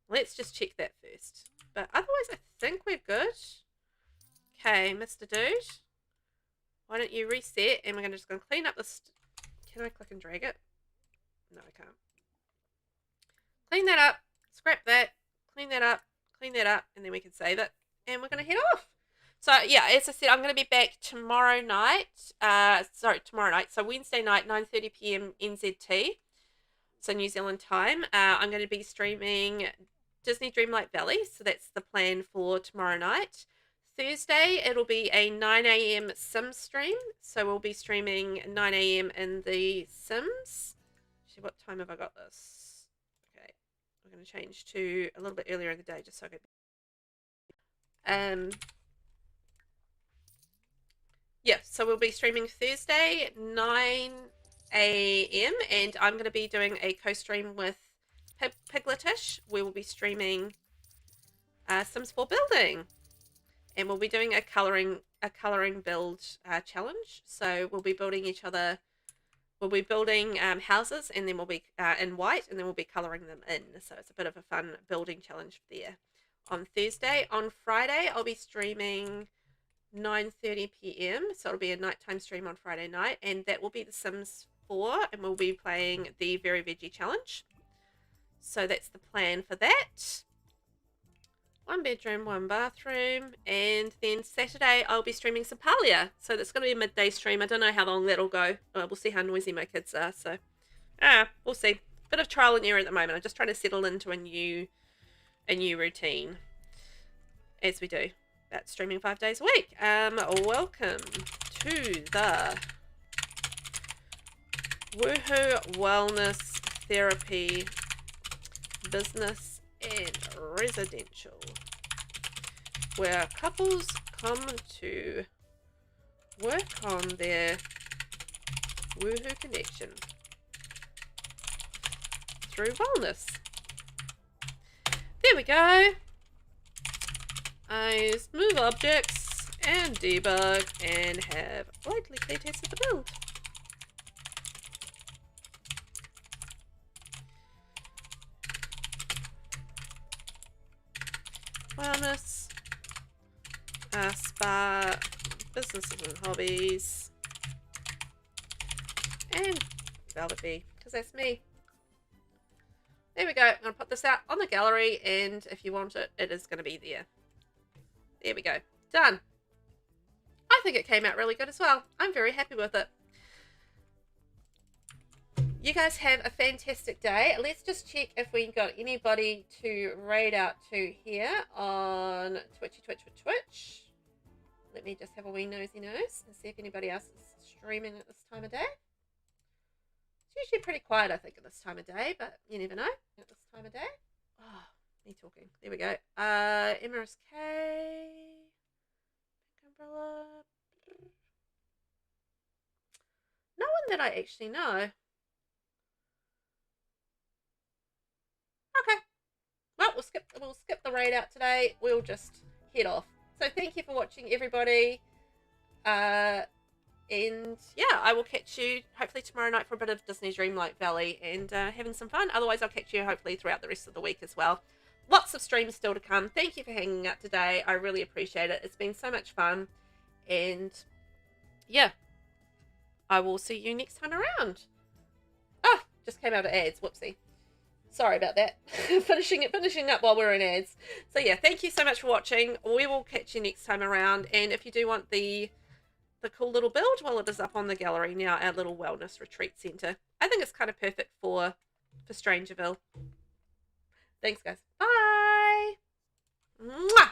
Let's just check that first. But otherwise, I think we're good. Okay, Mr. Dude. Why don't you reset? And we're just going to clean up this. Can I click and drag it? No, I can't. Clean that up. Scrap that. Clean that up. Clean that up. And then we can save it. And we're going to head off. So, yeah, as I said, I'm going to be back tomorrow night. Tomorrow night. So, Wednesday night, 9:30 p.m. NZT. So, New Zealand time. I'm going to be streaming Disney Dreamlight Valley. So, that's the plan for tomorrow night. Thursday, it'll be a 9 a.m. Sims stream. So, we'll be streaming 9 a.m. in the Sims. Actually, what time have I got this? Okay. I'm going to change to a little bit earlier in the day just so I can... Yeah, so we'll be streaming Thursday, 9 a.m. and I'm going to be doing a co-stream with Pigletish. We will be streaming Sims 4 building, and we'll be doing a coloring build challenge. So we'll be building each other. We'll be building houses, and then we'll be in white, and then we'll be coloring them in. So it's a bit of a fun building challenge there. On Thursday, on Friday, I'll be streaming 9:30 p.m. So it'll be a nighttime stream on Friday night, and that will be The Sims 4, and we'll be playing the Very Veggie Challenge. So that's the plan for that. 1 bedroom, 1 bathroom, and then Saturday I'll be streaming Sopalia. So that's going to be a midday stream. I don't know how long that'll go. We'll see how noisy my kids are. So we'll see. Bit of trial and error at the moment. I'm just trying to settle into a new routine as we do. That's streaming 5 days a week. Welcome to the Woohoo Wellness Therapy Business and Residential, where couples come to work on their woohoo connection through wellness. There we go. I move objects and debug and have lightly playtested the build. Wellness, spa, businesses and hobbies, and VelvettB, because that's me. There we go. I'm going to put this out on the gallery, and if you want it, it is going to be there. There we go. Done. I think it came out really good as well. I'm very happy with it. You guys have a fantastic day. Let's just check if we got anybody to raid out to here on Twitch. Let me just have a wee nosy nose and see if anybody else is streaming at this time of day. It's usually pretty quiet, I think, at this time of day, but you never know at this time of day. Oh, me talking. There we go. Emira's K. Pink umbrella. No one that I actually know. Okay. Well, we'll skip the raid out today. We'll just head off. So thank you for watching, everybody. And yeah, I will catch you hopefully tomorrow night for a bit of Disney Dreamlight Valley and having some fun. Otherwise, I'll catch you hopefully throughout the rest of the week as well. Lots of streams still to come. Thank you for hanging out today. I really appreciate it. It's been so much fun. And yeah, I will see you next time around. Oh, just came out of ads. Whoopsie. Sorry about that. finishing up while we're in ads. So yeah, thank you so much for watching. We will catch you next time around. And if you do want the cool little build, well, it is up on the gallery now, our little wellness retreat center. I think it's kind of perfect for Strangerville. Thanks, guys. Bye. Mwah!